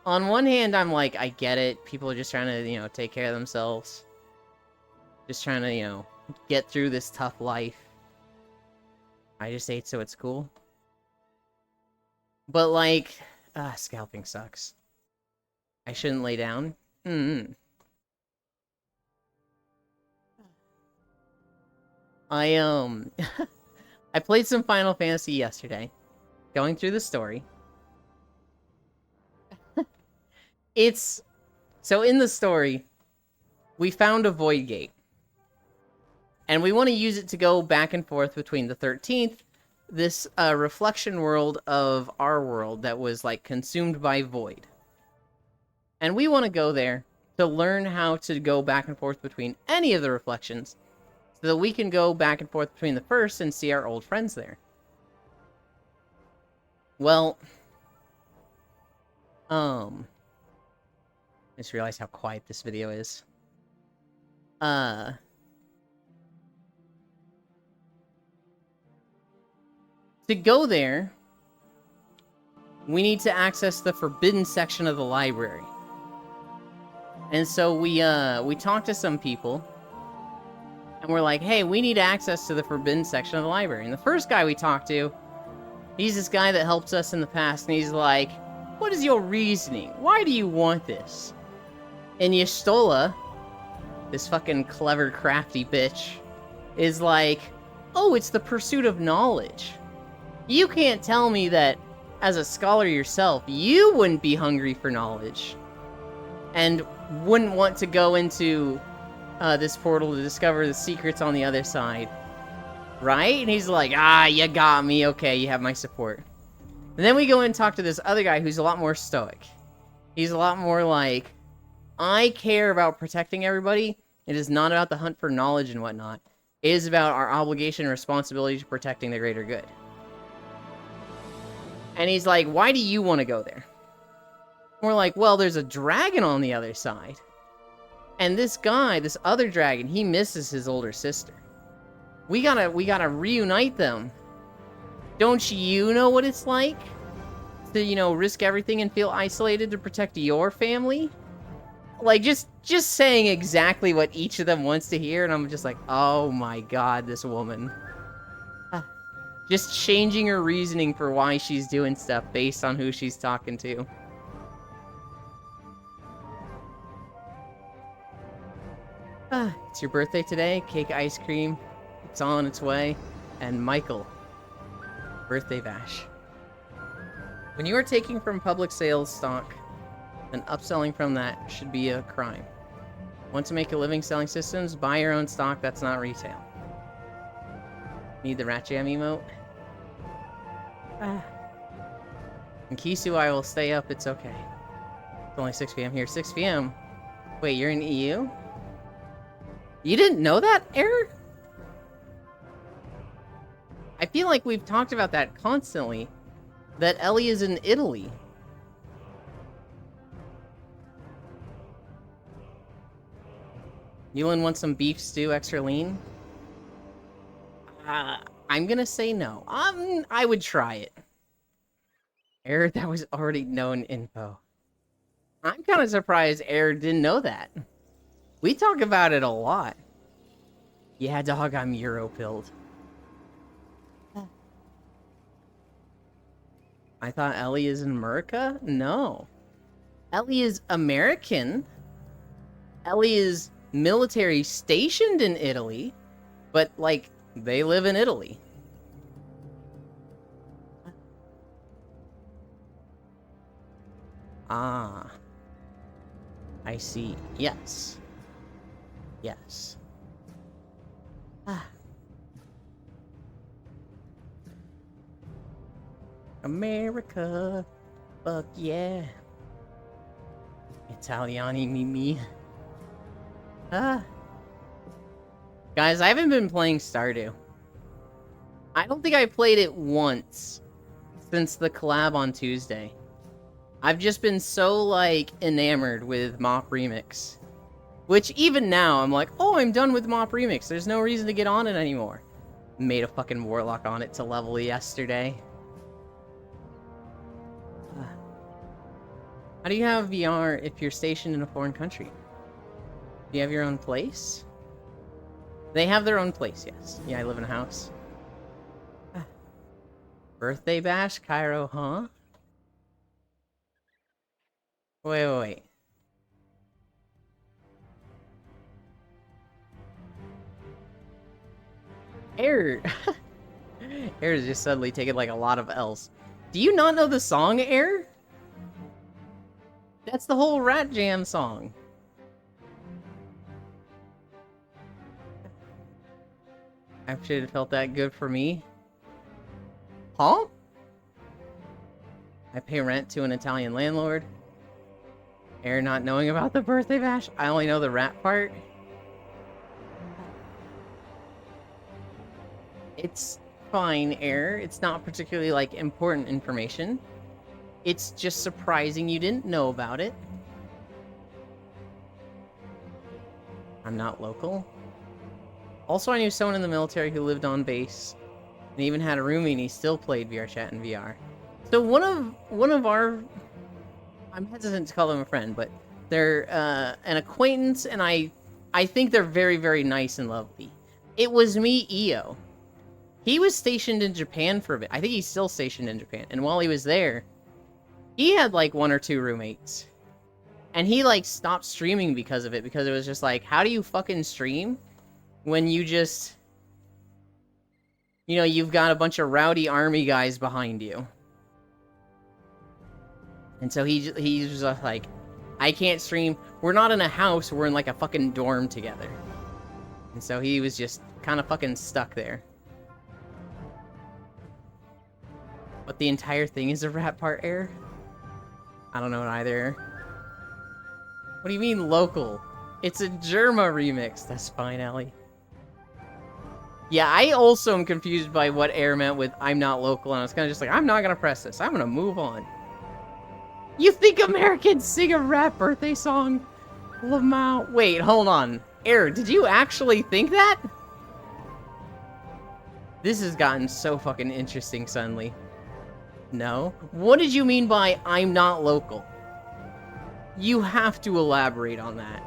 On one hand, I'm like, I get it. People are just trying to, take care of themselves. Just trying to, get through this tough life. I just ate, so it's cool. But, like, scalping sucks. I shouldn't lay down. I played some Final Fantasy yesterday. Going through the story. So in the story, we found a void gate. And we want to use it to go back and forth between the 13th, this reflection world of our world that was, like, consumed by void. And we want to go there to learn how to go back and forth between any of the reflections, so that we can go back and forth between the first and see our old friends there. Well, I just realized how quiet this video is. To go there, we need to access the forbidden section of the library. And so we talked to some people, and we're like, hey, we need access to the forbidden section of the library. And the first guy we talked to, he's this guy that helped us in the past, and he's like, what is your reasoning? Why do you want this? And Y'shtola, this fucking clever, crafty bitch, is like, oh, it's the pursuit of knowledge. You can't tell me that, as a scholar yourself, you wouldn't be hungry for knowledge. And wouldn't want to go into this portal to discover the secrets on the other side. Right? And he's like, you got me. Okay, you have my support. And then we go and talk to this other guy who's a lot more stoic. He's a lot more like, I care about protecting everybody. It is not about the hunt for knowledge and whatnot. It is about our obligation and responsibility to protecting the greater good. And he's like, why do you want to go there? We're like, well, there's a dragon on the other side. And this guy, this other dragon, he misses his older sister. We gotta reunite them. Don't you know what it's like to, risk everything and feel isolated to protect your family? Like, just saying exactly what each of them wants to hear, and I'm just like, oh my god, this woman. Just changing her reasoning for why she's doing stuff based on who she's talking to. It's your birthday today. Cake, ice cream. It's on its way. And Michael. Birthday bash. When you are taking from public sales stock, then upselling from that should be a crime. Want to make a living selling systems? Buy your own stock. That's not retail. Need the Rat Jam emote? In Kisu, I will stay up. It's okay. It's only 6 p.m. here. 6 p.m.? Wait, you're in EU? You didn't know that, Error? I feel like we've talked about that constantly. That Ellie is in Italy. Yulin wants some beef stew, extra lean? I'm gonna say no. I would try it. Air, that was already known info. I'm kind of surprised Air didn't know that. We talk about it a lot. Yeah, dog, I'm Euro-pilled. I thought Ellie is in America? No. Ellie is American. Ellie is military stationed in Italy, but, like, they live in Italy. Ah. I see. Yes. Yes. Ah. America. Fuck yeah. Italiani Mimi. Ah. Guys, I haven't been playing Stardew. I don't think I played it once since the collab on Tuesday. I've just been so, like, enamored with Mop Remix. Which, even now, I'm like, oh, I'm done with Mop Remix. There's no reason to get on it anymore. Made a fucking Warlock on it to level yesterday. How do you have VR if you're stationed in a foreign country? Do you have your own place? They have their own place, yes. Yeah, I live in a house. Birthday bash, Cairo, huh? Wait. Air. Air is just suddenly taking like a lot of L's. Do you not know the song, Air? That's the whole Rat Jam song. I should have felt that good for me. Huh? I pay rent to an Italian landlord. Air not knowing about the birthday bash? I only know the rat part. It's fine, Air. It's not particularly, like, important information. It's just surprising you didn't know about it. I'm not local. Also, I knew someone in the military who lived on base. And even had a roomie and he still played VR Chat and VR. So one of our... I'm hesitant to call them a friend, but they're an acquaintance, and I think they're very, very nice and lovely. It was me, EO. He was stationed in Japan for a bit. I think he's still stationed in Japan. And while he was there, he had like 1 or 2 roommates. And he like stopped streaming because of it, because it was just like, how do you fucking stream when you just... You know, you've got a bunch of rowdy army guys behind you. And so he's just like, I can't stream. We're not in a house. We're in like a fucking dorm together. And so he was just kind of fucking stuck there. But the entire thing is a rap part Air? I don't know either. What do you mean local? It's a Germa remix. That's fine, Ellie. Yeah, I also am confused by what Air meant with I'm not local, and I was kind of just like, I'm not gonna press this. I'm gonna move on. You think Americans sing a rap birthday song? Lamau. Wait, hold on. Air, did you actually think that? This has gotten so fucking interesting suddenly. No? What did you mean by I'm not local? You have to elaborate on that.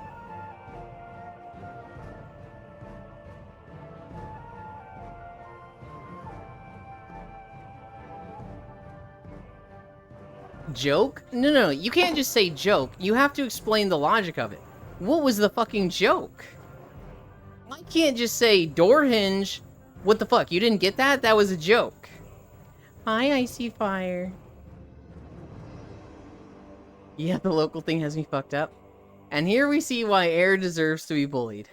Joke? No, you can't just say joke. You have to explain the logic of it. What was the fucking joke? I can't just say door hinge. What the fuck? You didn't get that? That was a joke. Hi, Icy Fire. Yeah, the local thing has me fucked up. And here we see why Air deserves to be bullied.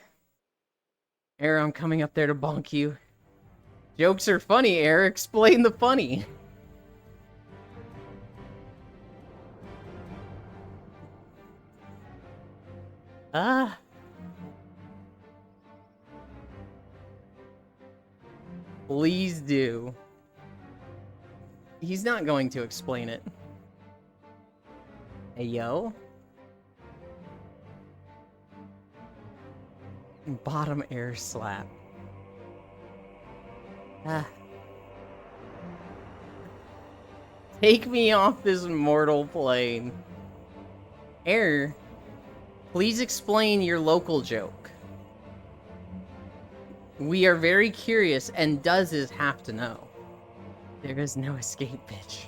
Air, I'm coming up there to bonk you. Jokes are funny, Air. Explain the funny. Please do. He's not going to explain it. Hey, yo. Bottom air slap. Ah. Take me off this mortal plane. Air, please explain your local joke. We are very curious, and does have to know. There is no escape, bitch.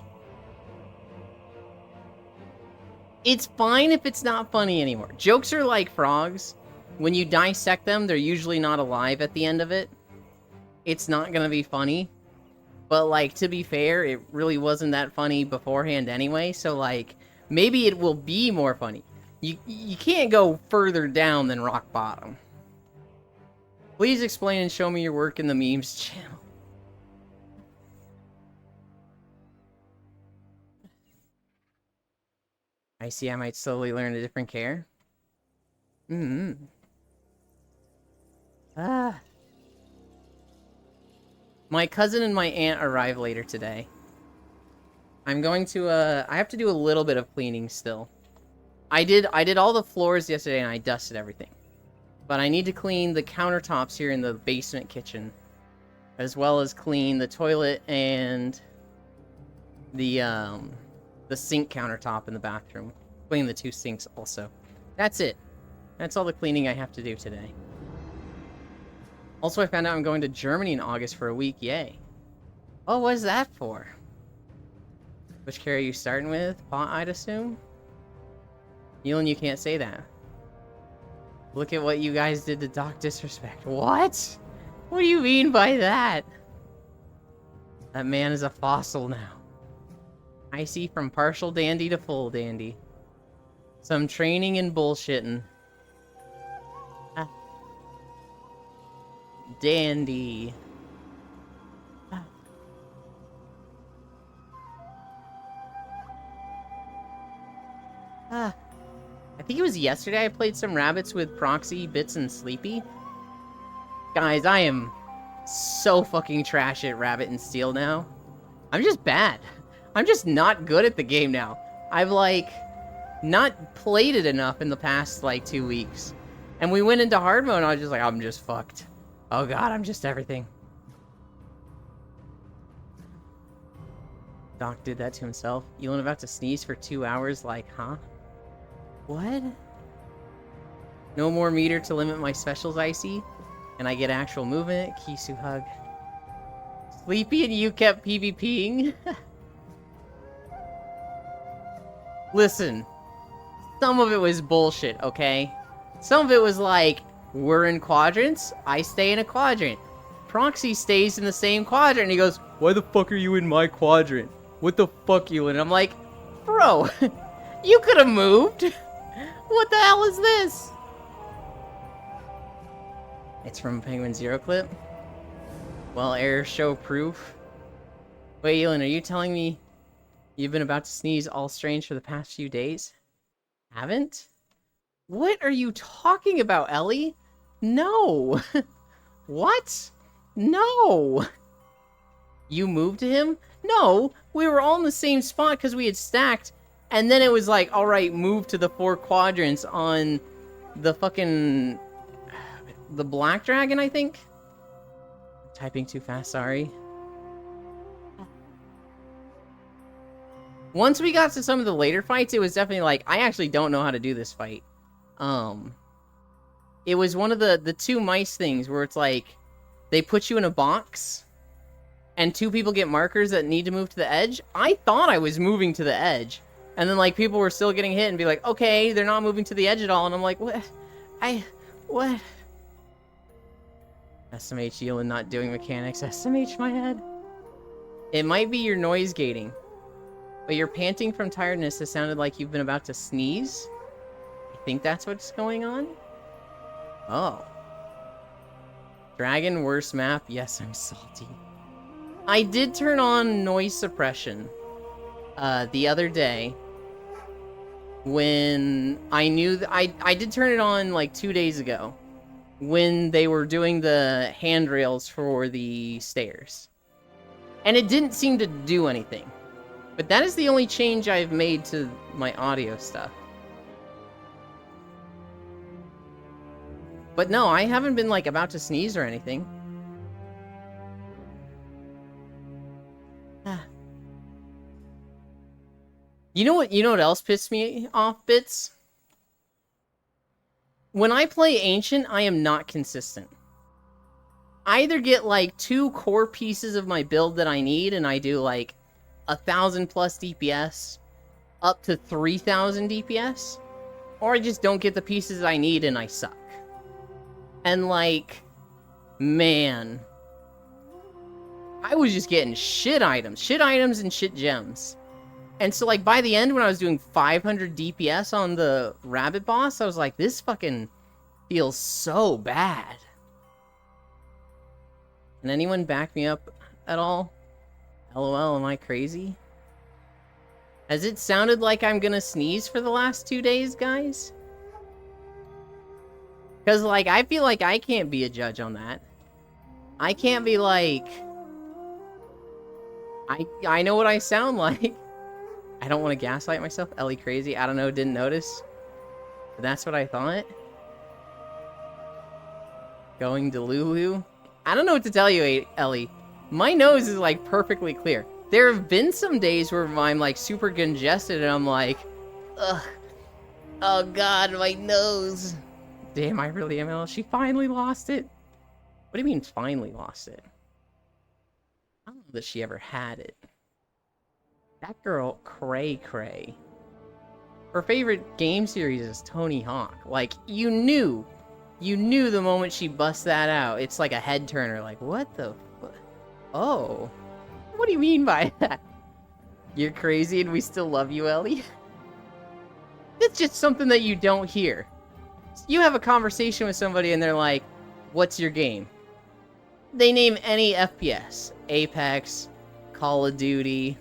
It's fine if it's not funny anymore. Jokes are like frogs. When you dissect them, they're usually not alive at the end of it. It's not gonna be funny. But, like, to be fair, it really wasn't that funny beforehand anyway, so, like, maybe it will be more funny. You can't go further down than rock bottom. Please explain and show me your work in the memes channel. I see I might slowly learn a different care. My cousin and my aunt arrive later today. I'm going to, I have to do a little bit of cleaning still. I did all the floors yesterday and I dusted everything. But I need to clean the countertops here in the basement kitchen. As well as clean the toilet and the sink countertop in the bathroom. Clean the 2 sinks also. That's it. That's all the cleaning I have to do today. Also, I found out I'm going to Germany in August for a week. Yay. Oh, what is that for? Which carrier are you starting with? Pot, I'd assume? Elon, you can't say that. Look at what you guys did to Doc Disrespect. What? What do you mean by that? That man is a fossil now. I see from partial dandy to full dandy. Some training and bullshitting. Dandy. I think it was yesterday I played some rabbits with Proxy, Bits, and Sleepy. Guys, I am so fucking trash at Rabbit and Steel now. I'm just bad. I'm just not good at the game now. I've, like, not played it enough in the past, like, 2 weeks. And we went into hard mode and I was just like, I'm just fucked. Oh god, I'm just everything. Doc did that to himself. Elon about to sneeze for 2 hours, like, huh? What? No more meter to limit my specials, Icy. And I get actual movement. Kisu hug. Sleepy and you kept PvPing? Listen. Some of it was bullshit, okay? Some of it was like, we're in quadrants, I stay in a quadrant. Proxy stays in the same quadrant, and he goes, why the fuck are you in my quadrant? What the fuck you in? I'm like, bro, you could have moved. What the hell is this? It's from Penguin Zero clip. Well, error show proof. Wait, Elon, are you telling me you've been about to sneeze all strange for the past few days? Haven't? What are you talking about, Ellie? No. What? No. You moved to him? No, we were all in the same spot because we had stacked, and then it was like, alright, move to the 4 quadrants on the fucking... the Black Dragon, I think? Typing too fast, sorry. Once we got to some of the later fights, it was definitely like, I actually don't know how to do this fight. It was one of the 2 mice things where it's like, they put you in a box, and 2 people get markers that need to move to the edge. I thought I was moving to the edge, and then like people were still getting hit and be like, okay, they're not moving to the edge at all, and I'm like, what? What? SMH Elon not doing mechanics. SMH my head. It might be your noise gating, but your panting from tiredness has sounded like you've been about to sneeze. I think that's what's going on. Oh. Dragon, worst map. Yes, I'm salty. I did turn on noise suppression the other day when I knew that I did turn it on like 2 days ago when they were doing the handrails for the stairs. And it didn't seem to do anything. But that is the only change I've made to my audio stuff. But no, I haven't been, like, about to sneeze or anything. You know what else pissed me off, Bits? When I play Ancient, I am not consistent. I either get, like, 2 core pieces of my build that I need, and I do, like, 1,000 plus DPS, up to 3,000 DPS, or I just don't get the pieces I need and I suck. And, like, man, I was just getting shit items and shit gems. And so, like, by the end, when I was doing 500 DPS on the rabbit boss, I was like, this fucking feels so bad. Can anyone back me up at all? LOL, am I crazy? Has it sounded like I'm gonna sneeze for the last 2 days, guys? Because, like, I feel like I can't be a judge on that. I can't be like... I know what I sound like. I don't want to gaslight myself. Ellie crazy. I don't know, didn't notice. But that's what I thought. Going to Lulu. I don't know what to tell you, Ellie. My nose is, like, perfectly clear. There have been some days where I'm, like, super congested and I'm like, ugh. Oh, God, my nose. Damn, I really am ill. She finally lost it. What do you mean, finally lost it? I don't know that she ever had it. That girl, cray cray. Her favorite game series is Tony Hawk. Like, you knew the moment she busts that out. It's like a head turner. Like, what the fuck? Oh. What do you mean by that? You're crazy and we still love you, Ellie? It's just something that you don't hear. You have a conversation with somebody and they're like, what's your game? They name any FPS. Apex, Call of Duty,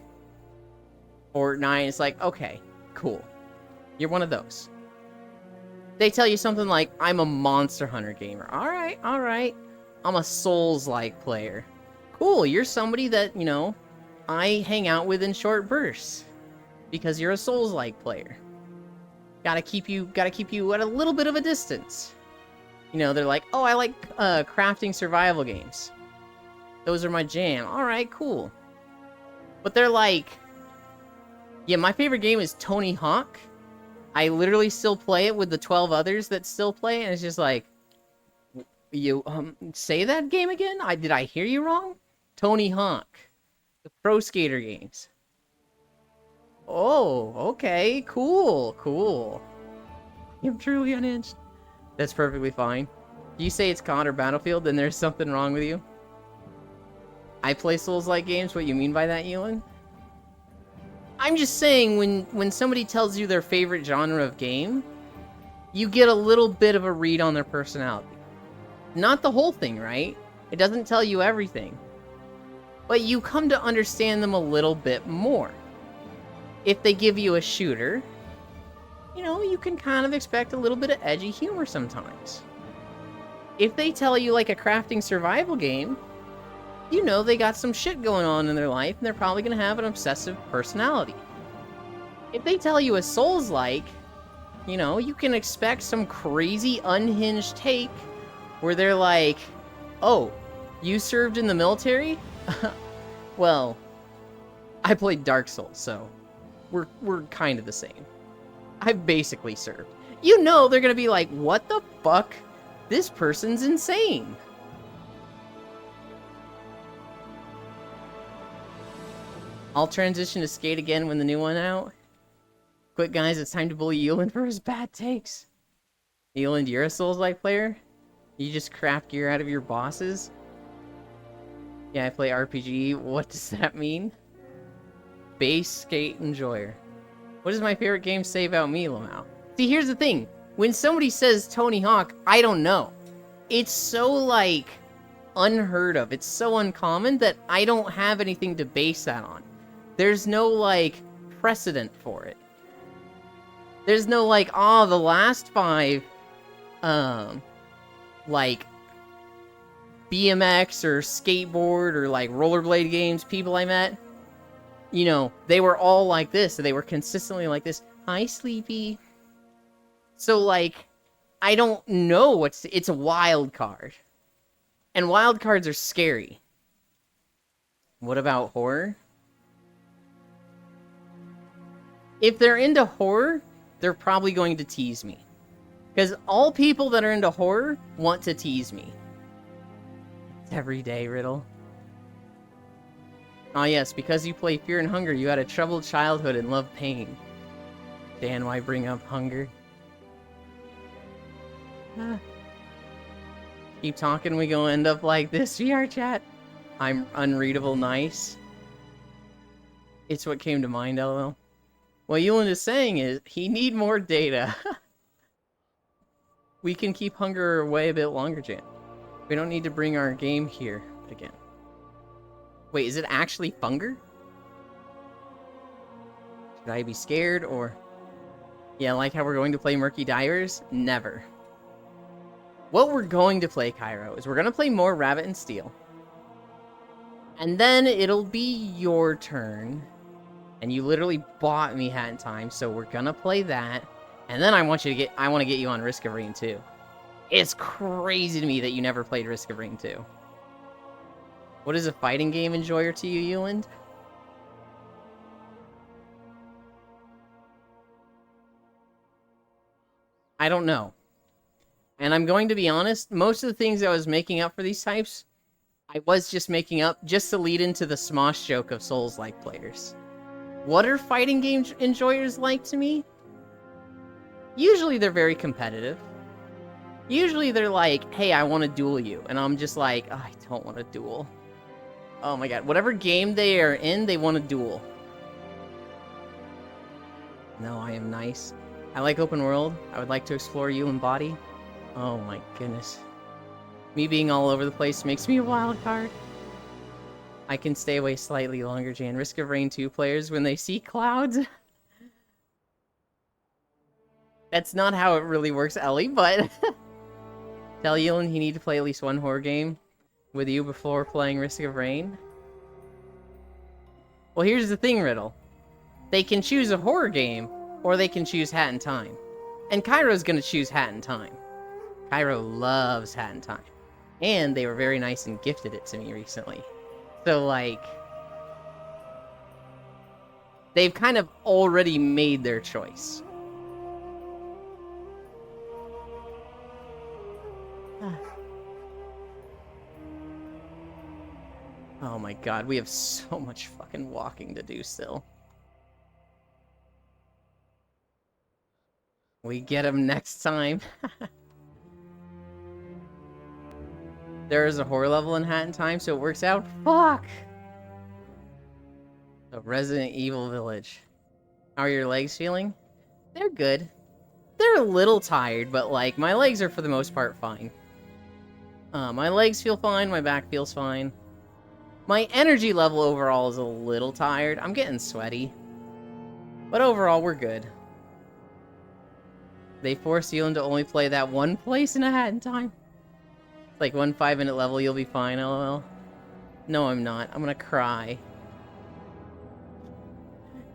Fortnite. It's like, okay, cool. You're one of those. They tell you something like, I'm a Monster Hunter gamer. Alright. I'm a Souls-like player. Cool, you're somebody that, you know, I hang out with in short bursts. Because you're a Souls-like player. Gotta keep you at a little bit of a distance. You know, they're like, oh, I like crafting survival games. Those are my jam. Alright, cool. But they're like, yeah, my favorite game is Tony Hawk. I literally still play it with the 12 others that still play, and it's just like, you, say that game again? Did I hear you wrong? Tony Hawk. The Pro Skater games. Oh, okay, cool. I'm truly unhinged. That's perfectly fine. If you say it's COD or Battlefield, then there's something wrong with you. I play Souls-like games, what you mean by that, Ewan? I'm just saying, when somebody tells you their favorite genre of game, you get a little bit of a read on their personality. Not the whole thing, right? It doesn't tell you everything. But you come to understand them a little bit more. If they give you a shooter, you know, you can kind of expect a little bit of edgy humor sometimes. If they tell you, like, a crafting survival game, you know they got some shit going on in their life, and they're probably going to have an obsessive personality. If they tell you a Souls-like, you know, you can expect some crazy unhinged take where they're like, oh, you served in the military? Well, I played Dark Souls, so we're kind of the same. I've basically served. You know they're going to be like, what the fuck? This person's insane. I'll transition to Skate again when the new one out. Quick, guys, it's time to bully Ewan for his bad takes. Ewan, you're a Souls-like player? You just craft gear out of your bosses? Yeah, I play RPG. What does that mean? Base Skate Enjoyer. What does my favorite game say about me, Lamau? See, here's the thing. When somebody says Tony Hawk, I don't know. It's so, like, unheard of. It's so uncommon that I don't have anything to base that on. There's no, like, precedent for it. There's no, like, oh, the last 5, like, BMX or skateboard or, like, rollerblade games people I met, you know, they were all like this. They were consistently like this. Hi, Sleepy. So, like, I don't know what's... It's a wild card. And wild cards are scary. What about horror? If they're into horror, they're probably going to tease me. Because all people that are into horror want to tease me. It's every day, Riddle. Ah yes, because you play Fear and Hunger, you had a troubled childhood and love pain. Dan, why bring up hunger? Keep talking, we gonna end up like this, VR chat. I'm unreadable nice. It's what came to mind, LOL. What Yuland is saying is, he need more data. We can keep hunger away a bit longer, Jan. We don't need to bring our game here again. Wait, is it actually Funger? Should I be scared, or... Yeah, like how we're going to play Murky Divers? Never. What we're going to play, Cairo, is we're going to play more Rabbit and Steel. And then it'll be your turn. And you literally bought me Hat in Time, so we're going to play that. And then I want to get you on Risk of Rain 2. It's crazy to me that you never played Risk of Rain 2. What is a fighting game enjoyer to you, Yuland? I don't know. And I'm going to be honest, most of the things I was making up for these types, I was just making up just to lead into the Smosh joke of Souls-like players. What are fighting game enjoyers like to me? Usually they're very competitive. Usually they're like, hey, I want to duel you. And I'm just like, oh, I don't want to duel. Oh my god, whatever game they are in, they want to duel. No, I am nice. I like open world. I would like to explore you and body. Oh my goodness. Me being all over the place makes me a wild card. I can stay away slightly longer, Jan. Risk of Rain 2 players when they see clouds. That's not how it really works, Ellie, but... Tell Yuland he need to play at least one horror game with you before playing Risk of Rain. Well, here's the thing, Riddle. They can choose a horror game, or they can choose Hat in Time. And Cairo's gonna choose Hat in Time. Cairo loves Hat in Time. And they were very nice and gifted it to me recently. So, like... They've kind of already made their choice. Oh my god, we have so much fucking walking to do still. We get him next time. There is a horror level in Hat in Time, so it works out. Fuck! The Resident Evil Village. How are your legs feeling? They're good. They're a little tired, but like, my legs are for the most part fine. My legs feel fine, my back feels fine. My energy level overall is a little tired. I'm getting sweaty. But overall, we're good. They force Yuland to only play that one place in a Hat in Time. Like 1 5-minute level, you'll be fine, lol. No, I'm not. I'm gonna cry.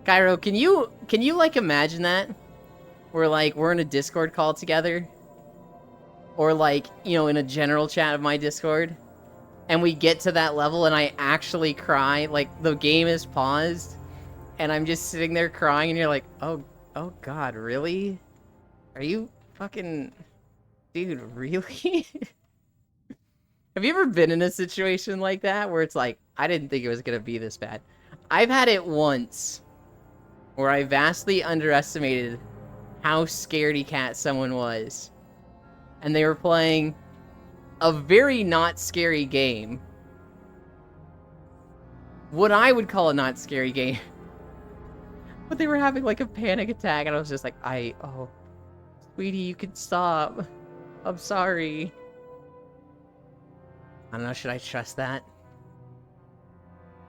Cairo, can you like imagine that? Where like we're in a Discord call together, or like, you know, in a general chat of my Discord, and we get to that level and I actually cry, like the game is paused, and I'm just sitting there crying, and you're like, oh god, really? Are you fucking... Dude, really? Have you ever been in a situation like that, where it's like, I didn't think it was gonna be this bad? I've had it once, where I vastly underestimated how scaredy cat someone was. And they were playing a very not scary game. What I would call a not scary game. But they were having like a panic attack, and I was just like, oh, sweetie, you can stop. I'm sorry. I don't know, should I trust that?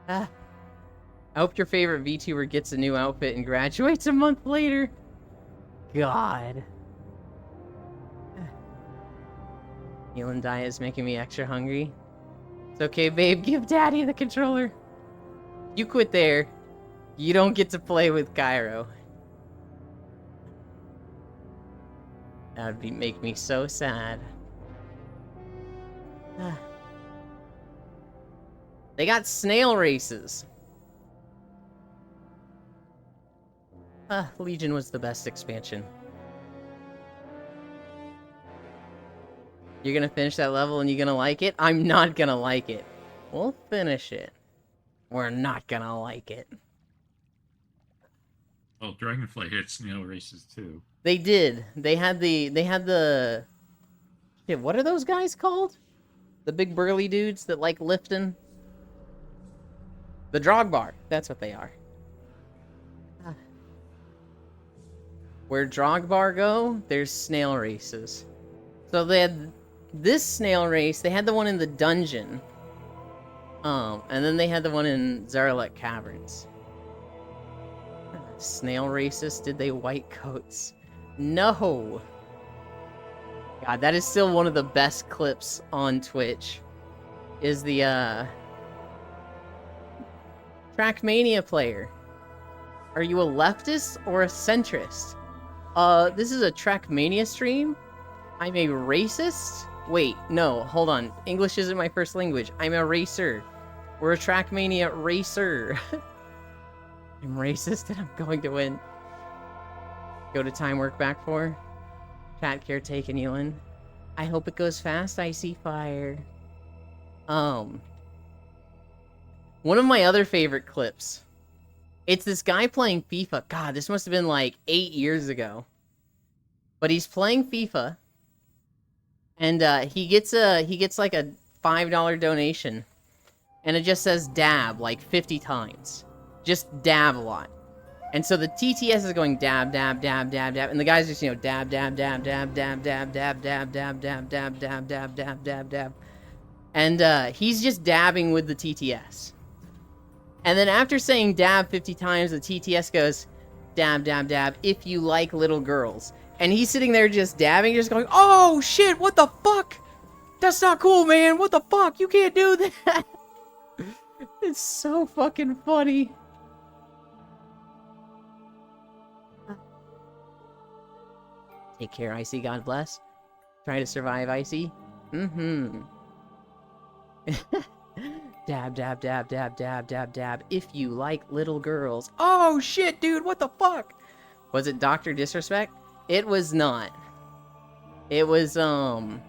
I hope your favorite VTuber gets a new outfit and graduates a month later. God. Yuland diet is making me extra hungry. It's okay, babe. Give Daddy the controller. You quit there. You don't get to play with Cairo. That would make me so sad. They got snail races. Legion was the best expansion. You're gonna finish that level and you're gonna like it? I'm not gonna like it. We'll finish it. We're not gonna like it. Well, Dragonfly had snail races too. They did. They had the shit, what are those guys called? The big burly dudes that like lifting? The Drogbar. That's what they are. Where Drogbar go, there's snail races. So they had this snail race, they had the one in the dungeon. And then they had the one in Zaralek Caverns. Snail races, did they white coats? No! God, that is still one of the best clips on Twitch. Is the, Trackmania player. Are you a leftist or a centrist? This is a Trackmania stream? I'm a racist? Wait, no, hold on. English isn't my first language. I'm a racer. We're a Trackmania racer. I'm racist and I'm going to win. Go to time work back 4. Chat caretaker Elin. I hope it goes fast. I see fire. One of my other favorite clips. It's this guy playing FIFA. God, this must have been like 8 years ago. But he's playing FIFA. And he gets like a $5 donation. And it just says dab like 50 times. Just dab a lot. And so the TTS is going dab, dab, dab, dab, dab. And the guy's just, you know, dab, dab, dab, dab, dab, dab, dab, dab, dab, dab, dab, dab, dab, dab, dab, dab. And he's just dabbing with the TTS. And then after saying dab 50 times, the TTS goes, dab, dab, dab, if you like little girls. And he's sitting there just dabbing, just going, oh shit, what the fuck? That's not cool, man. What the fuck? You can't do that. It's so fucking funny. Take care, Icy. God bless. Try to survive, Icy. Mm-hmm. Dab, dab, dab, dab, dab, dab, dab. If you like little girls. Oh, shit, dude. What the fuck? Was it Dr. Disrespect? It was not. It was, I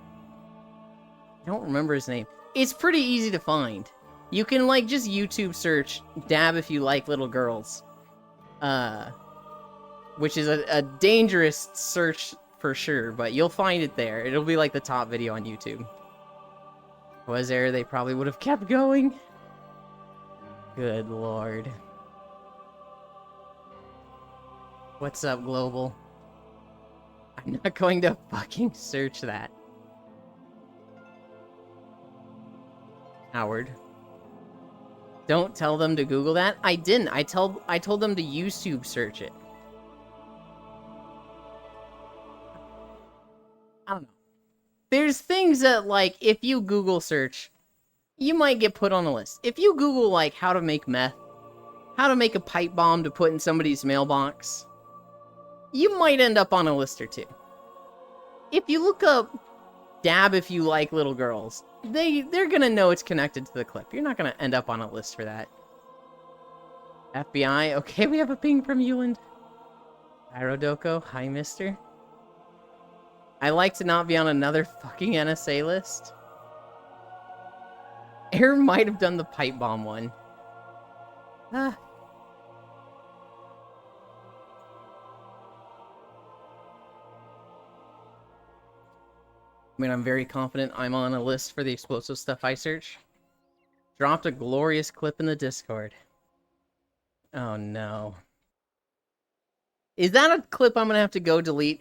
don't remember his name. It's pretty easy to find. You can, like, just YouTube search dab if you like little girls. Which is a dangerous search for sure, but you'll find it there. It'll be like the top video on YouTube. Was there? They probably would have kept going. Good lord. What's up, Global? I'm not going to fucking search that. Howard. Don't tell them to Google that. I didn't. I told them to YouTube search it. I don't know. There's things that, like, if you Google search, you might get put on a list. If you Google, like, how to make meth, how to make a pipe bomb to put in somebody's mailbox, you might end up on a list or two. If you look up dab if you like little girls, they're gonna know it's connected to the clip. You're not gonna end up on a list for that. FBI, okay, we have a ping from Euland. Irodoko, hi mister. I like to not be on another fucking NSA list. Aaron might have done the pipe bomb one. Ah. I mean, I'm very confident I'm on a list for the explosive stuff I search. Dropped a glorious clip in the Discord. Oh no. Is that a clip I'm gonna have to go delete,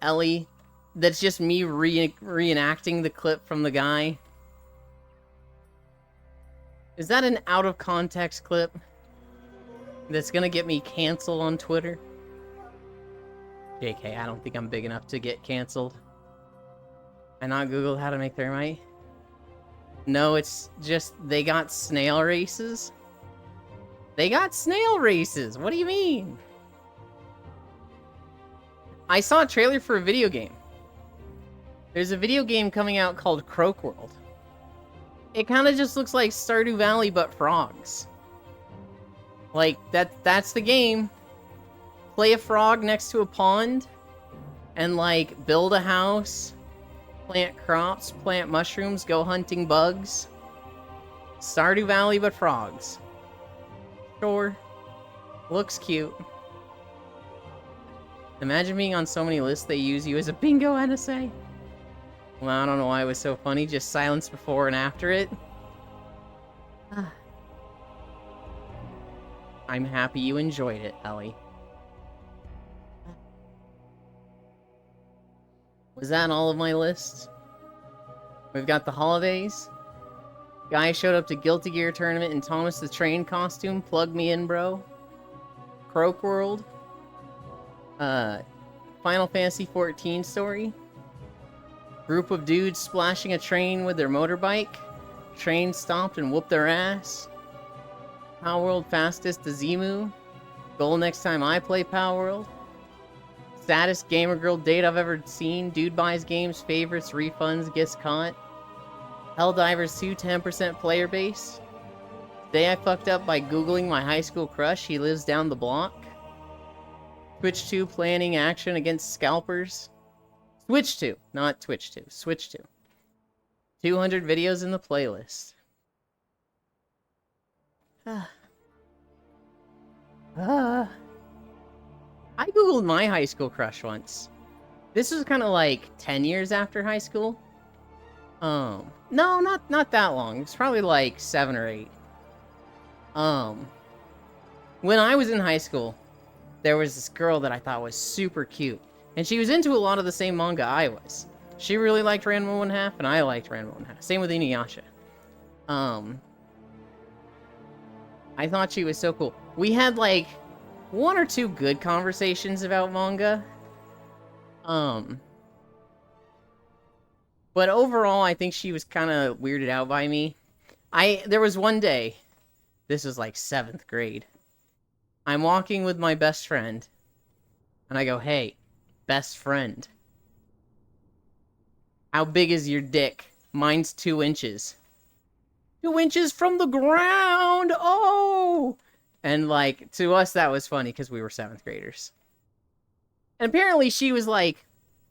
Ellie? That's just me reenacting the clip from the guy? Is that an out of context clip that's gonna get me canceled on Twitter? JK, I don't think I'm big enough to get canceled. I not Googled how to make thermite? No, it's just they got snail races. They got snail races. What do you mean? I saw a trailer for a video game. There's a video game coming out called Croak World. It kind of just looks like Stardew Valley, but frogs. Like, that's the game. Play a frog next to a pond, and, like, build a house, plant crops, plant mushrooms, go hunting bugs. Stardew Valley, but frogs. Sure. Looks cute. Imagine being on so many lists they use you as a bingo NSA. Well, I don't know why it was so funny, just silence before and after it. I'm happy you enjoyed it, Ellie. Was that all of my lists? We've got the holidays. Guy showed up to Guilty Gear tournament in Thomas the Train costume. Plug me in, bro. Croak World. Final Fantasy XIV story. Group of dudes splashing a train with their motorbike. Train stopped and whooped their ass. Power World fastest to Zemu. Goal next time I play Power World. Saddest gamer girl date I've ever seen. Dude buys games, favorites, refunds, gets caught. Helldivers 2, 10% player base. Today I fucked up by googling my high school crush. He lives down the block. Twitch 2 planning action against scalpers. Switch 2, not Twitch 2. Switch 2. 200 videos in the playlist. I googled my high school crush once. This was kind of like 10 years after high school. No, not that long. It's probably like 7 or 8. When I was in high school, there was this girl that I thought was super cute. And she was into a lot of the same manga I was. She really liked Ranma 1/2, and I liked Ranma 1/2. Same with Inuyasha. I thought she was so cool. We had, like, 1 or 2 good conversations about manga. But overall, I think she was kind of weirded out by me. There was one day, this was like 7th grade. I'm walking with my best friend, and I go, "Hey, best friend, how big is your dick?" "Mine's 2 inches. 2 inches from the ground! Oh!" And, like, to us, that was funny, because we were 7th graders. And apparently she was, like,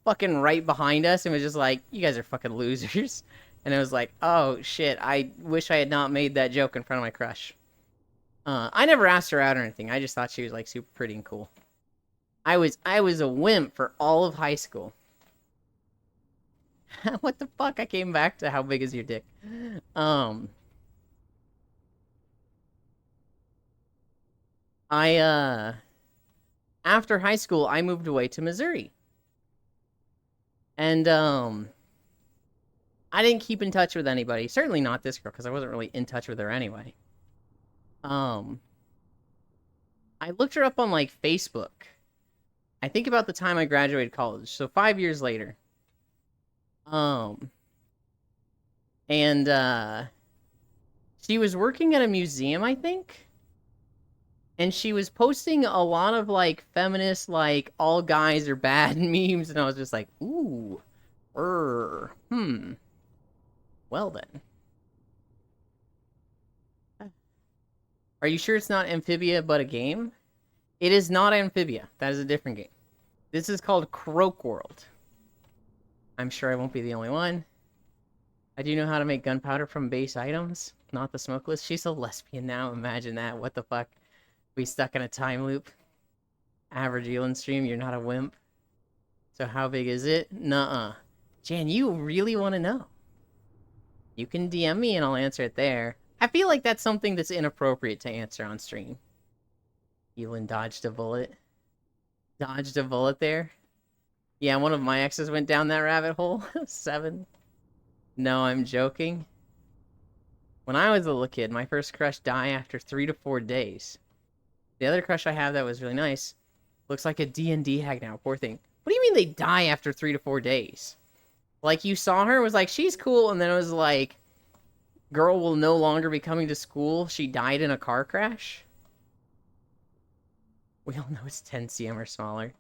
fucking right behind us, and was just like, "You guys are fucking losers." And I was like, oh, shit, I wish I had not made that joke in front of my crush. I never asked her out or anything. I just thought she was, like, super pretty and cool. I was a wimp for all of high school. What the fuck? I came back to how big is your dick? After high school, I moved away to Missouri. And, I didn't keep in touch with anybody. Certainly not this girl, because I wasn't really in touch with her anyway. I looked her up on, like, Facebook. I think about the time I graduated college, so 5 years later. She was working at a museum, I think? And she was posting a lot of, like, feminist, like, all guys are bad memes, and I was just like, ooh, well then. Are you sure it's not Amphibia, but a game? It is not Amphibia. That is a different game. This is called Croak World. I'm sure I won't be the only one. I do know how to make gunpowder from base items, not the smokeless. She's a lesbian now, imagine that. What the fuck? We stuck in a time loop. Average Elon stream, you're not a wimp. So how big is it? Nuh-uh. Jan, you really want to know? You can DM me and I'll answer it there. I feel like that's something that's inappropriate to answer on stream. Elon dodged a bullet. Dodged a bullet there? Yeah, one of my exes went down that rabbit hole. 7. No, I'm joking. When I was a little kid, my first crush died after 3 to 4 days. The other crush I have that was really nice looks like a D&D hag now. Poor thing. What do you mean they die after 3 to 4 days? Like, you saw her, was like, she's cool, and then it was like, girl will no longer be coming to school. She died in a car crash. We all know it's 10 cm or smaller.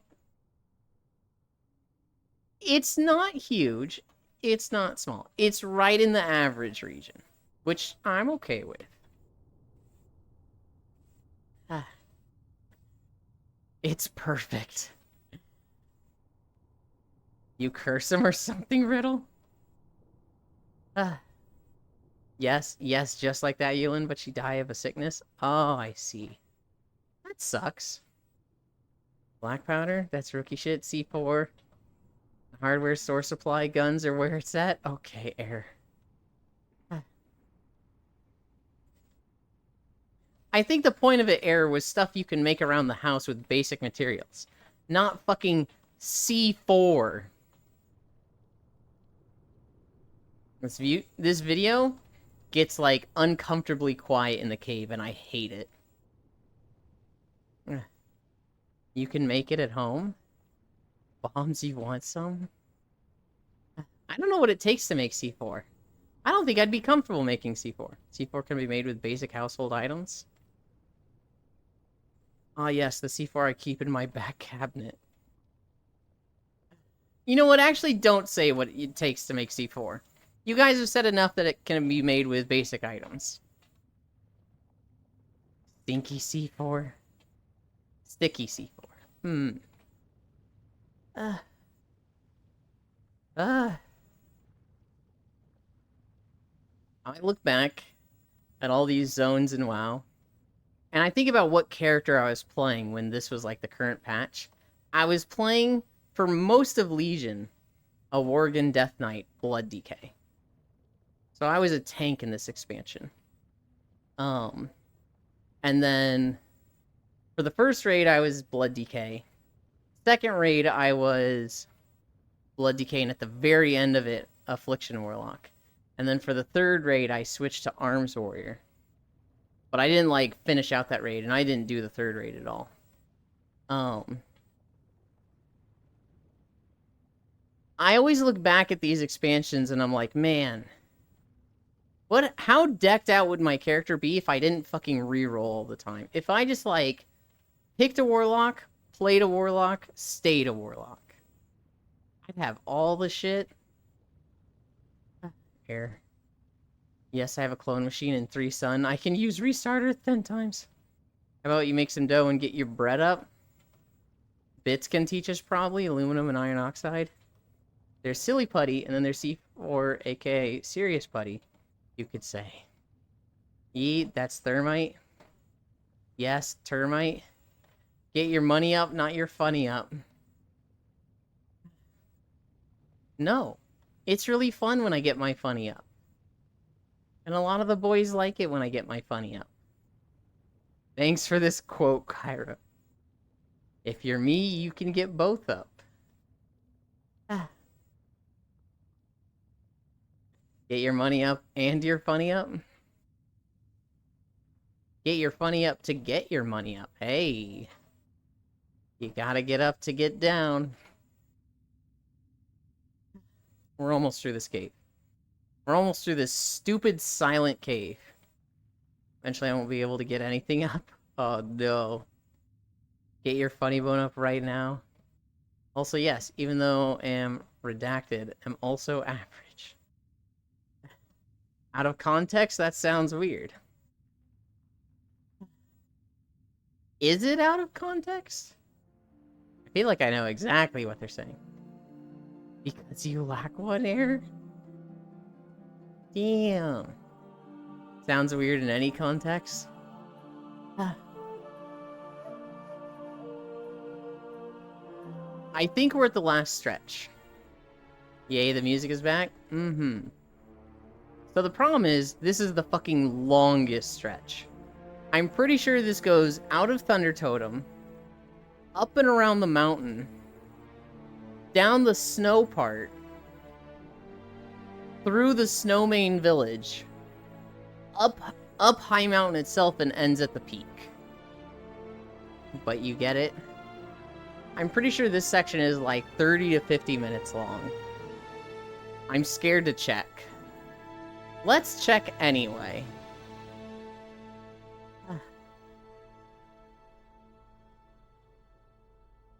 It's not huge. It's not small. It's right in the average region, which I'm okay with. Ah. It's perfect. You curse him or something, Riddle? Ah. Yes, yes, just like that, Yulin, but she died of a sickness? Oh, I see. That sucks. Black powder? That's rookie shit. C4. Hardware, source supply, guns are where it's at? Okay, air. I think the point of it, air, was stuff you can make around the house with basic materials. Not fucking C4. This video gets, like, uncomfortably quiet in the cave, and I hate it. You can make it at home? Bombs, you want some? I don't know what it takes to make C4. I don't think I'd be comfortable making C4. C4 can be made with basic household items. Ah, yes, the C4 I keep in my back cabinet. You know what? Actually, don't say what it takes to make C4. You guys have said enough that it can be made with basic items. Stinky C4? Sticky C4. I look back at all these zones in WoW, and I think about what character I was playing when this was like the current patch. I was playing, for most of Legion, a Worgen Death Knight Blood Decay. So I was a tank in this expansion. And then for the first raid, I was Blood Decay. Second raid, I was Blood Decay, and at the very end of it, Affliction Warlock. And then for the third raid, I switched to Arms Warrior. But I didn't, like, finish out that raid, and I didn't do the third raid at all. I always look back at these expansions, and I'm like, man, how decked out would my character be if I didn't fucking reroll all the time? If I just, like, picked a Warlock, played a Warlock, stayed a Warlock. I'd have all the shit. Here. Yes, I have a clone machine and 3 sun. I can use Restarter 10 times. How about you make some dough and get your bread up? Bits can teach us probably. Aluminum and iron oxide. There's Silly Putty, and then there's C4, aka Serious Putty, you could say. That's Thermite. Yes, Termite. Get your money up, not your funny up. No. It's really fun when I get my funny up. And a lot of the boys like it when I get my funny up. Thanks for this quote, Kyra. If you're me, you can get both up. Get your money up and your funny up. Get your funny up to get your money up. Hey. You gotta get up to get down. We're almost through this cave. We're almost through this stupid silent cave. Eventually I won't be able to get anything up. Oh no. Get your funny bone up right now. Also, yes, even though I am redacted, I'm also average. Out of context, that sounds weird. Is it out of context? I feel like I know exactly what they're saying. Because you lack one air? Damn. Sounds weird in any context. I think we're at the last stretch. Yay, the music is back? So the problem is, this is the fucking longest stretch. I'm pretty sure this goes out of Thunder Totem, up and around the mountain, down the snow part, through the Snowmane village, up High Mountain itself, and ends at the peak. But you get it? I'm pretty sure this section is like 30 to 50 minutes long. I'm scared to check. Let's check anyway.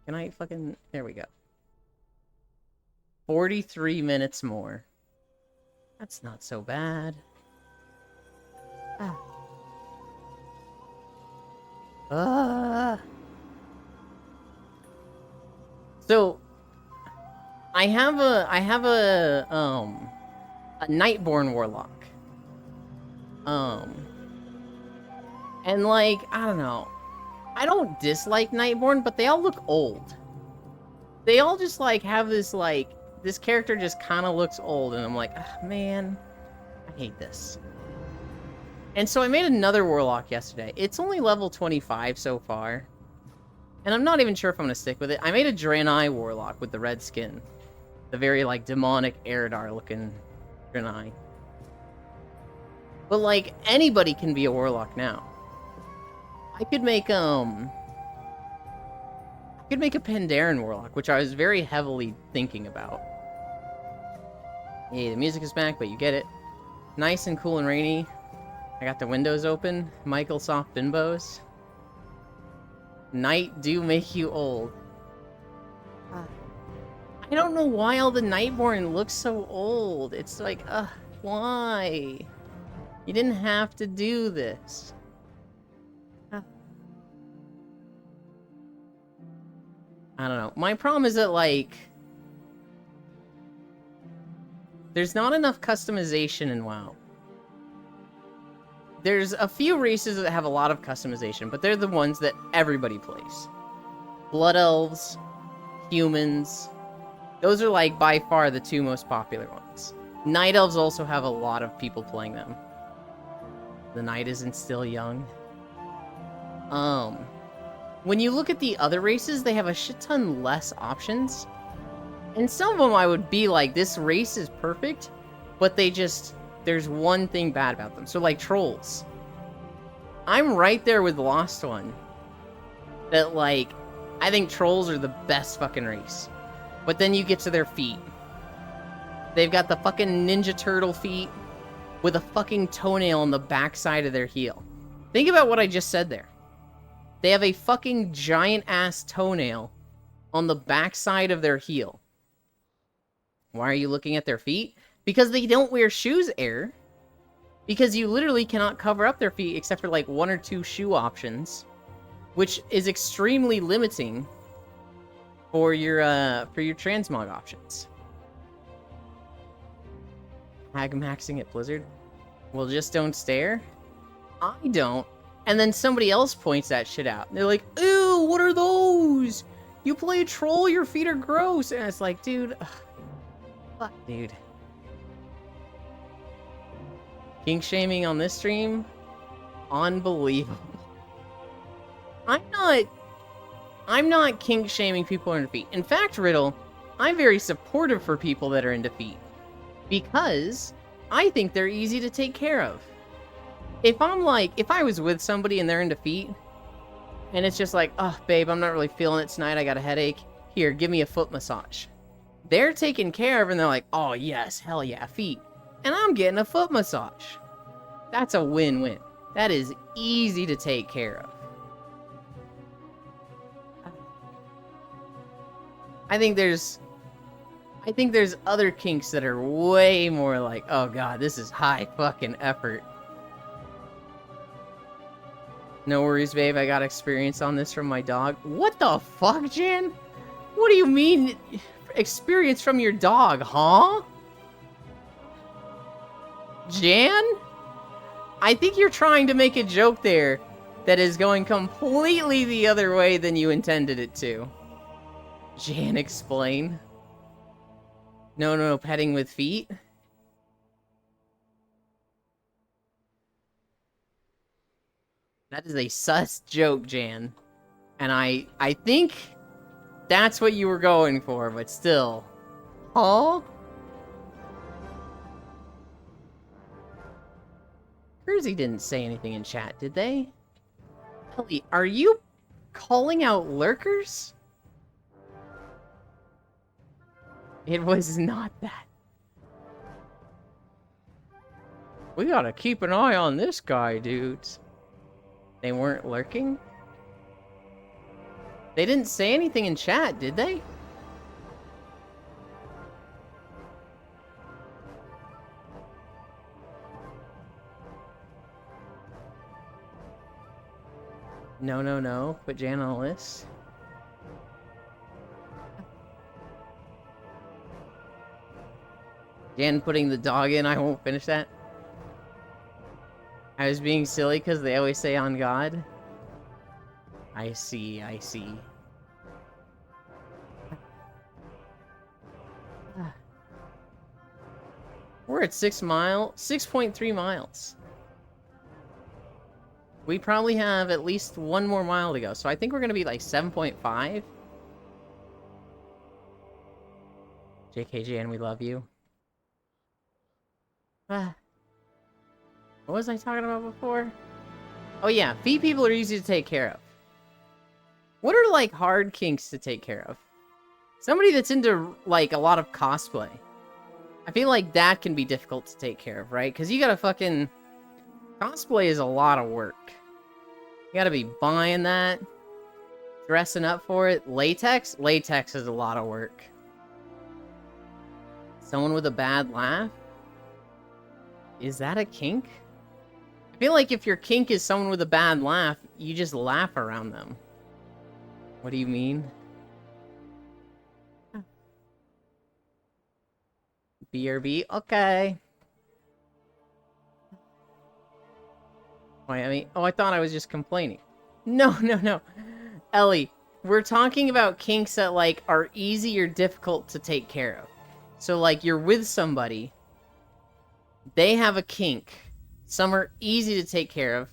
Can I fucking... There we go. 43 minutes more. That's not so bad. Ah. So I have a Nightborn Warlock. And like, I don't know. I don't dislike Nightborn, but they all look old. They all just like have this like, this character just kind of looks old, and I'm like, ah, man, I hate this. And so I made another Warlock yesterday. It's only level 25 so far. And I'm not even sure if I'm going to stick with it. I made a Draenei Warlock with the red skin. The very, like, demonic Eridar-looking Draenei. But, like, anybody can be a Warlock now. I could make a Pandaren Warlock, which I was very heavily thinking about. Hey, the music is back, but you get it. Nice and cool and rainy. I got the windows open. Microsoft bimbos. Night do make you old. I don't know why all the Nightborn looks so old. It's like, why? You didn't have to do this. I don't know. My problem is that, like, there's not enough customization in WoW. There's a few races that have a lot of customization, but they're the ones that everybody plays. Blood Elves, humans, those are like by far the two most popular ones. Night Elves also have a lot of people playing them. The night isn't still young. When you look at the other races, they have a shit ton less options. And some of them I would be like, this race is perfect, but they just, there's one thing bad about them. So like Trolls. I'm right there with Lost One. That like, I think Trolls are the best fucking race. But then you get to their feet. They've got the fucking Ninja Turtle feet with a fucking toenail on the backside of their heel. Think about what I just said there. They have a fucking giant-ass toenail on the backside of their heel. Why are you looking at their feet? Because they don't wear shoes, Air. Because you literally cannot cover up their feet except for like 1 or 2 shoe options, which is extremely limiting for your transmog options. Hag maxing at Blizzard? Well, just don't stare. I don't. And then somebody else points that shit out. They're like, ew, what are those? You play a troll, your feet are gross. And it's like, dude, fuck, dude. Kink shaming on this stream? Unbelievable. I'm not kink shaming people who are in defeat. In fact, Riddle, I'm very supportive for people that are in defeat. Because I think they're easy to take care of. If I was with somebody and they're in defeat, and it's just like, oh, babe, I'm not really feeling it tonight, I got a headache. Here, give me a foot massage. They're taken care of and they're like, oh yes, hell yeah, feet. And I'm getting a foot massage. That's a win-win. That is easy to take care of. I think there's other kinks that are way more like, oh god, this is high fucking effort. No worries, babe, I got experience on this from my dog. What the fuck, Jan? What do you mean, experience from your dog, huh? Jan? I think you're trying to make a joke there that is going completely the other way than you intended it to. Jan, explain. No, petting with feet? That is a sus joke, Jan. And I think that's what you were going for, but still. Huh? Kersey didn't say anything in chat, did they? Ellie, are you calling out lurkers? It was not that. We gotta keep an eye on this guy, dudes. They weren't lurking? They didn't say anything in chat, did they? No, no, no. Put Jan on the list. Jan putting the dog in, I won't finish that. I was being silly because they always say on God. I see, I see. We're at 6.3 miles. We probably have at least one more mile to go, so I think we're gonna be like 7.5. JKJN, we love you. What was I talking about before? Oh yeah, feet people are easy to take care of. What are like hard kinks to take care of? Somebody that's into like a lot of cosplay. I feel like that can be difficult to take care of, right? Because you gotta fucking... Cosplay is a lot of work. You gotta be buying that, dressing up for it. Latex? Latex is a lot of work. Someone with a bad laugh? Is that a kink? I feel like if your kink is someone with a bad laugh, you just laugh around them. What do you mean? BRB? Okay. Wait, I mean, oh, I thought I was just complaining. No, no, no. Ellie, we're talking about kinks that, like, are easy or difficult to take care of. So, like, you're with somebody, they have a kink. Some are easy to take care of,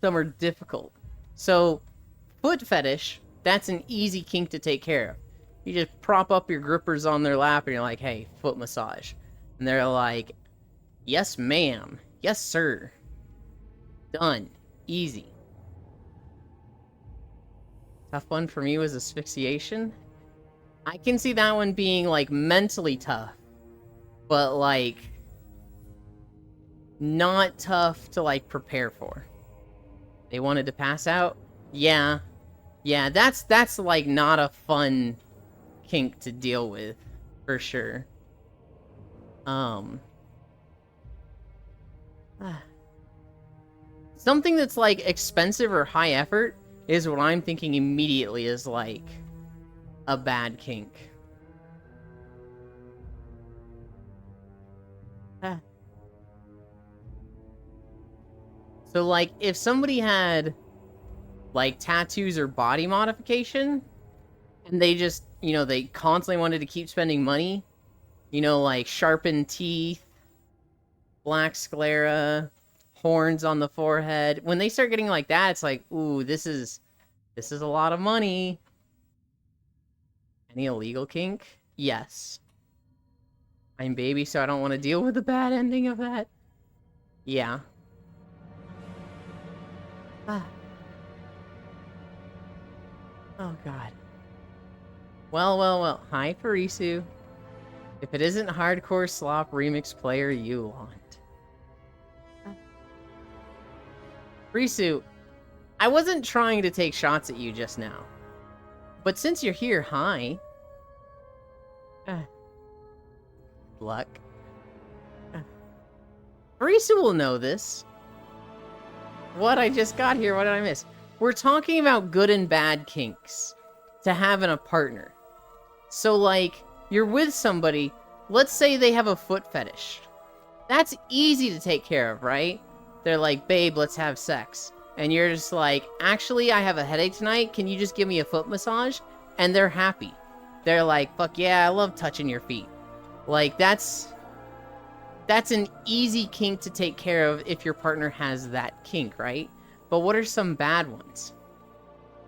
some are difficult. So, foot fetish, that's an easy kink to take care of. You just prop up your grippers on their lap and you're like, hey, foot massage. And they're like, yes, ma'am. Yes, sir. Done. Easy. Tough one for me was asphyxiation. I can see that one being, like, mentally tough. But, like, not tough to, like, prepare for. They wanted to pass out? Yeah. Yeah, that's like, not a fun kink to deal with. For sure. Something that's, like, expensive or high effort is what I'm thinking immediately is, like, a bad kink. So, like, if somebody had, like, tattoos or body modification, and they just, you know, they constantly wanted to keep spending money, you know, like, sharpened teeth, black sclera, horns on the forehead. When they start getting like that, it's like, ooh, this is a lot of money. Any illegal kink? Yes. I'm baby, so I don't want to deal with the bad ending of that. Yeah. Oh, God. Well. Hi, Parisu. If it isn't hardcore slop remix player you want. Risu, I wasn't trying to take shots at you just now. But since you're here, hi. Luck. Risu will know this. What? I just got here. What did I miss? We're talking about good and bad kinks to have in a partner. So, like, you're with somebody, let's say they have a foot fetish. That's easy to take care of, right? They're like, babe, let's have sex. And you're just like, actually, I have a headache tonight. Can you just give me a foot massage? And they're happy. They're like, fuck yeah, I love touching your feet. Like, that's an easy kink to take care of if your partner has that kink, right? But what are some bad ones?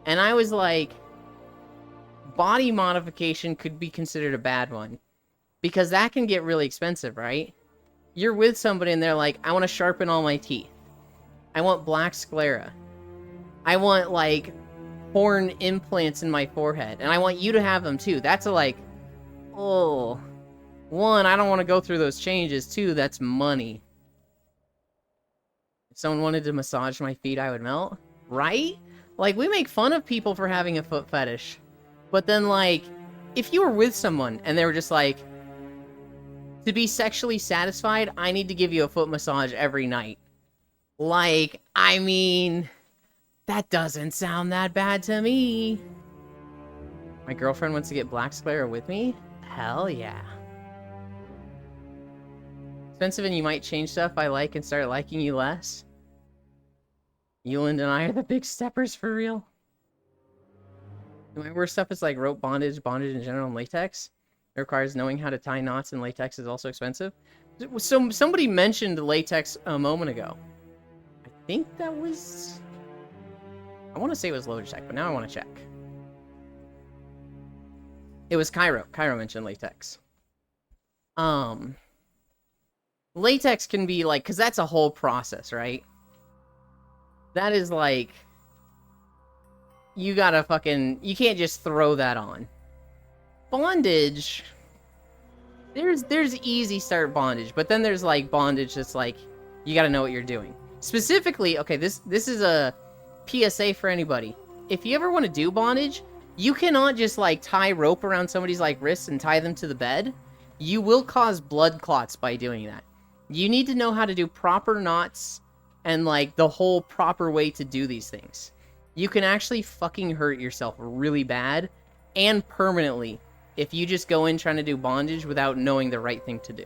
And I was like, body modification could be considered a bad one. Because that can get really expensive, right? You're with somebody and they're like, I want to sharpen all my teeth. I want black sclera. I want, like, horn implants in my forehead. And I want you to have them, too. That's like, oh. One, I don't want to go through those changes. Two, that's money. If someone wanted to massage my feet, I would melt. Right? Like, we make fun of people for having a foot fetish. But then, like, if you were with someone and they were just like, to be sexually satisfied, I need to give you a foot massage every night. Like, I mean, That doesn't sound that bad to me. My girlfriend wants to get Black Sclera with me? Hell yeah. Expensive and you might change stuff I like and start liking you less. Euland and I are the big steppers for real. My worst stuff is like rope bondage, bondage in general, and latex. It requires knowing how to tie knots, and latex is also expensive. So somebody mentioned latex a moment ago. I think that was... I want to say it was Logitech, but now I want to check. It was Cairo. Cairo mentioned latex. Latex can be like... Because that's a whole process, right? That is like... You gotta fucking... You can't just throw that on. Bondage... There's easy start bondage, but then there's like bondage that's like... You gotta know what you're doing. Specifically, okay, this is a PSA for anybody. If you ever want to do bondage, you cannot just like tie rope around somebody's like wrists and tie them to the bed. You will cause blood clots by doing that. You need to know how to do proper knots and like the whole proper way to do these things. You can actually fucking hurt yourself really bad and permanently if you just go in trying to do bondage without knowing the right thing to do.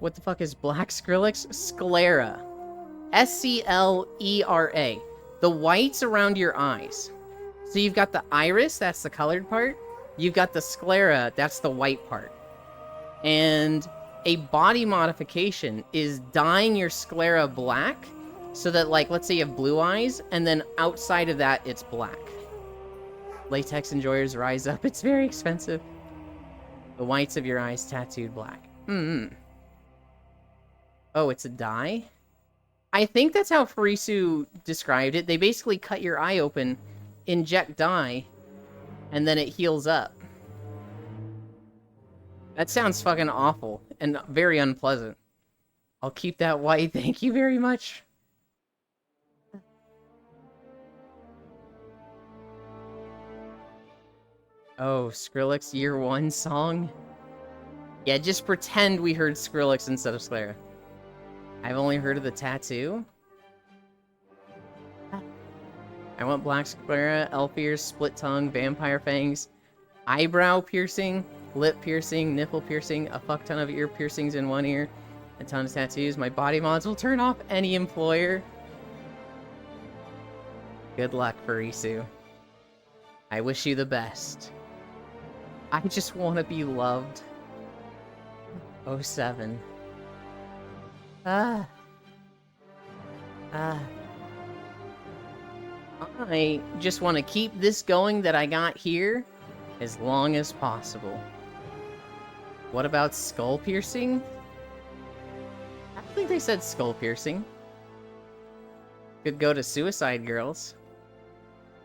What the fuck is Black Skrillex? Sclera. S-C-L-E-R-A. The whites around your eyes. So you've got the iris, that's the colored part. You've got the sclera, that's the white part. And a body modification is dyeing your sclera black so that, like, let's say you have blue eyes, and then outside of that, it's black. Latex enjoyers rise up. It's very expensive. The whites of your eyes tattooed black. Oh, it's a dye? I think that's how Farisu described it. They basically cut your eye open, inject dye, and then it heals up. That sounds fucking awful and very unpleasant. I'll keep that white, thank you very much. Oh, Skrillex Year 1 song? Yeah, just pretend we heard Skrillex instead of Sclera. I've only heard of the tattoo. I want Black Sclera, elf ears, split tongue, vampire fangs, eyebrow piercing, lip piercing, nipple piercing, a fuck ton of ear piercings in one ear, a ton of tattoos. My body mods will turn off any employer. Good luck, Farisu. I wish you the best. I just want to be loved. 07. I just want to keep this going that I got here as long as possible. What about skull piercing? I don't think they said skull piercing. Could go to Suicide Girls.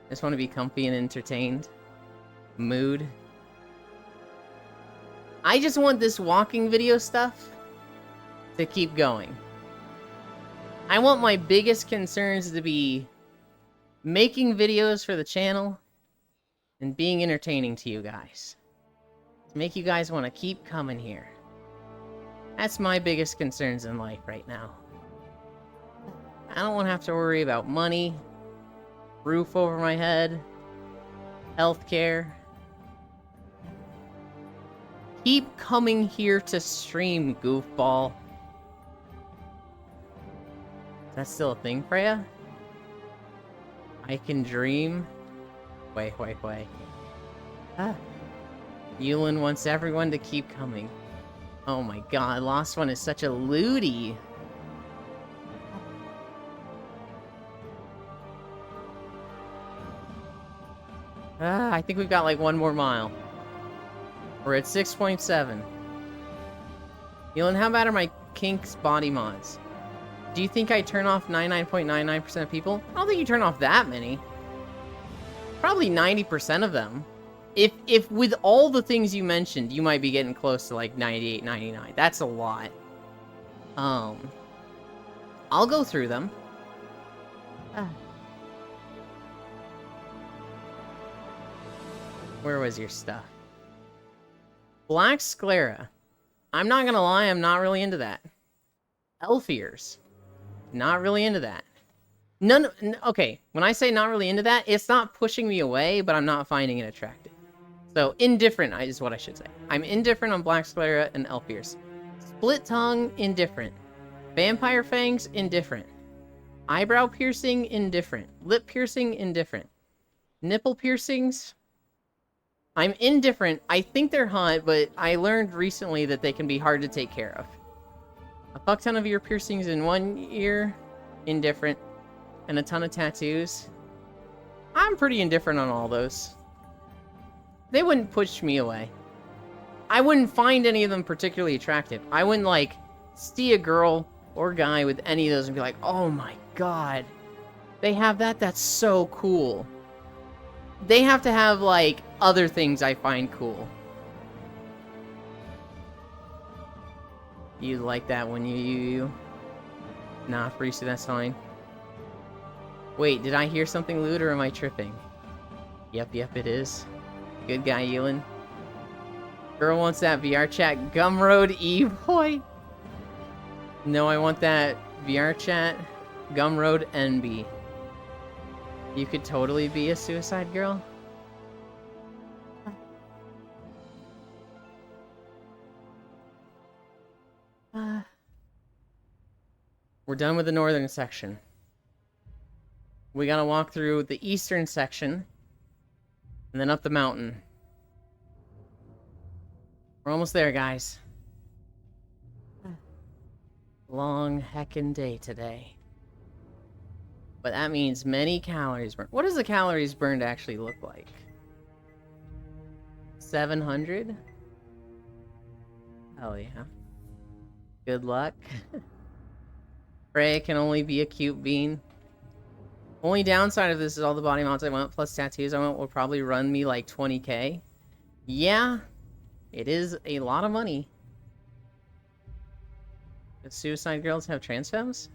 Just want to be comfy and entertained. Mood. I just want this walking video stuff to keep going. I want my biggest concerns to be making videos for the channel and being entertaining to you guys. To make you guys want to keep coming here. That's my biggest concerns in life right now. I don't want to have to worry about money, roof over my head, healthcare. Keep coming here to stream, goofball. Is that still a thing, Freya? I can dream. Wait. Yulin wants everyone to keep coming. Oh my god, Lost One is such a lootie. I think we've got like one more mile. We're at 6.7. Yulin, how bad are my Kinks body mods? Do you think I turn off 99.99% of people? I don't think you turn off that many. Probably 90% of them. If with all the things you mentioned, you might be getting close to like 98, 99. That's a lot. I'll go through them. Where was your stuff? Black Sclera. I'm not gonna lie, I'm not really into that. Elf ears. Not really into that. Okay, when I say not really into that, it's not pushing me away, but I'm not finding it attractive. So, indifferent is what I should say. I'm indifferent on Black Sclera and Elf ears. Split tongue, indifferent. Vampire fangs, indifferent. Eyebrow piercing, indifferent. Lip piercing, indifferent. Nipple piercings, I'm indifferent. I think they're hot, but I learned recently that they can be hard to take care of. A fuck ton of ear piercings in one ear, indifferent. And a ton of tattoos. I'm pretty indifferent on all those. They wouldn't push me away. I wouldn't find any of them particularly attractive. I wouldn't, like, see a girl or guy with any of those and be like, oh my god, they have that? That's so cool. They have to have, like, other things I find cool. You like that when you. Nah, Frisu, that's fine. Wait, did I hear something lewd or am I tripping? Yep, it is. Good guy, Elin. Girl wants that VR chat Gumroad E-boy. No, I want that VR chat Gumroad NB. You could totally be a suicide girl. We're done with the northern section. We gotta walk through the eastern section, and then up the mountain. We're almost there, guys. Long heckin' day today. But that means many calories burned. What does the calories burned actually look like? 700? Hell yeah. Good luck. Freya can only be a cute bean. Only downside of this is all the body mounts I want plus tattoos I want will probably run me like 20k. Yeah, it is a lot of money. Does suicide girls have trans femmes?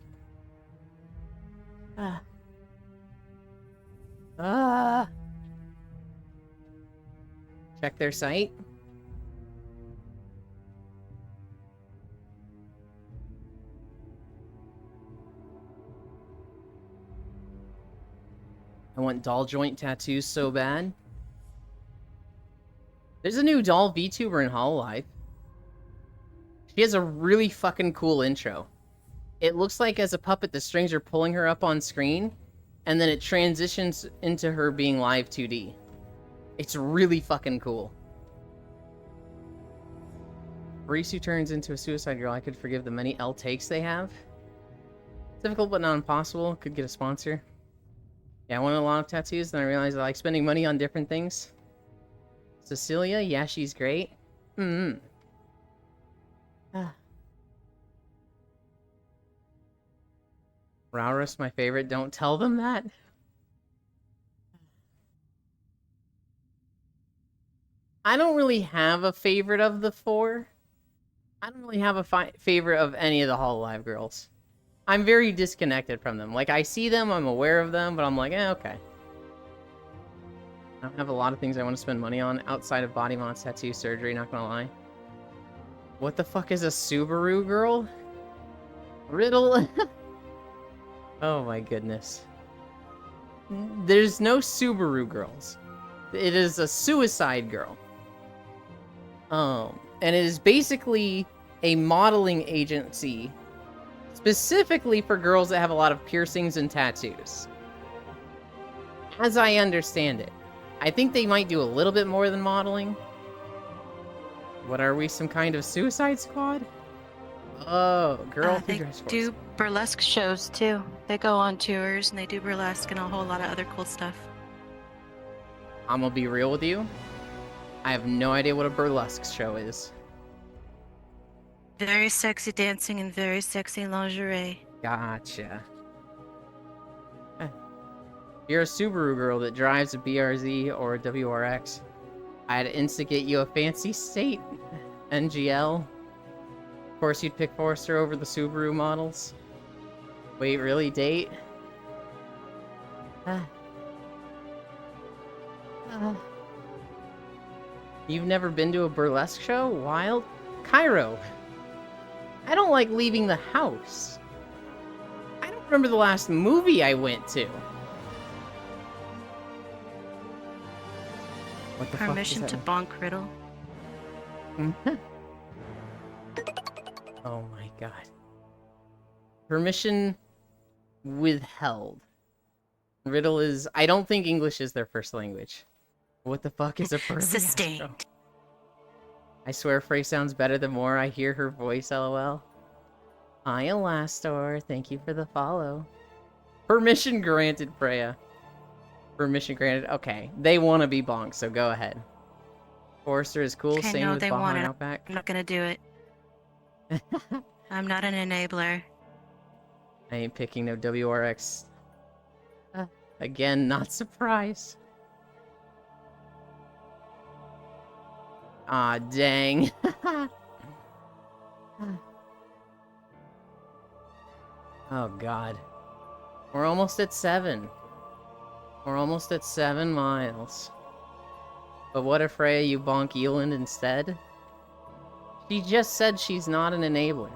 Check their site. I want doll joint tattoos so bad. There's a new doll VTuber in Hololive. She has a really fucking cool intro. It looks like as a puppet the strings are pulling her up on screen, and then it transitions into her being live 2D. It's really fucking cool. Frisu turns into a suicide girl. I could forgive the many L takes they have. Difficult but not impossible. Could get a sponsor. Yeah, I want a lot of tattoos, then I realized I like spending money on different things. Cecilia, yeah, she's great. Raurus, my favorite. Don't tell them that. I don't really have a favorite of the four. I don't really have a favorite of any of the Hololive girls. I'm very disconnected from them. Like, I see them, I'm aware of them, but I'm like, okay. I don't have a lot of things I want to spend money on outside of body mods, tattoo, surgery, not gonna lie. What the fuck is a Subaru girl? Riddle? Oh my goodness. There's no Subaru girls. It is a suicide girl. And it is basically a modeling agency specifically for girls that have a lot of piercings and tattoos. As I understand it. I think they might do a little bit more than modeling. What are we, some kind of Suicide Squad? Oh, girl They do burlesque shows too. They go on tours and they do burlesque and a whole lot of other cool stuff. I'm gonna be real with you. I have no idea what a burlesque show is. Very sexy dancing and very sexy lingerie. Gotcha. You're a Subaru girl that drives a BRZ or a WRX. I'd instigate you a fancy state NGL. Of course, you'd pick Forester over the Subaru models. Wait, really? Date? You've never been to a burlesque show? Wild? Cairo! I don't like leaving the house. I don't remember the last movie I went to. What the Permission fuck to is bonk Riddle. that? Oh my god. Permission withheld. Riddle is... I don't think English is their first language. What the fuck is a Burly Astro? Sustained. I swear Frey sounds better the more I hear her voice, lol. Hi, Elastor. Thank you for the follow. Permission granted, Freya. Permission granted. Okay. They want to be bonked, so go ahead. Forrester is cool. Okay, Same no, with they Baja want and it. Outback. I'm not gonna do it. I'm not an enabler. I ain't picking no WRX. Again, not surprised. Ah, dang. Oh, God. We're almost at 7. We're almost at 7 miles. But what if Freya you bonk Eland instead? She just said she's not an enabler.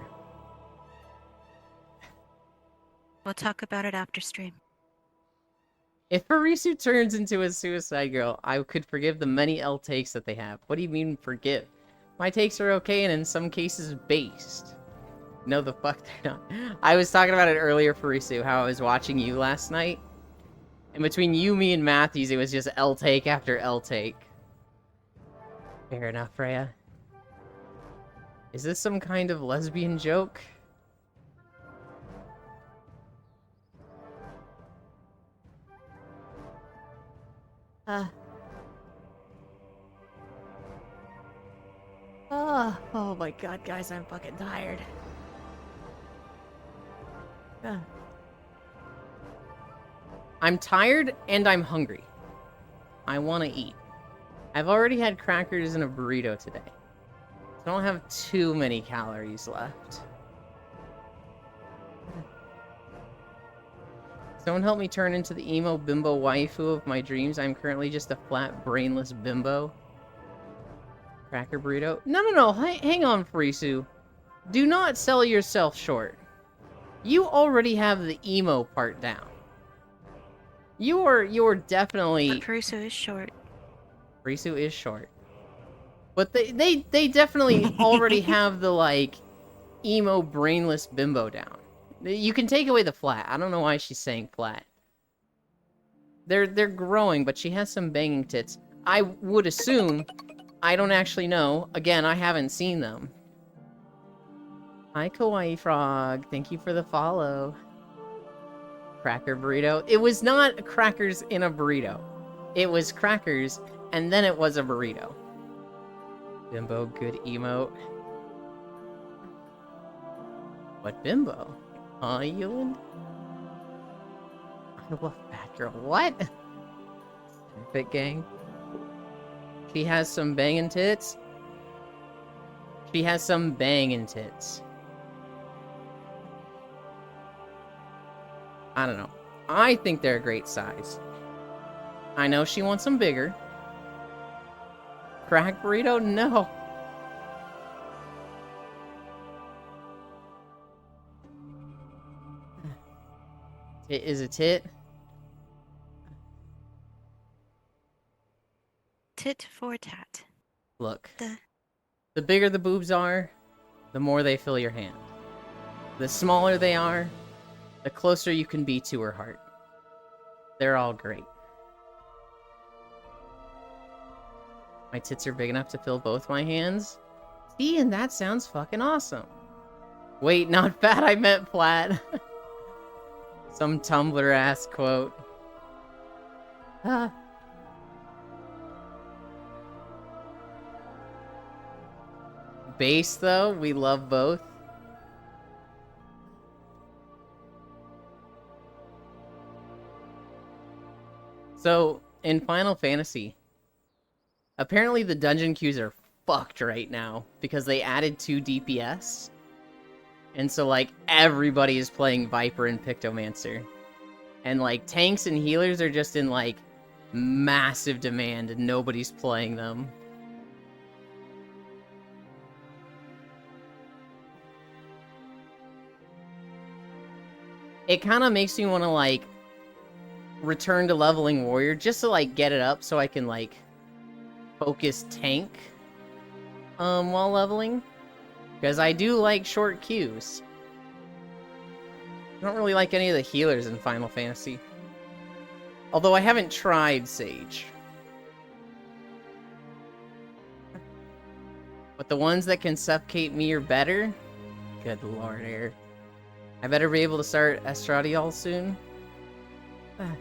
We'll talk about it after stream. If Harisu turns into a suicide girl, I could forgive the many L takes that they have. What do you mean forgive? My takes are okay and in some cases based. No, the fuck they're not. I was talking about it earlier, Harisu, how I was watching you last night. And between you, me, and Matthews, it was just L take after L take. Fair enough, Freya. Is this some kind of lesbian joke? Oh my god, guys, I'm fucking tired. I'm tired and I'm hungry. I want to eat. I've already had crackers and a burrito today. So I don't have too many calories left. Someone help me turn into the emo bimbo waifu of my dreams. I'm currently just a flat, brainless bimbo. Cracker burrito? No. Hang on, Farisu. Do not sell yourself short. You already have the emo part down. You're definitely... But Caruso is short. Farisu is short. But they definitely already have the, like, emo brainless bimbo down. You can take away the flat. I don't know why she's saying flat. They're growing, but she has some banging tits. I would assume... I don't actually know. Again, I haven't seen them. Hi, Kawaii Frog. Thank you for the follow. Cracker burrito. It was not crackers in a burrito. It was crackers, and then it was a burrito. Bimbo, good emote. What bimbo? Huh, Ewan? I love Batgirl. What? Fit gang. She has some banging tits. She has some banging tits. I don't know. I think they're a great size. I know she wants them bigger. Crack burrito? No. Tit is a tit. Tit for tat. Look. The bigger the boobs are, the more they fill your hand. The smaller they are, the closer you can be to her heart. They're all great. My tits are big enough to fill both my hands. See, and that sounds fucking awesome. Wait, not fat, I meant flat. Some Tumblr-ass quote. Base, though, we love both. So, in Final Fantasy, apparently the dungeon queues are fucked right now because they added 2 DPS. And so, like, everybody is playing Viper and Pictomancer. And, like, tanks and healers are just in, like, massive demand and nobody's playing them. it kind of makes me want to, like, return to leveling warrior just to, like, get it up so I can, like, focus tank while leveling. Because I do like short queues. I don't really like any of the healers in Final Fantasy. Although I haven't tried Sage. But the ones that can suffocate me are better. Good lord, Air. I better be able to start Estradiol soon. I'm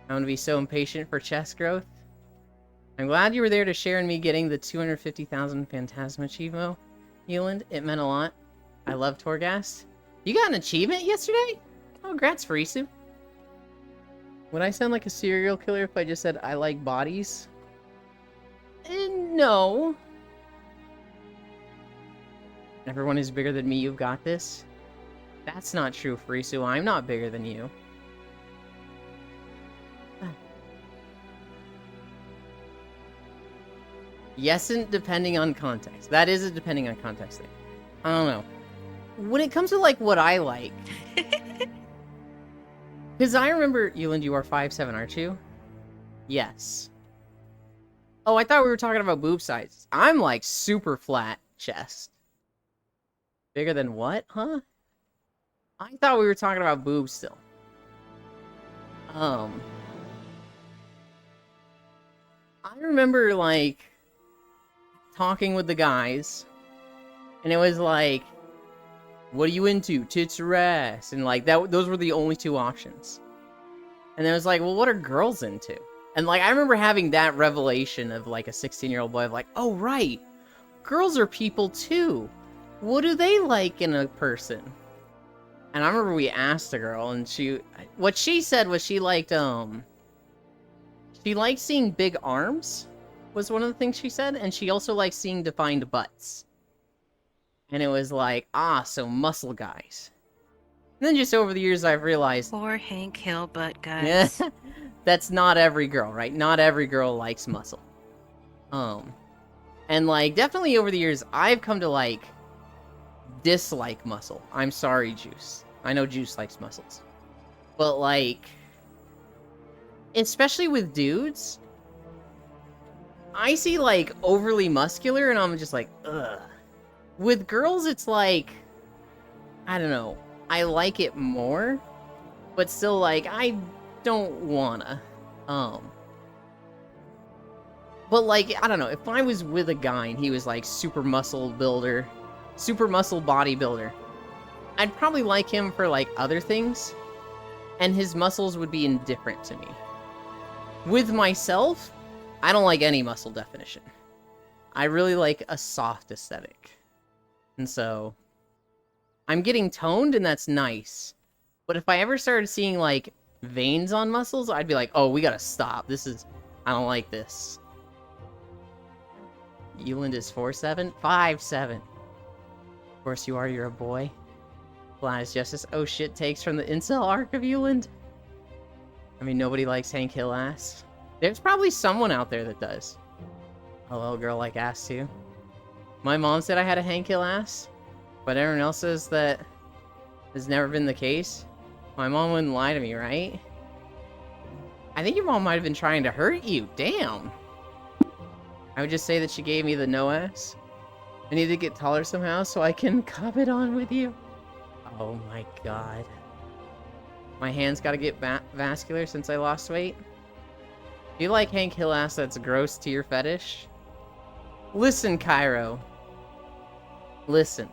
gonna be so impatient for chest growth. I'm glad you were there to share in me getting the 250,000 Phantasma Achievement, Eland. It meant a lot. I love Torghast. You got an achievement yesterday? Oh, congrats, Farisu. Would I sound like a serial killer if I just said I like bodies? No. Everyone is bigger than me, you've got this? That's not true, Farisu. I'm not bigger than you. Yesn't depending on context. That is a depending on context thing. I don't know. When it comes to, like, what I like... Because I remember... Eland, you are 5'7", aren't you? Yes. Oh, I thought we were talking about boob sizes. I'm, like, super flat chest. Bigger than what? Huh? I thought we were talking about boobs still. I remember, like... talking with the guys, and it was like, what are you into, tits or ass? And like those were the only two options. And then it was like, well, what are girls into? And like I remember having that revelation of like a 16-year-old boy of like, oh right, girls are people too. What do they like in a person? And I remember we asked a girl, and what she said was she liked seeing big arms. Was one of the things she said, and she also likes seeing defined butts. And it was like, so muscle guys. And then just over the years I've realized... Poor Hank Hill butt guys. That's not every girl, right? Not every girl likes muscle. And like, definitely over the years, I've come to like, dislike muscle. I'm sorry, Juice. I know Juice likes muscles. But like, especially with dudes... I see, like, overly muscular, and I'm just like, ugh. With girls, it's like, I don't know. I like it more, but still, like, I don't wanna. But, like, I don't know. If I was with a guy and he was, like, super muscle bodybuilder, I'd probably like him for, like, other things, and his muscles would be indifferent to me. With myself... I don't like any muscle definition. I really like a soft aesthetic. And so, I'm getting toned and that's nice. But if I ever started seeing, like, veins on muscles, I'd be like, oh, we gotta stop. I don't like this. Eland is 4'7"? 5'7". Of course you are, you're a boy. Flat justice. Oh shit, takes from the incel arc of Eland. I mean, nobody likes Hank Hill ass. There's probably someone out there that does. A little girl like ass too. My mom said I had a Hank Hill ass, but everyone else says that has never been the case. My mom wouldn't lie to me, right? I think your mom might have been trying to hurt you. Damn. I would just say that she gave me the no ass. I need to get taller somehow so I can cup it on with you. Oh my god. My hands gotta get vascular since I lost weight. Do you like Hank Hill ass that's gross to your fetish? Listen, Cairo. Listen.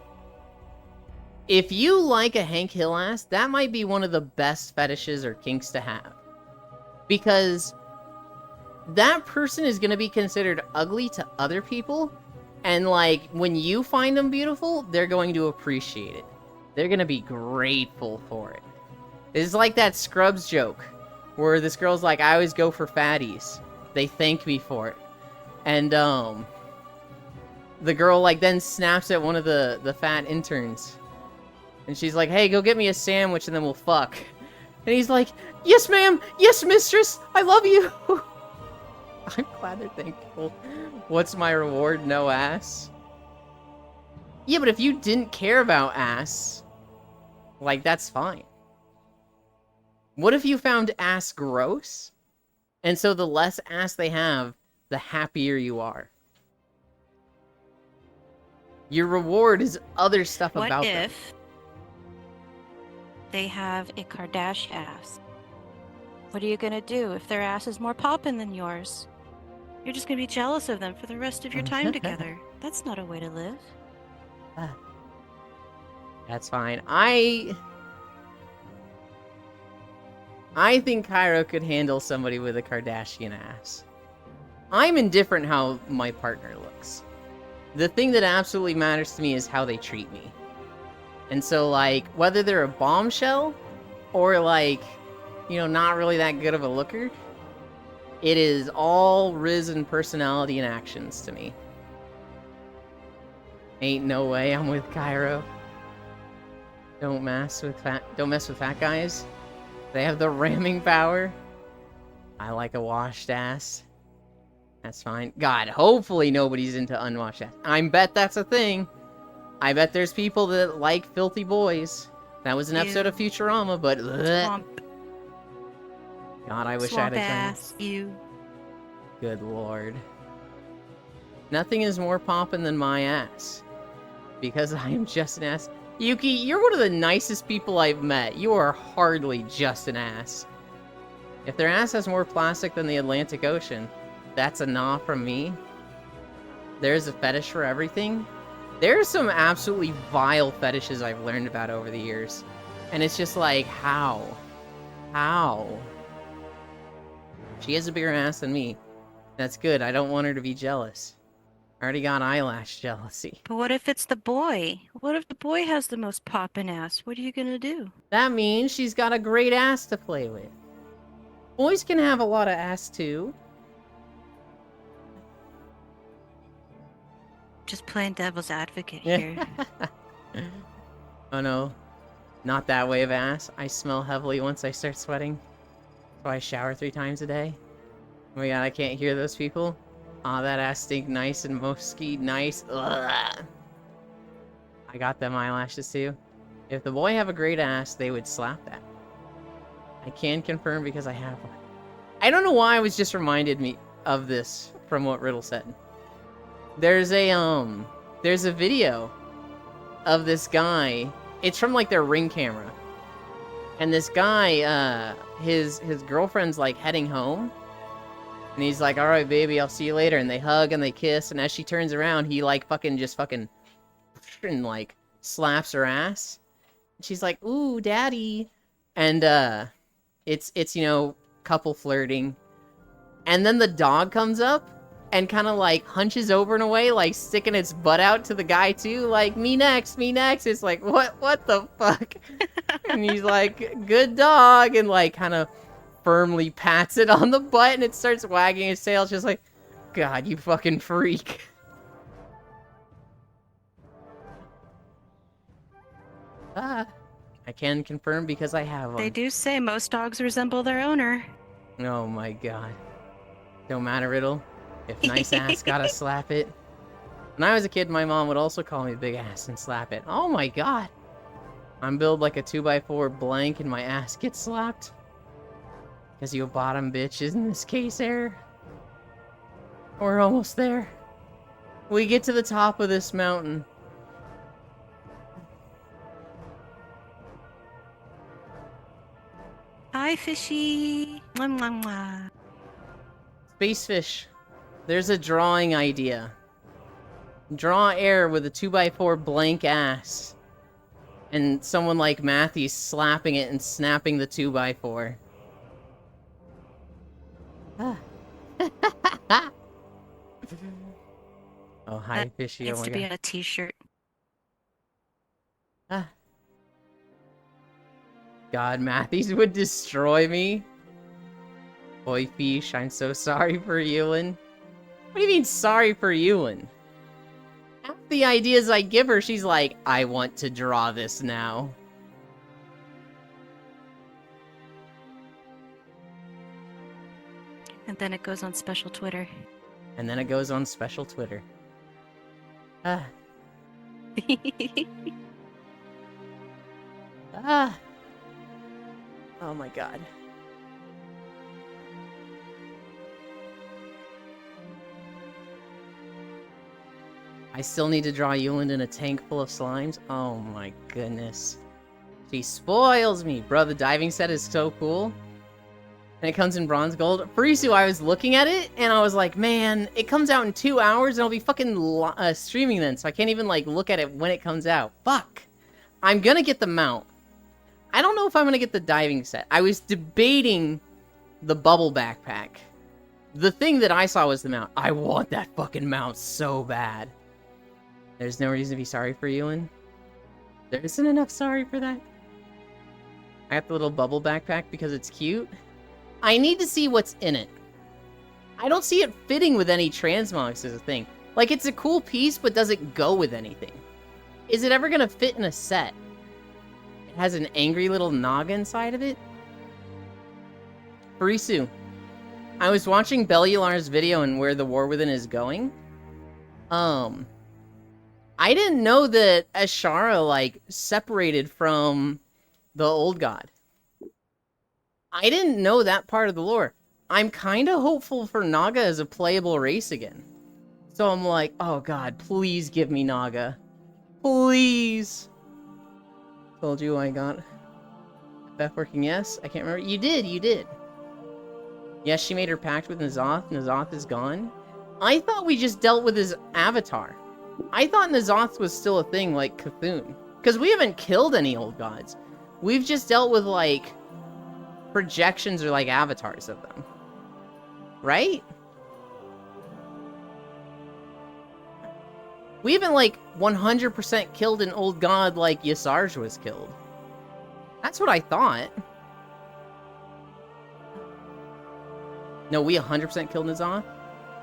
If you like a Hank Hill ass, that might be one of the best fetishes or kinks to have. Because that person is going to be considered ugly to other people, and like, when you find them beautiful, they're going to appreciate it. They're going to be grateful for it. It's like that Scrubs joke. Where this girl's like, I always go for fatties. They thank me for it. And, the girl, like, then snaps at one of the fat interns. And she's like, hey, go get me a sandwich and then we'll fuck. And he's like, yes, ma'am! Yes, mistress! I love you! I'm glad they're thankful. What's my reward? No ass? Yeah, but if you didn't care about ass, like, that's fine. What if you found ass gross? And so the less ass they have, the happier you are. Your reward is other stuff What about them. if they have a Kardashian ass? What are you gonna do if their ass is more poppin' than yours? You're just gonna be jealous of them for the rest of your time together. That's not a way to live. That's fine. I think Cairo could handle somebody with a Kardashian ass. I'm indifferent how my partner looks. The thing that absolutely matters to me is how they treat me. And so, like, whether they're a bombshell or, like, you know, not really that good of a looker, it is all risen personality and actions to me. Ain't no way I'm with Cairo. Don't mess with fat guys. They have the ramming power. I like a washed ass. That's fine. God, hopefully nobody's into unwashed ass. I bet that's a thing. I bet there's people that like filthy boys. That was an episode of Futurama, but Swamp, God, I wish I had swamp a giant. ass, you. Good lord. Nothing is more poppin' than my ass. Because I am just an ass. Yuki, you're one of the nicest people I've met. You are hardly just an ass. If their ass has more plastic than the Atlantic Ocean, that's a nah from me. There's a fetish for everything. There's some absolutely vile fetishes I've learned about over the years. And it's just like, how? How? She has a bigger ass than me. That's good. I don't want her to be jealous. I already got eyelash jealousy. But what if it's the boy? What if the boy has the most poppin' ass? What are you gonna do? That means she's got a great ass to play with. Boys can have a lot of ass too. Just playing devil's advocate here. Oh no. Not that way of ass. I smell heavily once I start sweating. So I shower 3 times a day. Oh my god, I can't hear those people. Aw, that ass stink nice and musky nice. Ugh. I got them eyelashes too. If the boy have a great ass, they would slap that. I can confirm because I have one. I don't know why I was just reminded me of this from what Riddle said. There's a video of this guy. It's from like their Ring camera. And this guy, his girlfriend's like heading home. And he's like, all right, baby, I'll see you later. And they hug and they kiss. And as she turns around, he like fucking and like slaps her ass. And she's like, ooh, daddy. And it's, you know, couple flirting. And then the dog comes up and kind of like hunches over in a way, like sticking its butt out to the guy too, like me next, me next. It's like, what the fuck? And he's like, good dog, and like kind of firmly pats it on the butt, and it starts wagging its tail. It's just like, God, you fucking freak. I can confirm because I have one. They do say most dogs resemble their owner. Oh my god. Don't matter, Riddle. If nice ass gotta slap it. When I was a kid, my mom would also call me big ass and slap it. Oh my god. I'm built like a 2x4 blank and my ass gets slapped. Because you a bottom bitch, isn't this case error? We're almost there. We get to the top of this mountain. Hi, fishy. Mwah, mwah, mwah. Space fish. There's a drawing idea. Draw air with a 2x4 blank ass. And someone like Matthew slapping it and snapping the 2x4. Ah. Oh, hi, That fishy. Oh needs my to be god. on a t-shirt. Ah. God, Matthews would destroy me. Boy, fish, I'm so sorry for Ewan. What do you mean, sorry for Ewan? Half the ideas I give her, she's like, I want to draw this now. And then it goes on special Twitter. And then it goes on special Twitter. Ah. Ah. Oh my god. I still need to draw Yuland in a tank full of slimes. Oh my goodness. She spoils me. Bro, the diving set is so cool. And it comes in bronze gold. Furisu, I was looking at it, and I was like, man, it comes out in 2 hours, and I'll be fucking streaming then, so I can't even, like, look at it when it comes out. Fuck. I'm gonna get the mount. I don't know if I'm gonna get the diving set. I was debating the bubble backpack. The thing that I saw was the mount. I want that fucking mount so bad. There's no reason to be sorry for Ewan. There isn't enough sorry for that. I got the little bubble backpack because it's cute. I need to see what's in it. I don't see it fitting with any transmogs as a thing. Like, it's a cool piece, but does it go with anything? Is it ever gonna fit in a set? It has an angry little Naga inside of it? Furisu, I was watching Bellular's video and where the War Within is going. I didn't know that Ashara, like, separated from the old god. I didn't know that part of the lore. I'm kind of hopeful for Naga as a playable race again. So I'm like, oh god, please give me Naga. Please! Told you I got Beth working, yes? I can't remember. You did. Yes, she made her pact with N'Zoth. N'Zoth is gone. I thought we just dealt with his avatar. I thought N'Zoth was still a thing like Cthulhu. Because we haven't killed any old gods. We've just dealt with, like, projections or, like, avatars of them. Right? We haven't, like, 100% killed an old god like Yasarj was killed. That's what I thought. No, we 100% killed N'Zoth?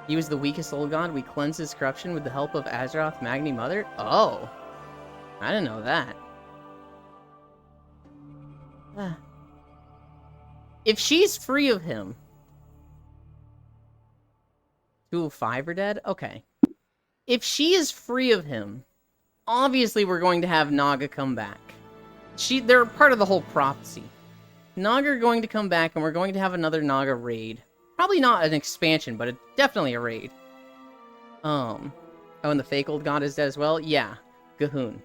He was the weakest old god. We cleansed his corruption with the help of Azeroth Magni Mother? Oh. I didn't know that. If she's free of him... 205 are dead? Okay. If she is free of him, obviously we're going to have Naga come back. They're part of the whole prophecy. Naga are going to come back, and we're going to have another Naga raid. Probably not an expansion, but definitely a raid. Oh, and the fake old god is dead as well? Yeah. G'huun.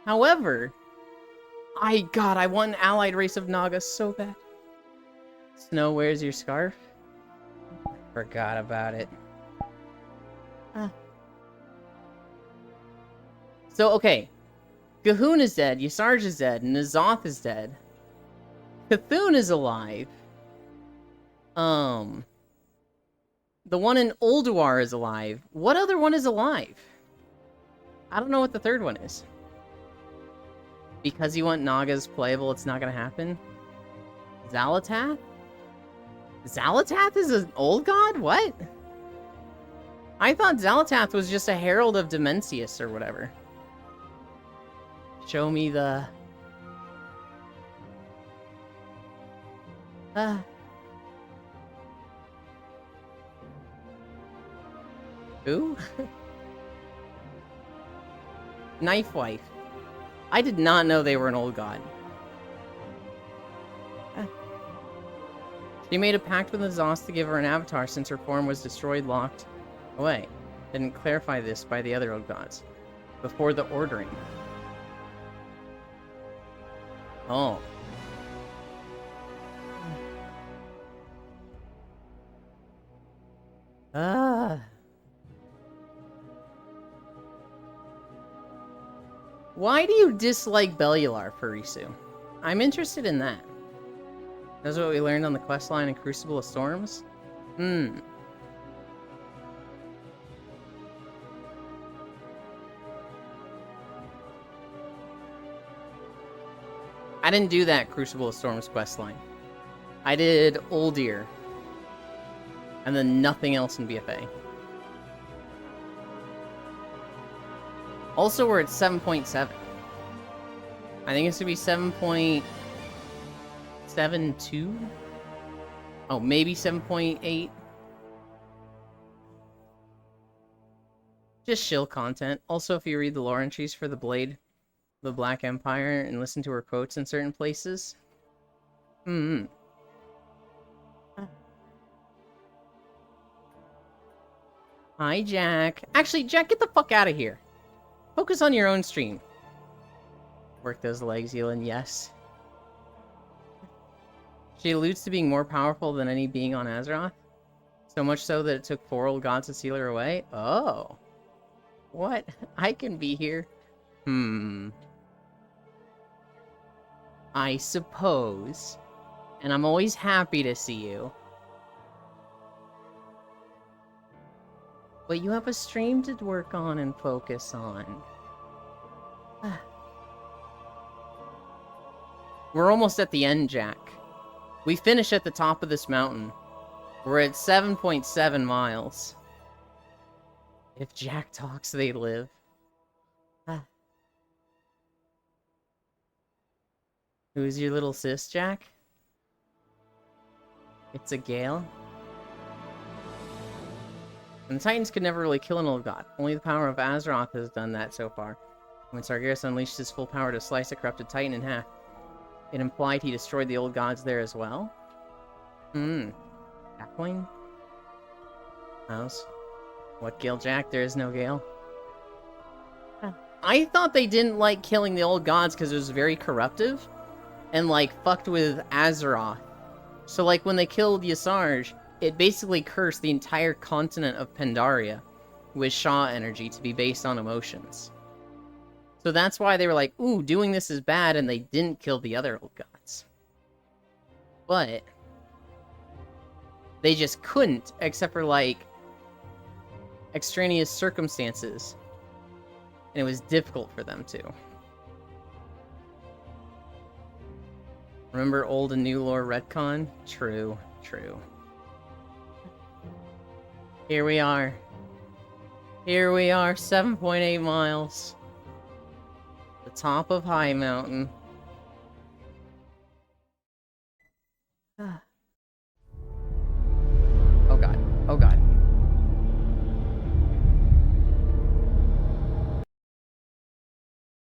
However, I want an allied race of Naga so bad. Snow, where's your scarf? Forgot about it. So, okay. G'huun is dead, Yasarj is dead, N'Zoth is dead. Cthulhu is alive. The one in Ulduar is alive. What other one is alive? I don't know what the third one is. Because you want Nagas playable, it's not gonna happen? Xal'atath? Xal'atath is an old god? What? I thought Xal'atath was just a herald of Dimensius or whatever. Show me the... Who? Knife Wife. I did not know they were an old god. She made a pact with N'Zoth to give her an avatar since her form was destroyed, locked away. Didn't clarify this by the other old gods before the ordering. Oh. Why do you dislike Bellular, Furisu? I'm interested in that. That's what we learned on the questline in Crucible of Storms? I didn't do that Crucible of Storms questline. I did Uldir. And then nothing else in BFA. Also, we're at 7.7. I think it's gonna be 7.72? Oh, maybe 7.8? Just shill content. Also, if you read the lore entries for the Blade the Black Empire and listen to her quotes in certain places. Hmm. Hi, Jack. Actually, Jack, get the fuck out of here. Focus on your own stream. Work those legs, Yulin, yes. She alludes to being more powerful than any being on Azeroth. So much so that it took 4 old gods to seal her away? Oh. What? I can be here. I suppose. And I'm always happy to see you. But you have a stream to work on and focus on. We're almost at the end, Jack. We finish at the top of this mountain. We're at 7.7 miles. If Jack talks, they live. Who's your little sis, Jack? It's a Gale. And the Titans could never really kill an old god. Only the power of Azeroth has done that so far. When Sargeras unleashed his full power to slice a corrupted Titan in half, it implied he destroyed the old gods there as well? Backling? House? What Gale, Jack? There is no Gale. I thought they didn't like killing the old gods because it was very corruptive and, like, fucked with Azeroth. So, like, when they killed Ysarge, it basically cursed the entire continent of Pandaria with Shaw energy to be based on emotions. So that's why they were like, ooh, doing this is bad, and they didn't kill the other old gods. But they just couldn't, except for, like, extraneous circumstances. And it was difficult for them to. Remember old and new lore retcon? True, true. Here we are. Here we are, 7.8 miles. The top of High Mountain. Oh god. Oh god.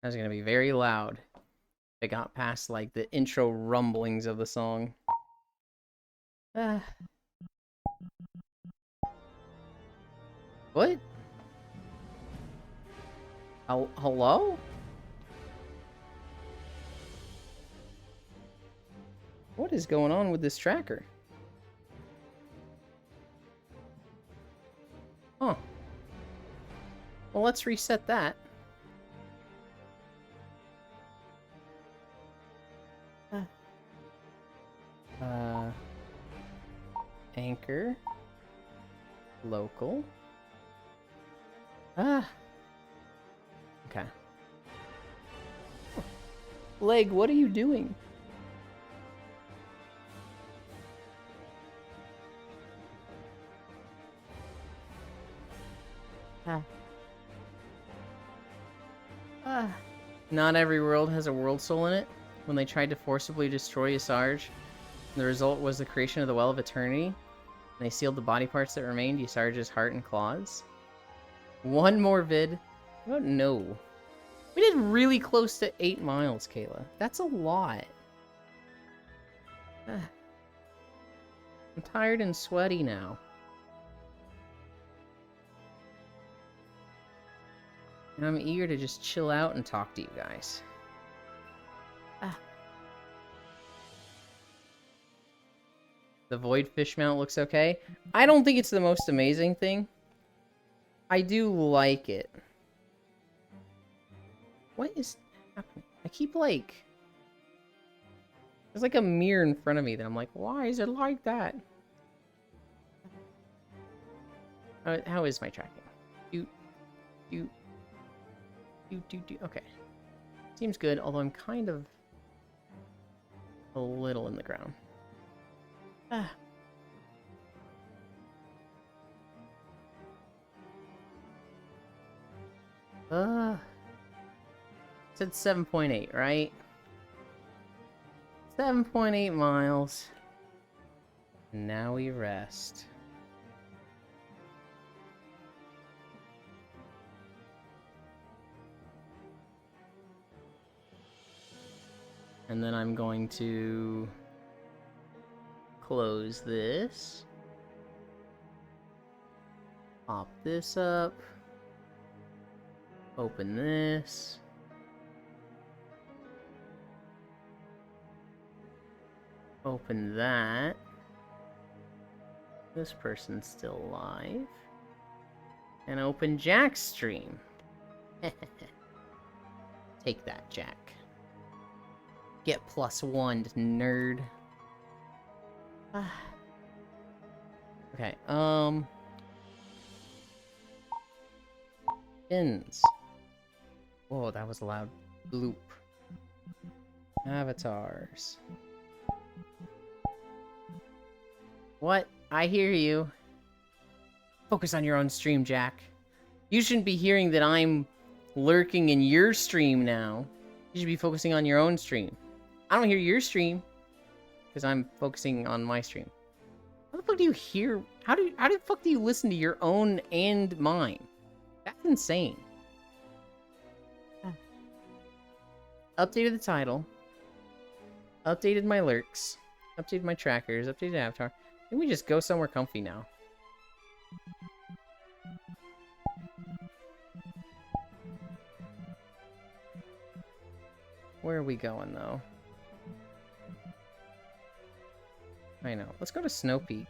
That was gonna be very loud. It got past, like, the intro rumblings of the song. What? Hello? What is going on with this tracker? Huh. Well, let's reset that. Anchor. Local. Okay. Leg, what are you doing? Not every world has a world soul in it. When they tried to forcibly destroy Ysarge, the result was the creation of the Well of Eternity. And they sealed the body parts that remained, Ysarge's heart and claws. One more vid. I don't know. We did really close to 8 miles, Kayla. That's a lot. I'm tired and sweaty now. And I'm eager to just chill out and talk to you guys. The Void Fish Mount looks okay. I don't think it's the most amazing thing. I do like it. What is happening? I keep, like... There's like a mirror in front of me that I'm like, why is it like that? How is my tracking? Okay. Seems good, although I'm kind of a little in the ground. Said 7.8, right? 7.8 miles. And now we rest. And then I'm going to close this. Pop this up. Open this. Open that. This person's still alive. And open Jack's stream. Take that, Jack. Get +1, nerd. Okay, Pins. Whoa, that was a loud bloop. Avatars. What? I hear you. Focus on your own stream, Jack. You shouldn't be hearing that I'm lurking in your stream now. You should be focusing on your own stream. I don't hear your stream because I'm focusing on my stream. How the fuck do you hear? How the fuck do you listen to your own and mine? That's insane. Updated the title. Updated my lurks. Updated my trackers. Updated avatar. Can we just go somewhere comfy now? Where are we going, though? I know. Let's go to Snow Peak.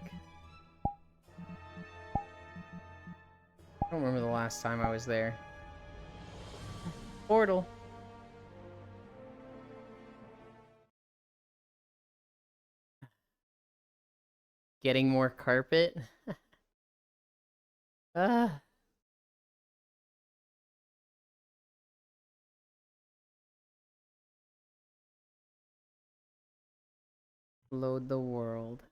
I don't remember the last time I was there. Portal. Getting more carpet? Ah. Load the world.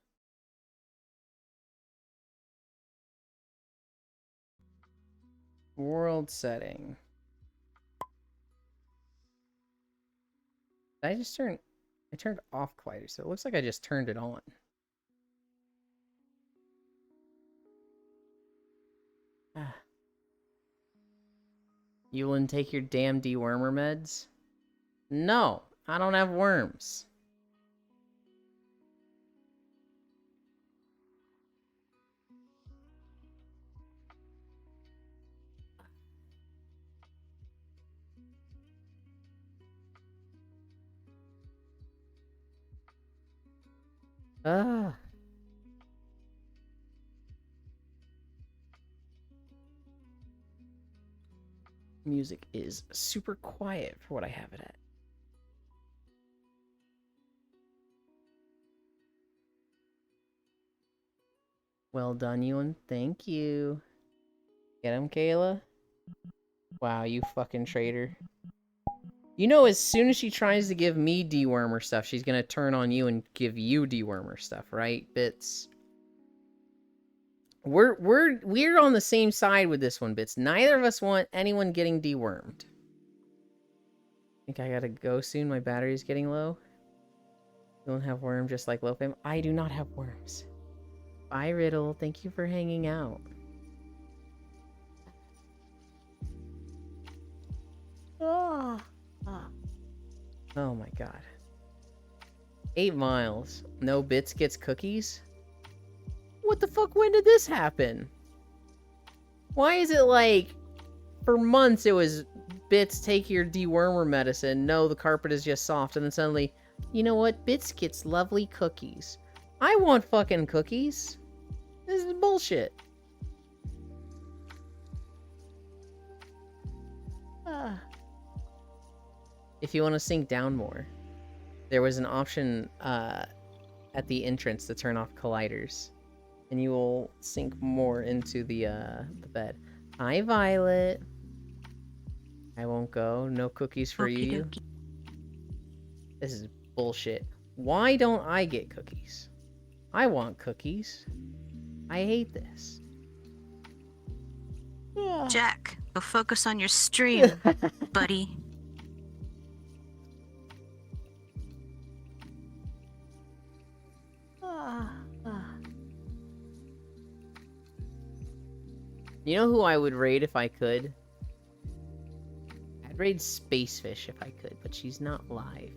World setting. Did I just turn... I turned off Collider, so it looks like I just turned it on. Ah. Yulin, take your damn dewormer meds? No, I don't have worms. Ah. Music is super quiet for what I have it at. Well done, Ewan. Thank you. Get him, Kayla? Wow, you fucking traitor. You know, as soon as she tries to give me dewormer stuff, she's gonna turn on you and give you dewormer stuff, right, Bits? We're on the same side with this one, Bits. Neither of us want anyone getting dewormed. I think I gotta go soon. My battery's getting low. You don't have worm just like low fame. I do not have worms. Bye, Riddle. Thank you for hanging out. Oh my god. 8 miles. No Bits gets cookies? What the fuck? When did this happen? Why is it like... For months it was... Bits, take your dewormer medicine. No, the carpet is just soft. And then suddenly... You know what? Bits gets lovely cookies. I want fucking cookies. This is bullshit. If you want to sink down more, there was an option at the entrance to turn off colliders, and you will sink more into the bed. Hi, Violet. I won't go. No cookies for you. Okey-dokey. This is bullshit. Why don't I get cookies? I want cookies. I hate this. Jack, go focus on your stream, buddy. You know who I would raid if I could? I'd raid Spacefish if I could, but she's not live.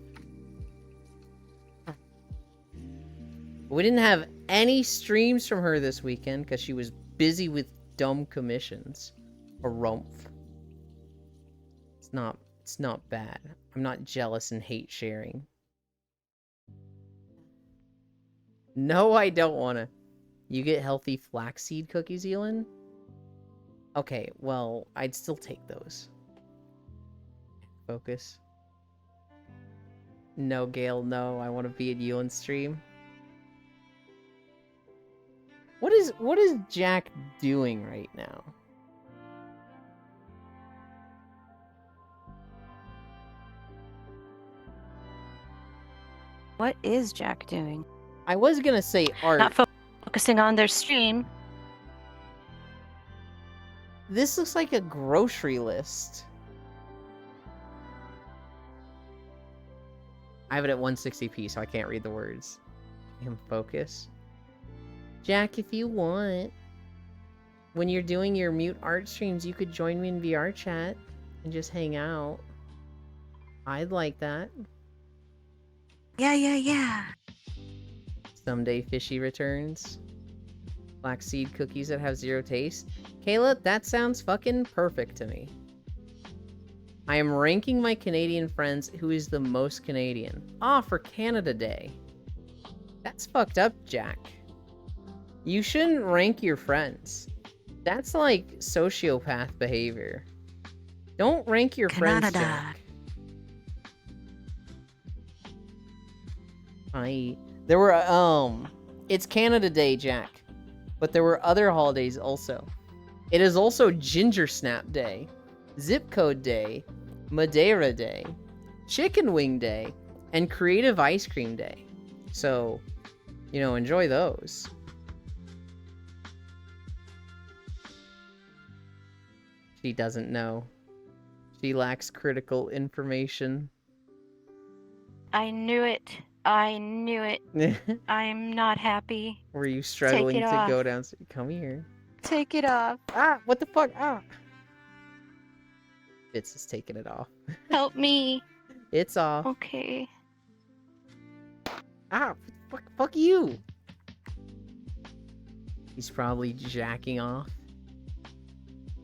We didn't have any streams from her this weekend because she was busy with dumb commissions. A rumph. It's not bad. I'm not jealous and hate sharing. No, I don't wanna. You get healthy flaxseed cookies, Elin? Okay, well, I'd still take those. Focus. No, Gale, no. I want to be at Ewan's stream. What is Jack doing right now? What is Jack doing? I was gonna say art. Not focusing on their stream. This looks like a grocery list. I have it at 160p, so I can't read the words. Him focus. Jack, if you want, when you're doing your mute art streams, you could join me in VR chat and just hang out. I'd like that. Yeah. Someday Fishy returns. Flaxseed cookies that have zero taste. Kayla, that sounds fucking perfect to me. I am ranking my Canadian friends who is the most Canadian. Ah, for Canada Day. That's fucked up, Jack. You shouldn't rank your friends. That's like sociopath behavior. Don't rank your friends, Jack. There were, it's Canada Day, Jack. But there were other holidays also. It is also Ginger Snap Day, Zip Code Day, Madeira Day, Chicken Wing Day, and Creative Ice Cream Day. So, you know, enjoy those. She doesn't know. She lacks critical information. I knew it. I'm not happy. Were you struggling to off. go down? Come here. Take it off. Ah, what the fuck? Ah. Fitz is taking it off. Help me. It's off. Okay. Ah, fuck you. He's probably jacking off.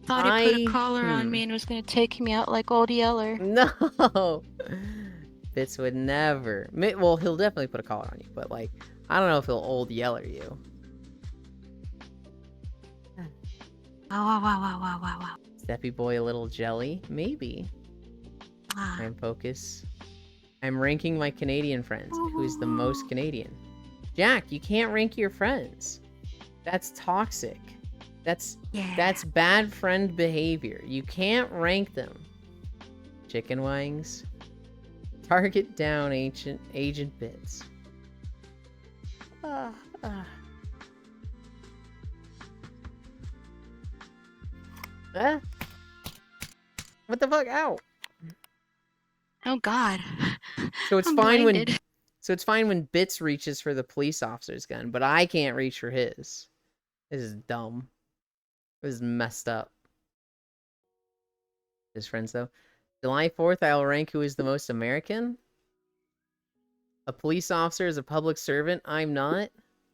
Thought he put a collar on me and was gonna take me out like Old Yeller. No. Fitz would never. Well, he'll definitely put a collar on you, but like, I don't know if he'll Old Yeller you. Wow. Steppy boy, a little jelly? Maybe. I'm focus. I'm ranking my Canadian friends. Who's the most Canadian? Jack, you can't rank your friends. That's toxic. That's bad friend behavior. You can't rank them. Chicken wings. Target down Agent Bits. What the fuck? Ow. Oh God. So it's I'm fine blinded. when Bits reaches for the police officer's gun, but I can't reach for his. This is dumb. This is messed up. His friends though. July 4th, I'll rank who is the most American. A police officer is a public servant. I'm not.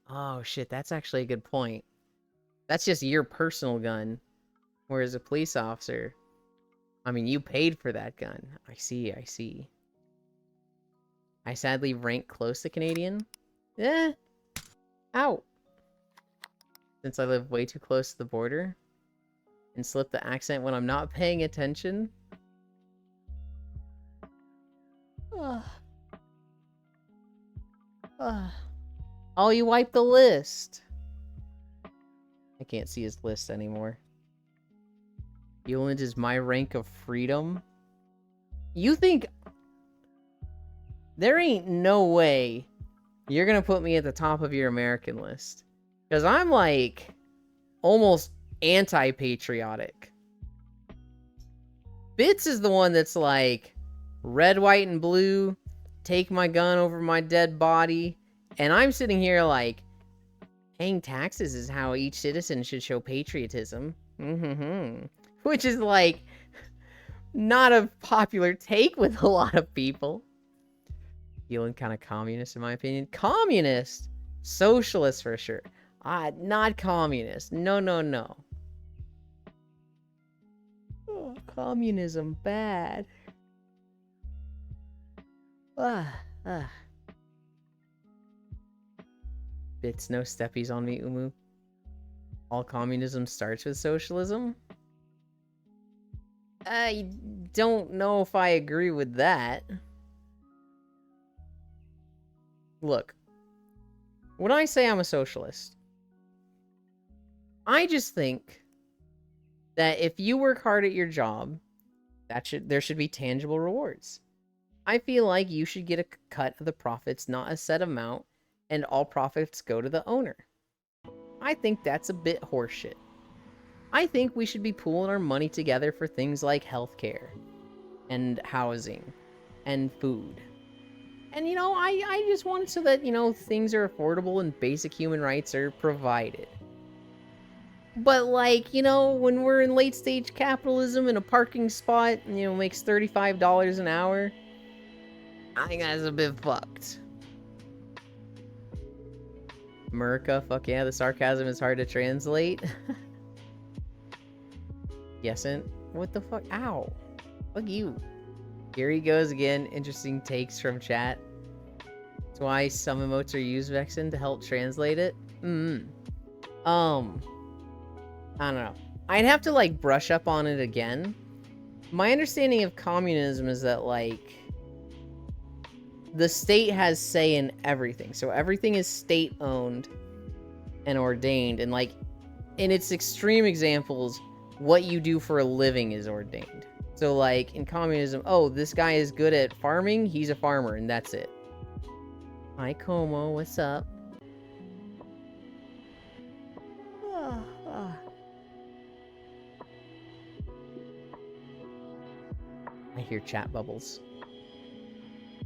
Oh shit, that's actually a good point. That's just your personal gun. Whereas a police officer, I mean, you paid for that gun. I see. I sadly rank close to Canadian. Ow. Since I live way too close to the border. And slip the accent when I'm not paying attention. Oh, you wiped the list. I can't see his list anymore. Euland is my rank of freedom. You think there ain't no way you're gonna put me at the top of your American list? Because I'm like almost anti-patriotic. Bits is the one that's like red, white, and blue. Take my gun over my dead body. And I'm sitting here like, paying taxes is how each citizen should show patriotism. Which is like, not a popular take with a lot of people. Feeling kind of communist in my opinion. Communist? Socialist for sure. Not communist. No, no, no. Oh, communism, bad. Bits no steppies on me, Umu. All communism starts with socialism? I don't know if I agree with that. Look, when I say I'm a socialist, I just think that if you work hard at your job, there should be tangible rewards. I feel like you should get a cut of the profits, not a set amount, and all profits go to the owner. I think that's a bit horseshit. I think we should be pooling our money together for things like healthcare, and housing, and food. And, you know, I just want it so that, you know, things are affordable and basic human rights are provided. But, like, you know, when we're in late-stage capitalism and a parking spot, you know, makes $35 an hour, I think that's a bit fucked. America, fuck yeah, the sarcasm is hard to translate. Yesn't? What the fuck? Ow. Fuck you. Here he goes again. Interesting takes from chat. That's why some emotes are used, Vexen, to help translate it. I don't know. I'd have to, like, brush up on it again. My understanding of communism is that, like, the state has say in everything. So everything is state-owned and ordained. And, like, in its extreme examples, what you do for a living is ordained. So, like, in communism, oh, this guy is good at farming, he's a farmer, and that's it. Hi, Como, what's up? I hear chat bubbles.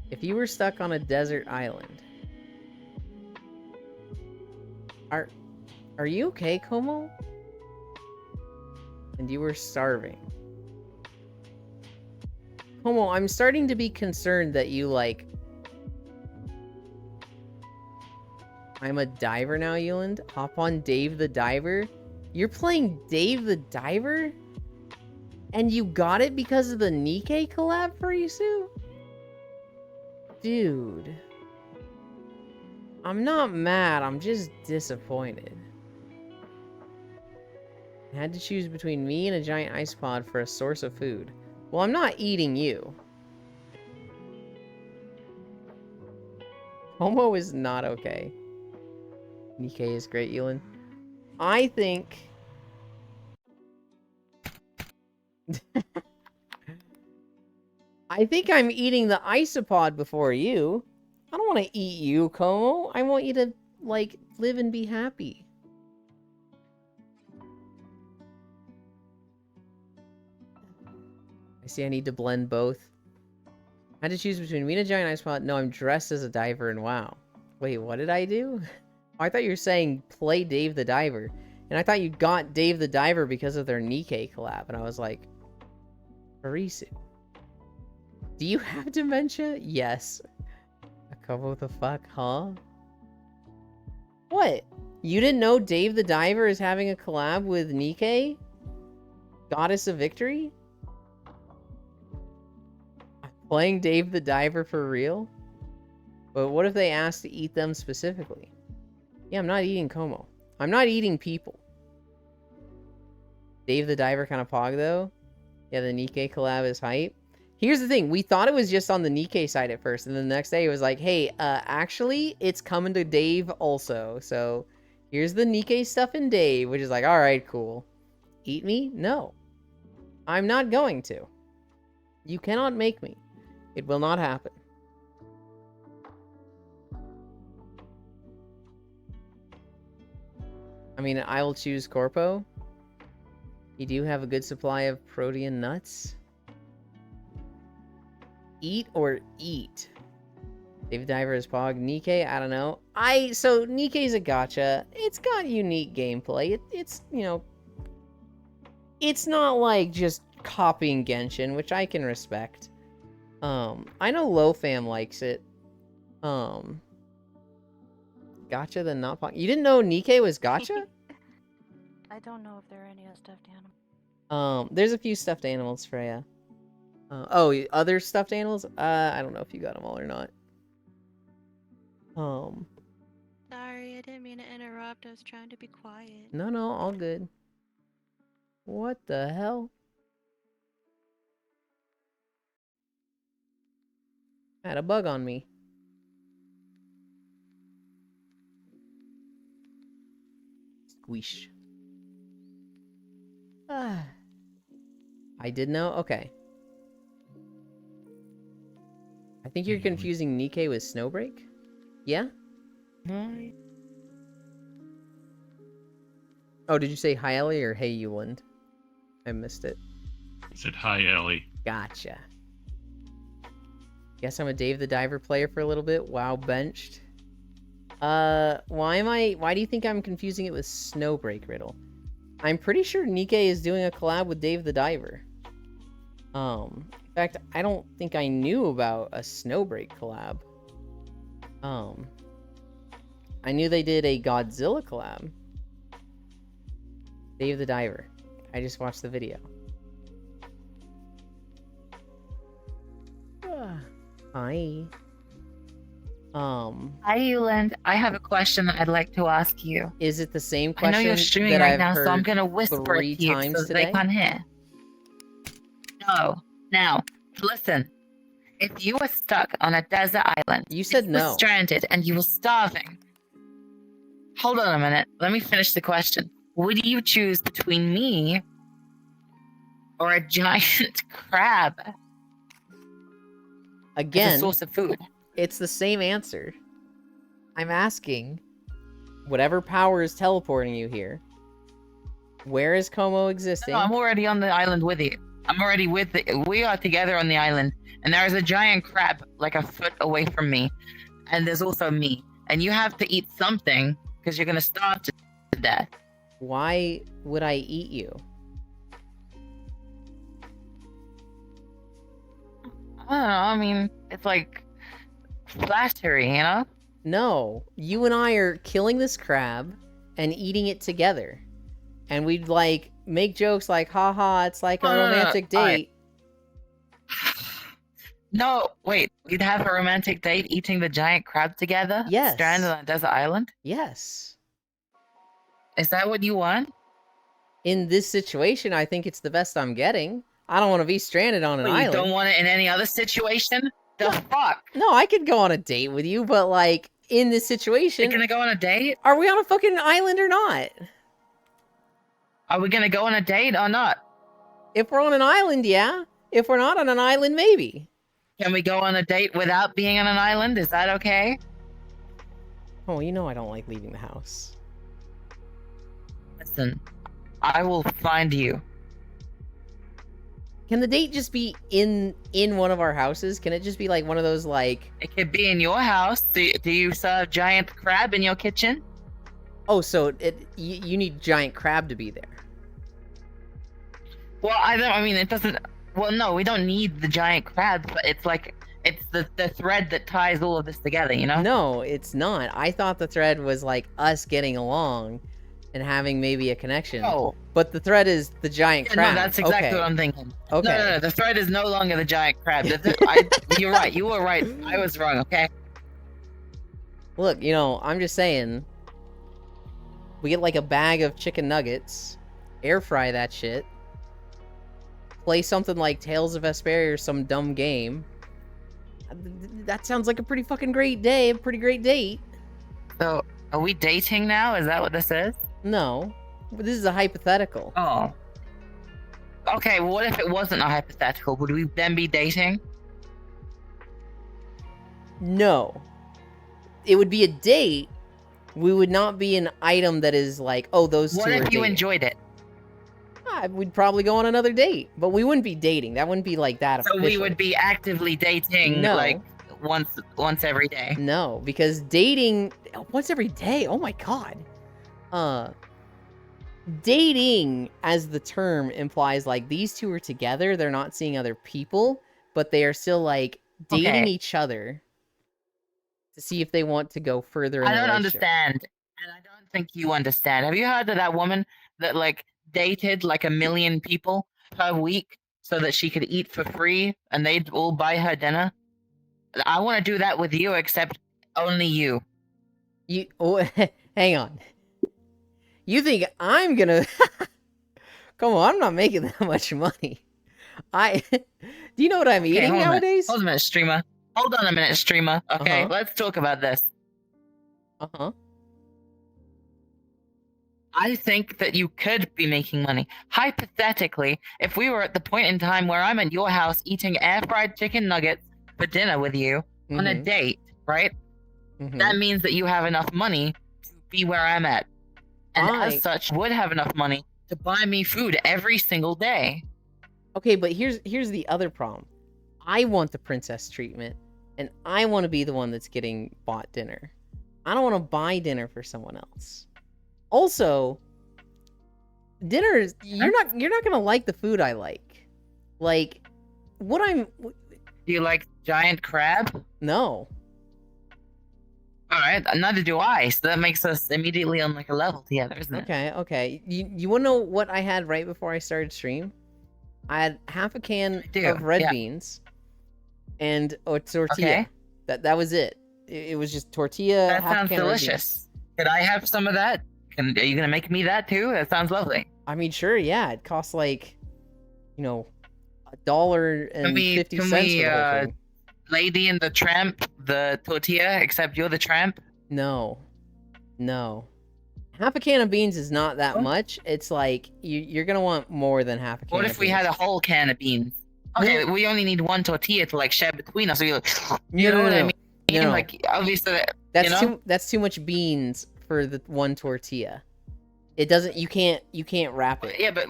If you were stuck on a desert island... Are you okay, Como? And you were starving. Como, I'm starting to be concerned that you, like... I'm a diver now, Euland? Hop on Dave the Diver? You're playing Dave the Diver? And you got it because of the Nikke collab for Isu? Dude. I'm not mad, I'm just disappointed. I had to choose between me and a giant ice pod for a source of food. Well, I'm not eating you. Homo is not okay. Nikke is great, Elon. I think... I think I'm eating the isopod before you. I don't want to eat you, Como. I want you to, like, live and be happy. I see I need to blend both. I had to choose between me and a giant isopod. No, I'm dressed as a diver in WoW. Wait, what did I do? Oh, I thought you were saying play Dave the Diver. And I thought you got Dave the Diver because of their Nikke collab. And I was like, Arisu. Do you have dementia? Yes. A couple of the fuck, huh? What? You didn't know Dave the Diver is having a collab with Nikke? Goddess of Victory? I'm playing Dave the Diver for real? But what if they asked to eat them specifically? Yeah, I'm not eating Como. I'm not eating people. Dave the Diver kind of pog though. Yeah, the Nikke collab is hype. Here's the thing, we thought it was just on the Nikke side at first, and then the next day it was like, hey, actually, it's coming to Dave also. So, here's the Nikke stuff in Dave, which is like, alright, cool. Eat me? No. I'm not going to. You cannot make me. It will not happen. I mean, I will choose Corpo. You do have a good supply of protein nuts. Eat or eat? Dave Diver is Pog. Nikke, I don't know. So Nikke's a gacha. It's got unique gameplay. It's, you know, it's not like just copying Genshin, which I can respect. I know LowFam likes it. Because Gotcha, then not Pog. You didn't know Nikke was Gotcha? I don't know if there are any stuffed animals. There's a few stuffed animals, Freya. Other stuffed animals? I don't know if you got them all or not. Sorry, I didn't mean to interrupt. I was trying to be quiet. No, all good. What the hell? I had a bug on me. Squish. Ah. I did know? Okay. I think you're confusing Nikke with Snowbreak? Yeah? Oh, did you say hi Ellie or hey Euland? I missed it. I said hi, Ellie. Gotcha. Guess I'm a Dave the Diver player for a little bit. Wow, benched. Why do you think I'm confusing it with Snowbreak, Riddle? I'm pretty sure Nikke is doing a collab with Dave the Diver. In fact, I don't think I knew about a Snowbreak collab. I knew they did a Godzilla collab. Dave the Diver. I just watched the video. Hi. Hi, Euland. I have a question that I'd like to ask you. Is it the same I question know you're streaming that right I've now, so heard I'm gonna whisper 3 it to you times so today? they can't hear. No. Now, listen. If you were stuck on a desert island, You said you were no. stranded, and you were starving. Hold on a minute. Let me finish the question. Would you choose between me or a giant crab as a Again, source of food? it's the same answer. I'm asking, whatever power is teleporting you here, where is Como existing? No, I'm already on the island with you. We are together on the island, and there is a giant crab like a foot away from me, and there's also me. And you have to eat something because you're gonna starve to death. Why would I eat you? I don't know. I mean, it's like flattery, you know? No, you and I are killing this crab and eating it together. And we'd like make jokes like, haha, it's like a No, no, no, romantic all right. date. No, wait. We'd have a romantic date eating the giant crab together? Yes. Stranded on a desert island? Yes. Is that what you want? In this situation, I think it's the best I'm getting. I don't want to be stranded on an Wait, island. you don't want it in any other situation? The fuck? No, I could go on a date with you, but like in this You're situation, gonna go on a date? are we on a fucking island or not? Are we gonna go on a date or not? If we're on an island, yeah. If we're not on an island, maybe. Can we go on a date without being on an island? Is that okay? Oh, you know I don't like leaving the house. Listen, I will find you. Can the date just be in one of our houses? Can it just be like one of those like? It could be in your house. Do you serve giant crab in your kitchen? Oh, so you need giant crab to be there. Well, I mean, it doesn't. Well, no, we don't need the giant crab, but it's like it's the thread that ties all of this together. You know? No, it's not. I thought the thread was like us getting along and having maybe a connection. No. But the thread is the giant Yeah, crab. no, that's exactly Okay. what I'm thinking. Okay. No, the thread is no longer the giant crab. You're right. You were right. I was wrong. Okay. Look, I'm just saying. We get like a bag of chicken nuggets, air fry that shit, play something like Tales of Vesperia or some dumb game. That sounds like a pretty fucking great day, a pretty great date. So, are we dating now? Is that what this is? No, but this is a hypothetical. Oh. Okay, well, what if it wasn't a hypothetical? Would we then be dating? No. It would be a date. We would not be an item that is like, oh, those What two are if you dating. enjoyed it? We'd probably go on another date, but we wouldn't be dating. That wouldn't be like that So official. we would be actively dating No. like once every day. No, because dating once every day. Oh my god. Dating as the term implies like these two are together, they're not seeing other people, but they are still like dating Okay. each other. to see if they want to go further in I the don't relationship. understand, and I don't think you understand. Have you heard of that woman that like dated like 1 million people per week so that she could eat for free and they'd all buy her dinner? I want to do that with you, except only you. You hang on. You think I'm gonna? Come on, I'm not making that much money. Do you know what I'm Okay, eating hold on a minute. nowadays? Hold on a minute, streamer. Hold on a minute, streamer. Okay, Uh-huh. let's talk about this. Uh-huh. I think that you could be making money. Hypothetically, if we were at the point in time where I'm at your house eating air fried chicken nuggets for dinner with you on a Mhm, date, right? mhm. That means that you have enough money to be where I'm at. And I- as such, would have enough money to buy me food every single day. Okay, but here's the other problem. I want the princess treatment, and I want to be the one that's getting bought dinner. I don't want to buy dinner for someone else. Also, dinner is you're not gonna like the food I like. Like, what I'm Do you like giant crab? no. All right, neither do I. So that makes us immediately on like a level together, isn't it? Okay. You want to know what I had right before I started stream? I had half a can do, of red yeah. beans and a tortilla. Okay. That was it. It was just tortilla. That half a sounds can of red beans. delicious. Could I have some of that? Are you gonna make me that too? That sounds lovely. I mean, sure, yeah. It costs like, $1.50 Can for we, the whole thing. Lady and the Tramp, the tortilla, except you're the tramp? No. Half a can of beans is not that Oh. much. It's like you're gonna want more than half a can. What of if we beans. had a whole can of beans? Okay, we only need one tortilla to like share between us. So you know what I mean? No. Like obviously, That's you know? that's too much beans for the one tortilla. It doesn't. You can't wrap it. Yeah, but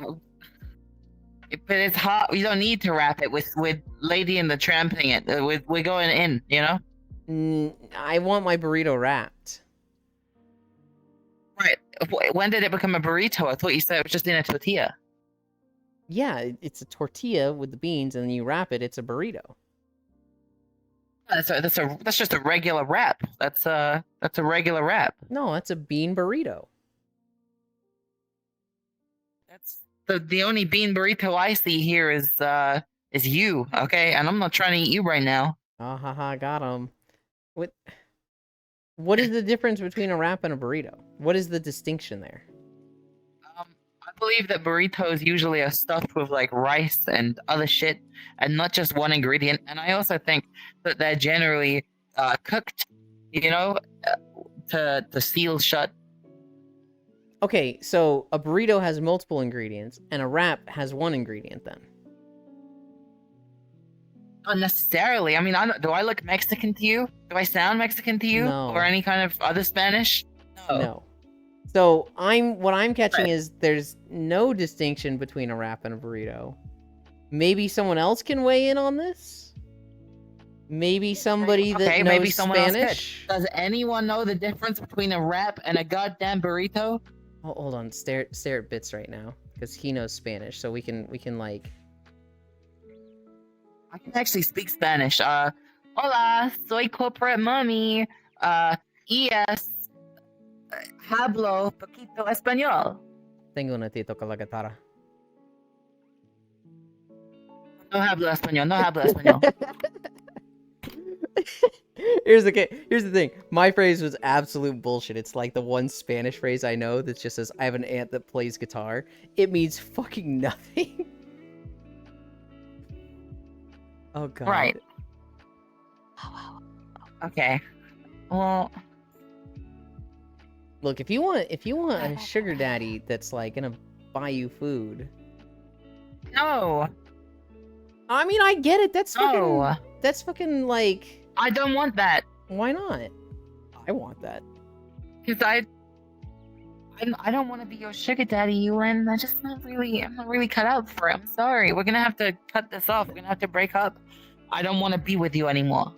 it's hot. You don't need to wrap it with Lady and the Tramping it. We're going in, you know? I want my burrito wrapped. Right. When did it become a burrito? I thought you said it was just in a tortilla. Yeah, it's a tortilla with the beans, and then you wrap it. It's a burrito. That's just a regular wrap. That's a regular wrap. No, that's a bean burrito. That's the only bean burrito I see here is you, okay? And I'm not trying to eat you right now. Ah ha ha, got him. What is the difference between a wrap and a burrito? What is the distinction there? I believe that burritos usually are stuffed with like rice and other shit, and not just one ingredient. And I also think that they're generally cooked, you know, to seal shut. Okay, so a burrito has multiple ingredients, and a wrap has one ingredient then. Not necessarily. I mean, do I look Mexican to you? Do I sound Mexican to you? No. Or any kind of other Spanish? No. So what I'm catching Right. is there's no distinction between a wrap and a burrito. Maybe someone else can weigh in on this? Maybe somebody that Okay, knows maybe someone else could. Spanish? Does anyone know the difference between a wrap and a goddamn burrito? Oh, hold on, stare at Bits right now because he knows Spanish, so we can like. I can actually speak Spanish. Hola, soy corporate mommy. Yes, hablo poquito español. Tengo una tito con la guitarra. No hablo español. No hablo español. Here's the thing. My phrase was absolute bullshit. It's like the one Spanish phrase I know that just says, I have an aunt that plays guitar. It means fucking nothing. Oh god. Right. Okay. Well, Look, if you want a sugar daddy that's like gonna buy you food. no. I mean, I get it. That's No. fucking like, I don't want that. why not? I want that. Because I don't want to be your sugar daddy, Ewan. I'm not really cut out for it. I'm sorry. We're gonna have to cut this off. We're gonna have to break up. I don't want to be with you anymore.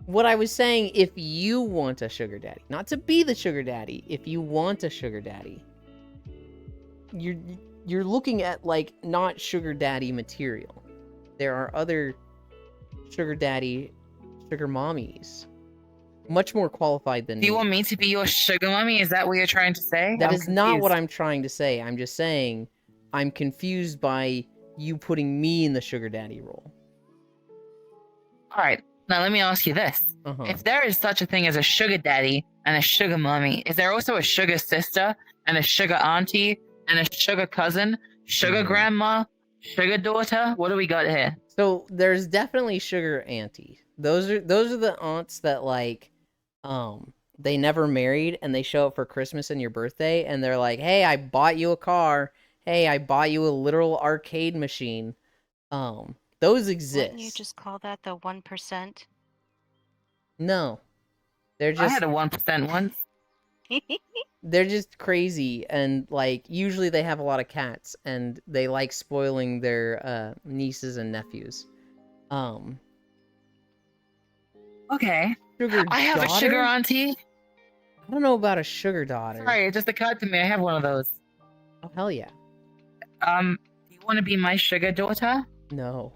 What I was saying, if you want a sugar daddy, not to be the sugar daddy, if you want a sugar daddy, you're looking at like not sugar daddy material. There are other sugar daddy, sugar mommies. Much more qualified than Do you me. want me to be your sugar mommy? Is that what you're trying to say? That I'm is not what confused. I'm trying to say. I'm just saying I'm confused by you putting me in the sugar daddy role. All right. Now let me ask you this: Uh-huh. if there is such a thing as a sugar daddy and a sugar mommy, is there also a sugar sister and a sugar auntie and a sugar cousin, sugar Mhm. grandma, sugar daughter? What do we got here? So there's definitely sugar auntie. Those are the aunts that like they never married and they show up for Christmas and your birthday and they're like, "Hey, I bought you a car. Hey, I bought you a literal arcade machine." Those exist. Wouldn't you just call that the 1%? No. They're I just had a 1% once. they're just crazy and like usually they have a lot of cats and they like spoiling their nieces and nephews. Okay. Sugar I have a sugar daughter? auntie. I don't know about a sugar daughter. Sorry, it just occurred to me. I have one of those. Oh hell yeah. Do you want to be my sugar daughter? No.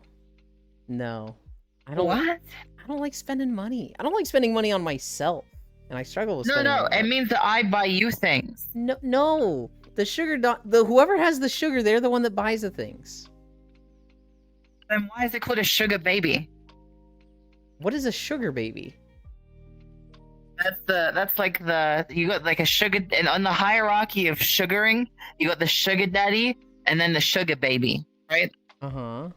I don't like spending money. I don't like spending money on myself. And I struggle with No, spending no. money It on- means that I buy you things. No. The sugar the whoever has the sugar, they're the one that buys the things. Then why is it called a sugar baby? What is a sugar baby? That's like you got like a sugar, and on the hierarchy of sugaring, you got the sugar daddy and then the sugar baby, right? Uh-huh.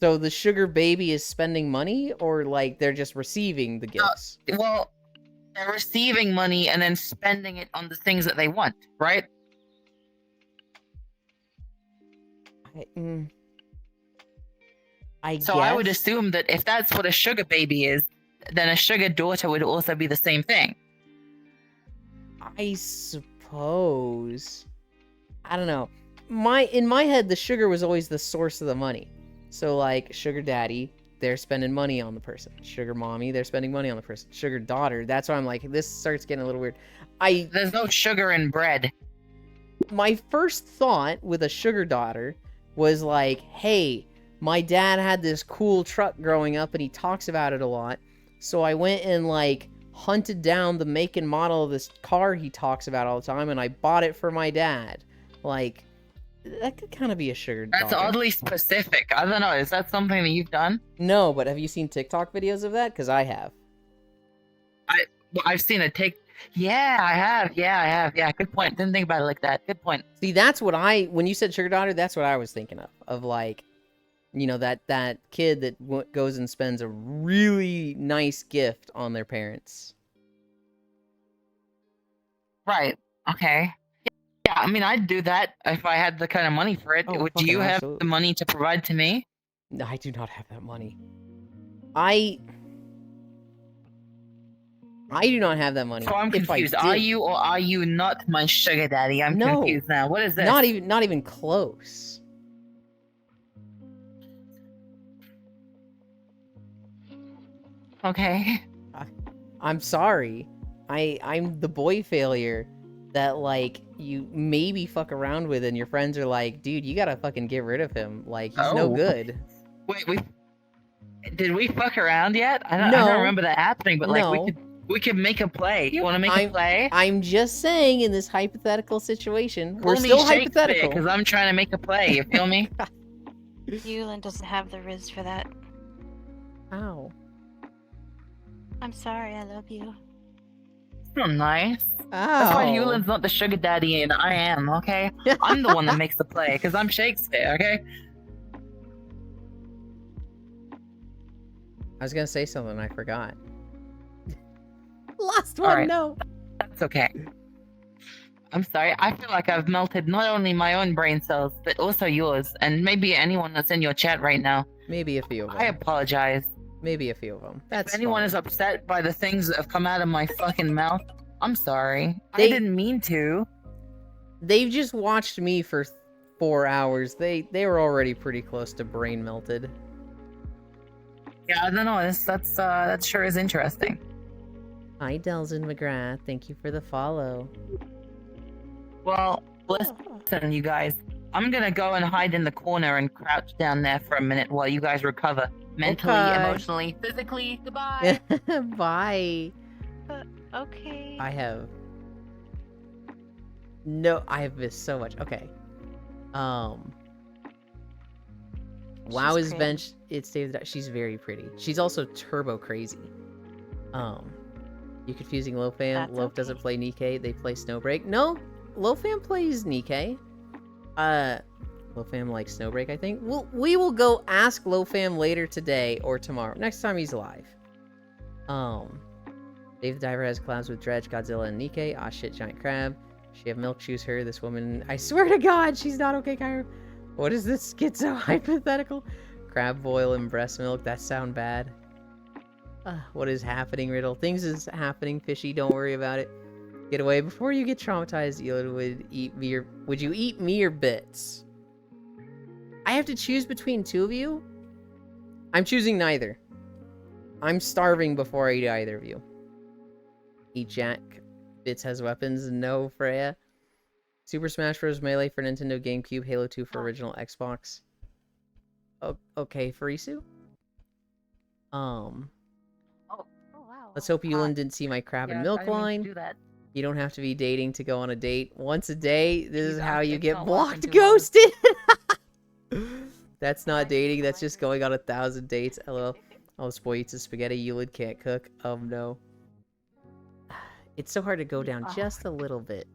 So the sugar baby is spending money or like they're just receiving the gifts? Well, they're receiving money and then spending it on the things that they want, right? I So guess. I would assume that if that's what a sugar baby is, then a sugar daughter would also be the same thing. I suppose. I don't know. In my head, the sugar was always the source of the money. So like sugar daddy, they're spending money on the person. Sugar mommy, they're spending money on the person. Sugar daughter, that's why I'm like, this starts getting a little weird. There's no sugar in bread. My first thought with a sugar daughter was like, hey, my dad had this cool truck growing up and he talks about it a lot. So I went and like hunted down the make and model of this car he talks about all the time and I bought it for my dad. Like, that could kind of be a sugar That's daughter. oddly specific. I don't know. Is that something that you've done? No, but have you seen TikTok videos of that? Because I have. Well, I've seen it take. Yeah, I have. Yeah, good point. Didn't think about it like that. Good point. See, that's what when you said sugar daughter, that's what I was thinking of like, you know, that kid that goes and spends a really nice gift on their parents. Right. Okay. Yeah, I mean, I'd do that if I had the kind of money for it. Oh, Do fucking you have absolutely. the money to provide to me? No, I do not have that money. I do not have that money. So I'm If I confused. Are did- you or are you not my sugar daddy? I'm No. confused now. What is this? Not even close. Okay. I'm sorry. I'm the boy failure that like you maybe fuck around with and your friends are like, dude, you gotta fucking get rid of him. Like he's no Oh. good. Wait, did we fuck around yet? I don't No. remember that happening. But No. like we could make a play. You want to make a play? I'm just saying in this hypothetical situation, we're Call me still Shakespeare, hypothetical. because I'm trying to make a play. You feel me? Yulin doesn't have the riz for that. Ow. I'm sorry, I love you. So nice. Ow. That's why Yulin's not the sugar daddy and I am, okay? I'm the one that makes the play, because I'm Shakespeare, okay? I was gonna say something, I forgot. Last All one, right. no. That's okay. I'm sorry. I feel like I've melted not only my own brain cells, but also yours, and maybe anyone that's in your chat right now. Maybe a few of them. I apologize. Maybe a few of them. That's If anyone fine. is upset by the things that have come out of my fucking mouth, I'm sorry. I They- didn't mean to. They've just watched me for 4 hours. They were already pretty close to brain melted. Yeah, I don't know. That sure is interesting. Hi, Delzin McGrath. Thank you for the follow. Well, listen, you guys. I'm gonna go and hide in the corner and crouch down there for a minute while you guys recover. mentally, Okay. emotionally, physically. Goodbye. Bye. Okay. I have missed so much. Okay. WoW She's is pretty. bench. It's David. She's very pretty. She's also turbo crazy. You confusing Lofam. That's Lof doesn't okay. play Nikke. They play Snowbreak. No, Lofam plays Nikke. Lofam likes Snowbreak, I think. We will go ask Lofam later today or tomorrow. Next time he's live. Dave the Diver has collabs with Dredge, Godzilla, and Nikke. Ah shit, giant crab. She have milk, choose her. This woman, I swear to God, she's not okay, Cairo. What is this schizo hypothetical? Crab boil and breast milk, that sound bad. What is happening, Riddle? Things is happening, Fishy, don't worry about it. Get away before you get traumatized. Elon would you eat me or bits? I have to choose between two of you? I'm choosing neither. I'm starving before I eat either of you. Eat Jack. Bits has weapons. No, Freya. Super Smash Bros. Melee for Nintendo GameCube. Halo 2 for original Xbox. Okay, Farisu? Oh wow. Let's hope Yulin didn't see my crab and milk line. Do that. You don't have to be dating to go on a date. Once a day, this is He's how you it's get not blocked, working too well. ghosted! That's not dating, that's just going on 1,000 dates. LOL. Oh, this boy eats his spaghetti. Yulin can't cook. No. It's so hard to go down just a little bit.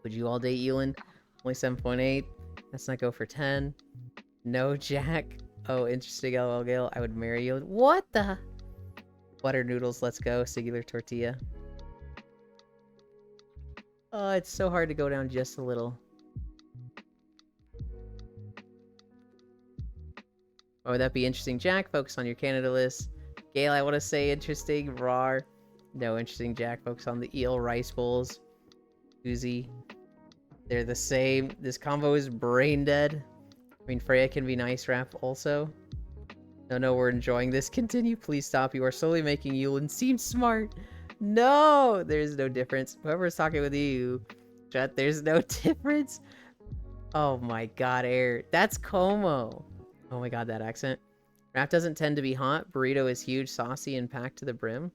Would you all date Yulin? Only 7.8. Let's not go for 10. No, Jack. Oh, interesting, LOL Gale. I would marry Yulin. What the? Butter noodles, let's go. Singular tortilla. Oh, it's so hard to go down just a little. Or would that be interesting, Jack? Focus on your Canada list. Gale, I want to say interesting. Rar. No, interesting, Jack. Focus on the eel rice bowls. Uzi. They're the same. This combo is brain dead. I mean, Freya can be nice rap also. No, we're enjoying this. Continue. Please stop. You are slowly making Yulin seem smart. No! There's no difference. Whoever's talking with you, Chat, there's no difference. Oh my god, Air. That's Como. Oh my god, that accent. Wrap doesn't tend to be hot. Burrito is huge, saucy, and packed to the brim.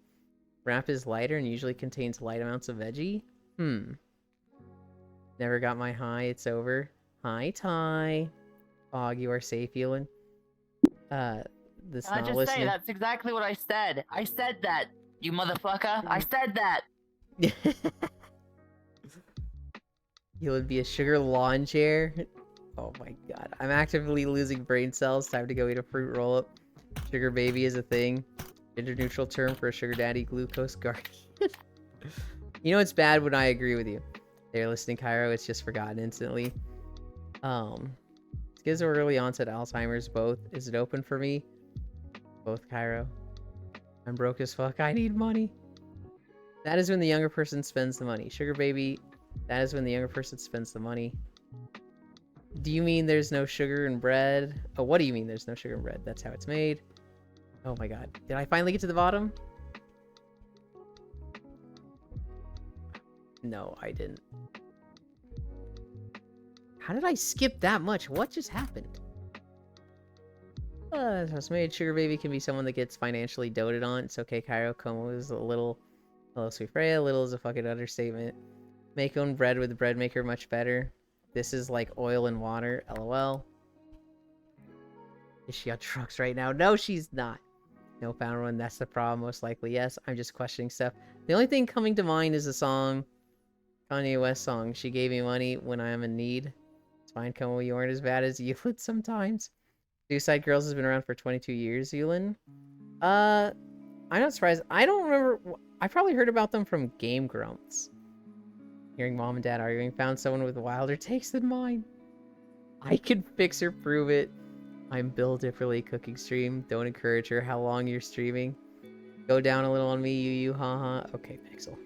Wrap is lighter and usually contains light amounts of veggie. Never got my high. It's over. Hi, Ty. Fog, you are safe, Yulin. This Can I not just listening. say that's exactly what I said. I said that, you motherfucker. I said that. Yulin be a sugar lawn chair. Oh my god. I'm actively losing brain cells. Time to go eat a fruit roll-up. Sugar baby is a thing. Gender neutral term for a sugar daddy. Glucose guardian. You know it's bad when I agree with you. They're listening, Cairo. It's just forgotten instantly. Schizo-early onset Alzheimer's, both. Is it open for me? Both, Cairo. I'm broke as fuck. I need money. That is when the younger person spends the money. Sugar baby. That is when the younger person spends the money. Do you mean there's no sugar in bread? Oh, what do you mean there's no sugar in bread? That's how it's made. Oh my god. Did I finally get to the bottom? No, I didn't. How did I skip that much? What just happened? That's how it's made. Sugar baby can be someone that gets financially doted on. It's okay, Cairo. Como is a little... Hello, sweet Freya. Little is a fucking understatement. Make own bread with the bread maker much better. This is like oil and water. LOL. Is she on trucks right now? No, she's not. No found one. That's the problem. Most likely, yes. I'm just questioning stuff. The only thing coming to mind is a song. Kanye West song. She gave me money when I am in need. It's fine, Como. You aren't as bad as Yulin sometimes. Suicide Girls has been around for 22 years, Yulin. I'm not surprised. I don't remember. I probably heard about them from Game Grumps. Hearing mom and dad arguing, found someone with wilder takes than mine. I can fix or prove it. I'm Bill Dipperly cooking stream. Don't encourage her. How long you're streaming? Go down a little on me, you haha. Okay, Pixel.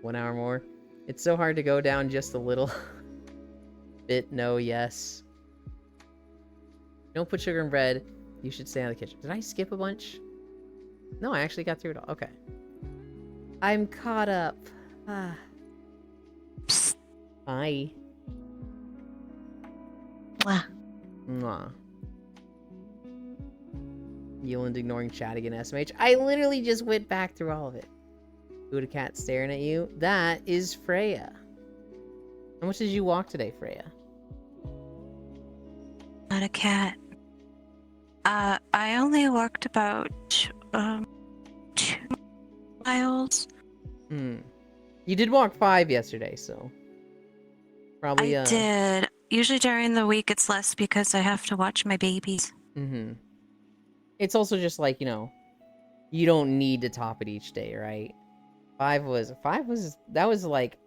1 hour more. It's so hard to go down just a little. Bit no, yes. Don't put sugar in bread. You should stay out of the kitchen. Did I skip a bunch? No, I actually got through it all. Okay. I'm caught up. Ah. Hi. Mwah. Mwah. Yeland ignoring chat again, SMH. I literally just went back through all of it. Buddha cat staring at you. That is Freya. How much did you walk today, Freya? Not a cat. I only walked about 2 miles. You did walk 5 yesterday, so probably I did. Usually during the week it's less because I have to watch my babies. It's also just like, you know, you don't need to top it each day, right? 5 was that was like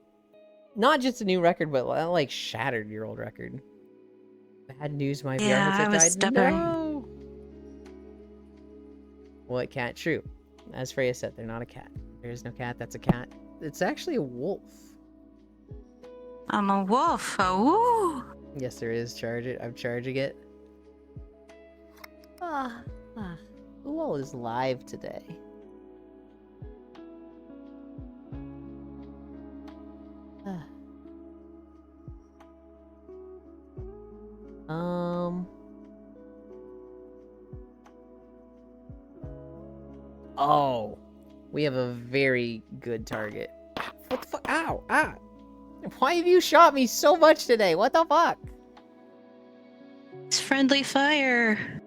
not just a new record, but like shattered your old record. Bad news, my VR Yeah, headset I was died. stubborn. No. What cat? True. As Freya said, they're not a cat. There is no cat. That's a cat. It's actually a wolf. I'm a wolf. Oh, woo! Yes, there is. Charge it. I'm charging it. Who all is live today? Oh, we have a very good target. What the fuck? Ow! Ah! Why have you shot me so much today? What the fuck? It's friendly fire.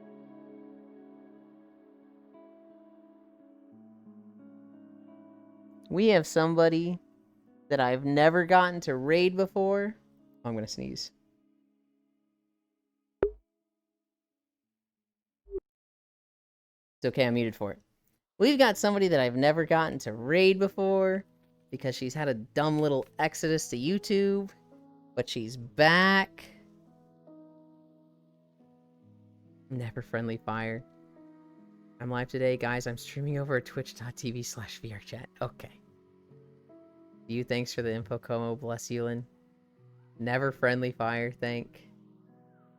We have somebody that I've never gotten to raid before. Oh, I'm gonna sneeze. It's okay, I'm muted for it. We've got somebody that I've never gotten to raid before because she's had a dumb little exodus to YouTube, but she's back. Never friendly fire. I'm live today, guys. I'm streaming over at twitch.tv/VRChat. Okay. You, thanks for the info, Como. Bless you, Lynn. Never friendly fire, thank.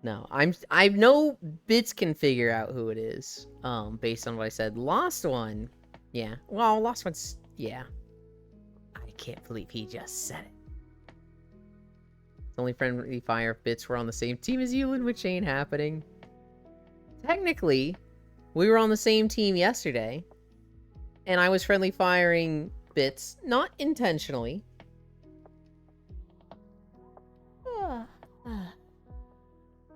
No, I know Bits can figure out who it is. Based on what I said. Lost One. Yeah. Well, Lost One's, yeah. I can't believe he just said it. It's only friendly fire if Bits were on the same team as you, which ain't happening. Technically, we were on the same team yesterday, and I was friendly firing Bits, not intentionally.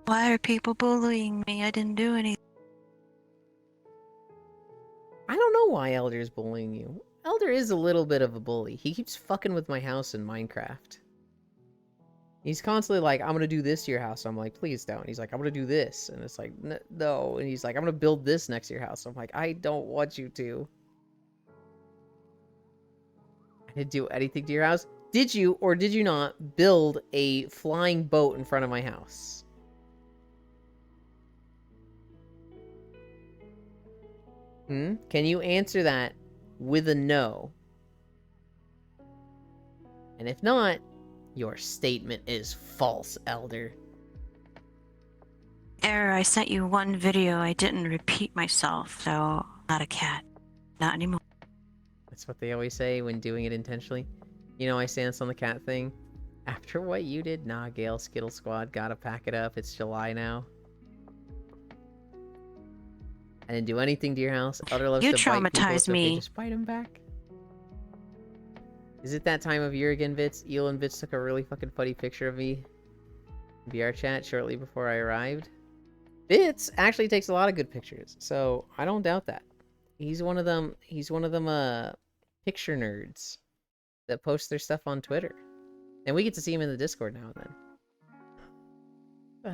Why are people bullying me? I didn't do anything. I don't know why Elder's bullying you. Elder is a little bit of a bully. He keeps fucking with my house in Minecraft. He's constantly like, I'm gonna do this to your house. I'm like, please don't. He's like, I'm gonna do this. And it's like, no. And he's like, I'm gonna build this next to your house. I'm like, I don't want you to. I didn't do anything to your house. Did you or did you not build a flying boat in front of my house? Can you answer that with a no? And if not, your statement is false, Elder. Error, I sent you one video. I didn't repeat myself, so not a cat. Not anymore. That's what they always say when doing it intentionally. You know, I stance on the cat thing. After what you did, nah, Gale, Skittle Squad, gotta pack it up. It's July now. I didn't do anything to your house. Elder loves You to bite people. traumatized It's okay, me. just bite him back. Is it that time of year again, Vits? Eel and Vits took a really fucking funny picture of me in VR chat shortly before I arrived. Vits actually takes a lot of good pictures, so I don't doubt that. He's one of them picture nerds that post their stuff on Twitter. And we get to see him in the Discord now and then.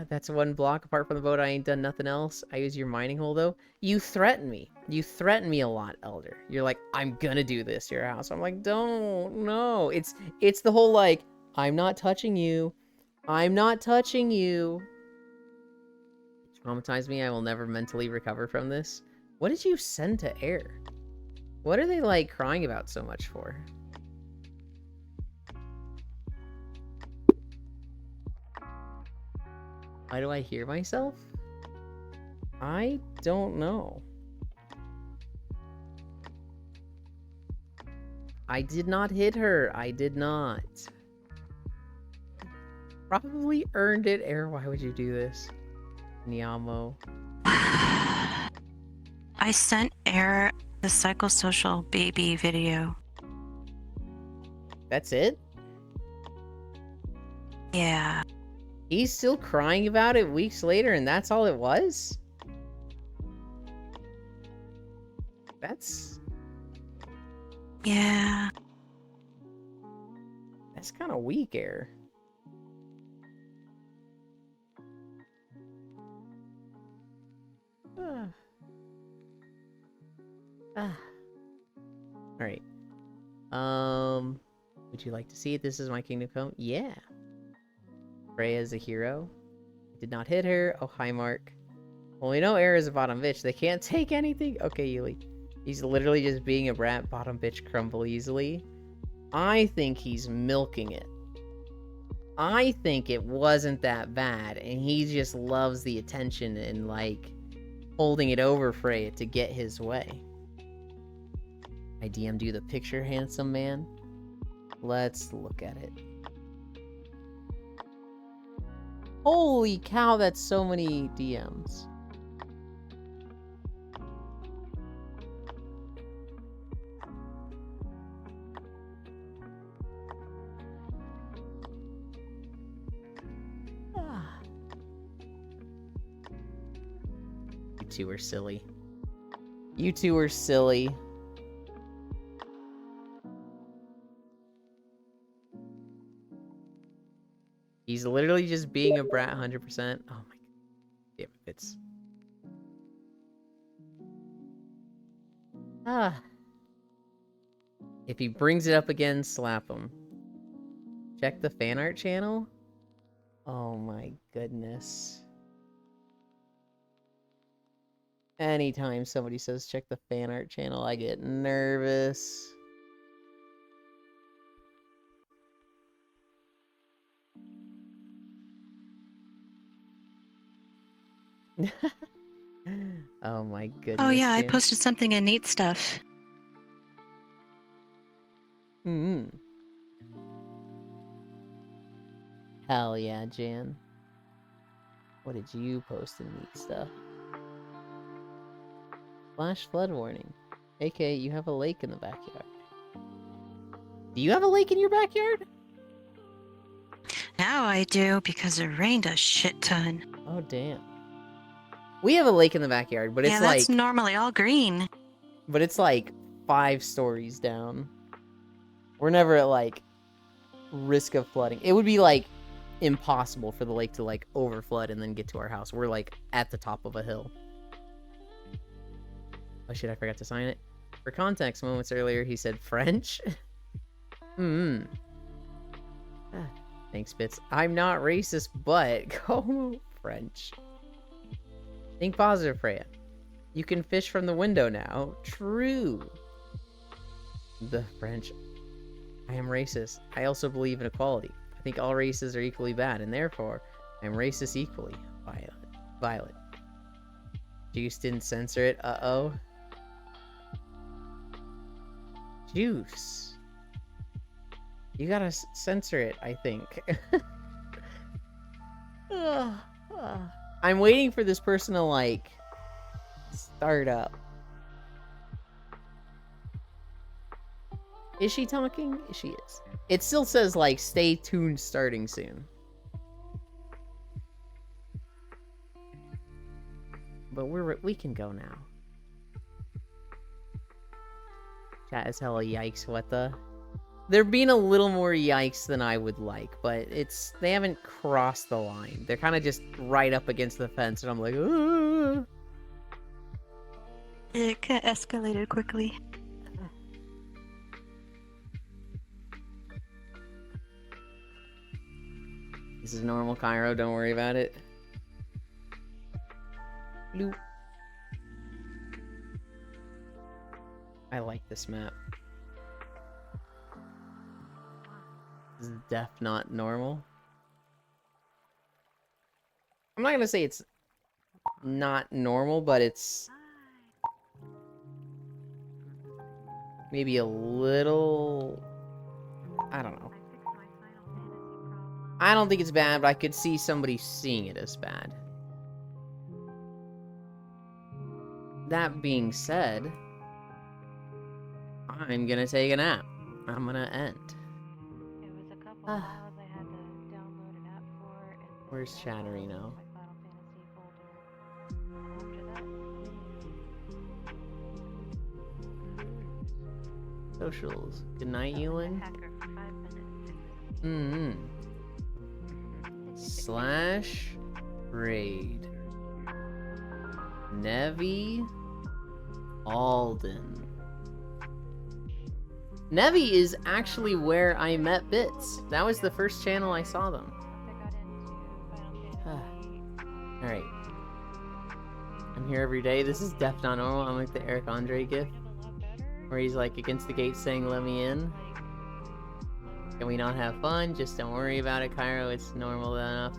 That's one block apart from the boat. I ain't done nothing else. I use your mining hole, though. You threaten me. You threaten me a lot, Elder. You're like, I'm gonna do this to your house. I'm like, don't, no. It's the whole, like, I'm not touching you. I'm not touching you. Traumatize me. I will never mentally recover from this. What did you send to air? What are they, like, crying about so much for? Why do I hear myself? I don't know. I did not hit her. I did not. Probably earned it. Air, why would you do this? Niamo. I sent Air the psychosocial baby video. That's it? Yeah. He's still crying about it weeks later, and that's all it was? That's Yeah. kind of weak, Air. Alright. Would you like to see it? This is my kingdom come? Yeah. Freya's a hero. Did not hit her. Oh, hi, Mark. Well, we know Air is a bottom bitch. They can't take anything. Okay, Yuli. He's literally just being a brat. Bottom bitch crumble easily. I think he's milking it. I think it wasn't that bad, and he just loves the attention and, like, holding it over Freya to get his way. I DM'd you the picture, handsome man. Let's look at it. Holy cow, that's so many DMs. You two are silly. You two are silly. He's literally just being a brat 100%. Oh my god. Damn it, Fitz. If he brings it up again, slap him. Check the fan art channel? Oh my goodness. Anytime somebody says check the fan art channel, I get nervous. Oh my goodness. Oh yeah, I Jan. posted something in Neat Stuff. Hell yeah, Jan. What did you post in Neat Stuff? Flash flood warning. AK, you have a lake in the backyard. Do you have a lake in your backyard? Now I do, because it rained a shit ton. Oh, damn. We have a lake in the backyard, but it's yeah, that's like... normally all green. But it's like 5 stories down. We're never at, like, risk of flooding. It would be, like, impossible for the lake to, like, overflood and then get to our house. We're, like, at the top of a hill. Oh, shit, I forgot to sign it. For context, moments earlier, he said French. Thanks, Bits. I'm not racist, but Como French. Think positive, Freya. You can fish from the window now. True. The French. I am racist. I also believe in equality. I think all races are equally bad, and therefore, I am racist equally. Violet. Juice didn't censor it. Uh-oh. Juice. You gotta censor it, I think. I'm waiting for this person to, like, start up. Is she talking? She is. It still says, like, stay tuned starting soon. But we can go now. Chat is hella yikes, what the? They're being a little more yikes than I would like, but they haven't crossed the line. They're kind of just right up against the fence, and I'm like, ah. It escalated quickly. This is normal, Cairo. Don't worry about it. Bloop. I like this map. This is not normal. I'm not gonna say it's not normal, but it's maybe a little... I don't know. I don't think it's bad, but I could see somebody seeing it as bad. that being said, I'm gonna take a nap. I'm gonna end. It was a couple Ah. files I had to download an app for. And Where's then I Chattery now? my Final Fantasy folder. After that, Socials. Good night, I was a Ewan. hacker for 5 minutes. Slash raid. Nevi Alden. Nevi is actually where I met Bits. That was the first channel I saw them. Once I got into Final Fantasy, Alright. I'm here every day. This is Def Not Normal. I'm like the Eric Andre gif. kind of a lot better. Where he's like against the gate saying, "Let me in." Can we not have fun? Just don't worry about it, Cairo. It's normal enough.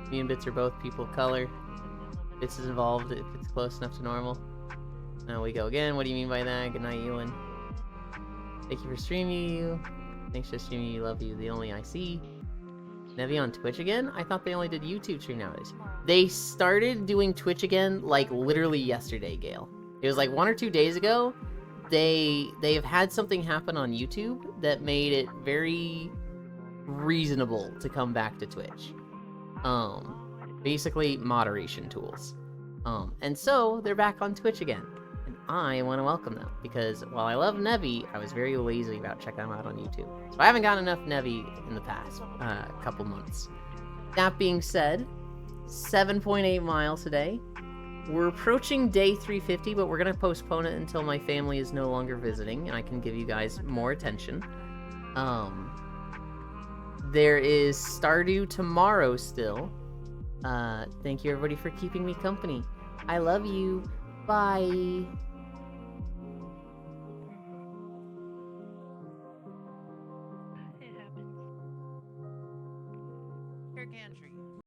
Me and Bits are both people of color. Bits is involved if it's close enough to normal. Now we go again. What do you mean by that? Good night, Ewan. Thank you for streaming, you. Thanks for streaming, you. Love you. The only I see. Nevi on Twitch again? I thought they only did YouTube stream nowadays. They started doing Twitch again, like, literally yesterday, Gale. It was like 1 or 2 days ago. They've had something happen on YouTube that made it very reasonable to come back to Twitch. Basically moderation tools. And so they're back on Twitch again. And I want to welcome them because while I love Nevi, I was very lazy about checking them out on YouTube. So I haven't gotten enough Nevi in the past couple months. That being said, 7.8 miles today. We're approaching day 350, but we're going to postpone it until my family is no longer visiting and I can give you guys more attention. There is Stardew tomorrow still. Thank you everybody for keeping me company. I love you. Bye. It happens. Your gantry.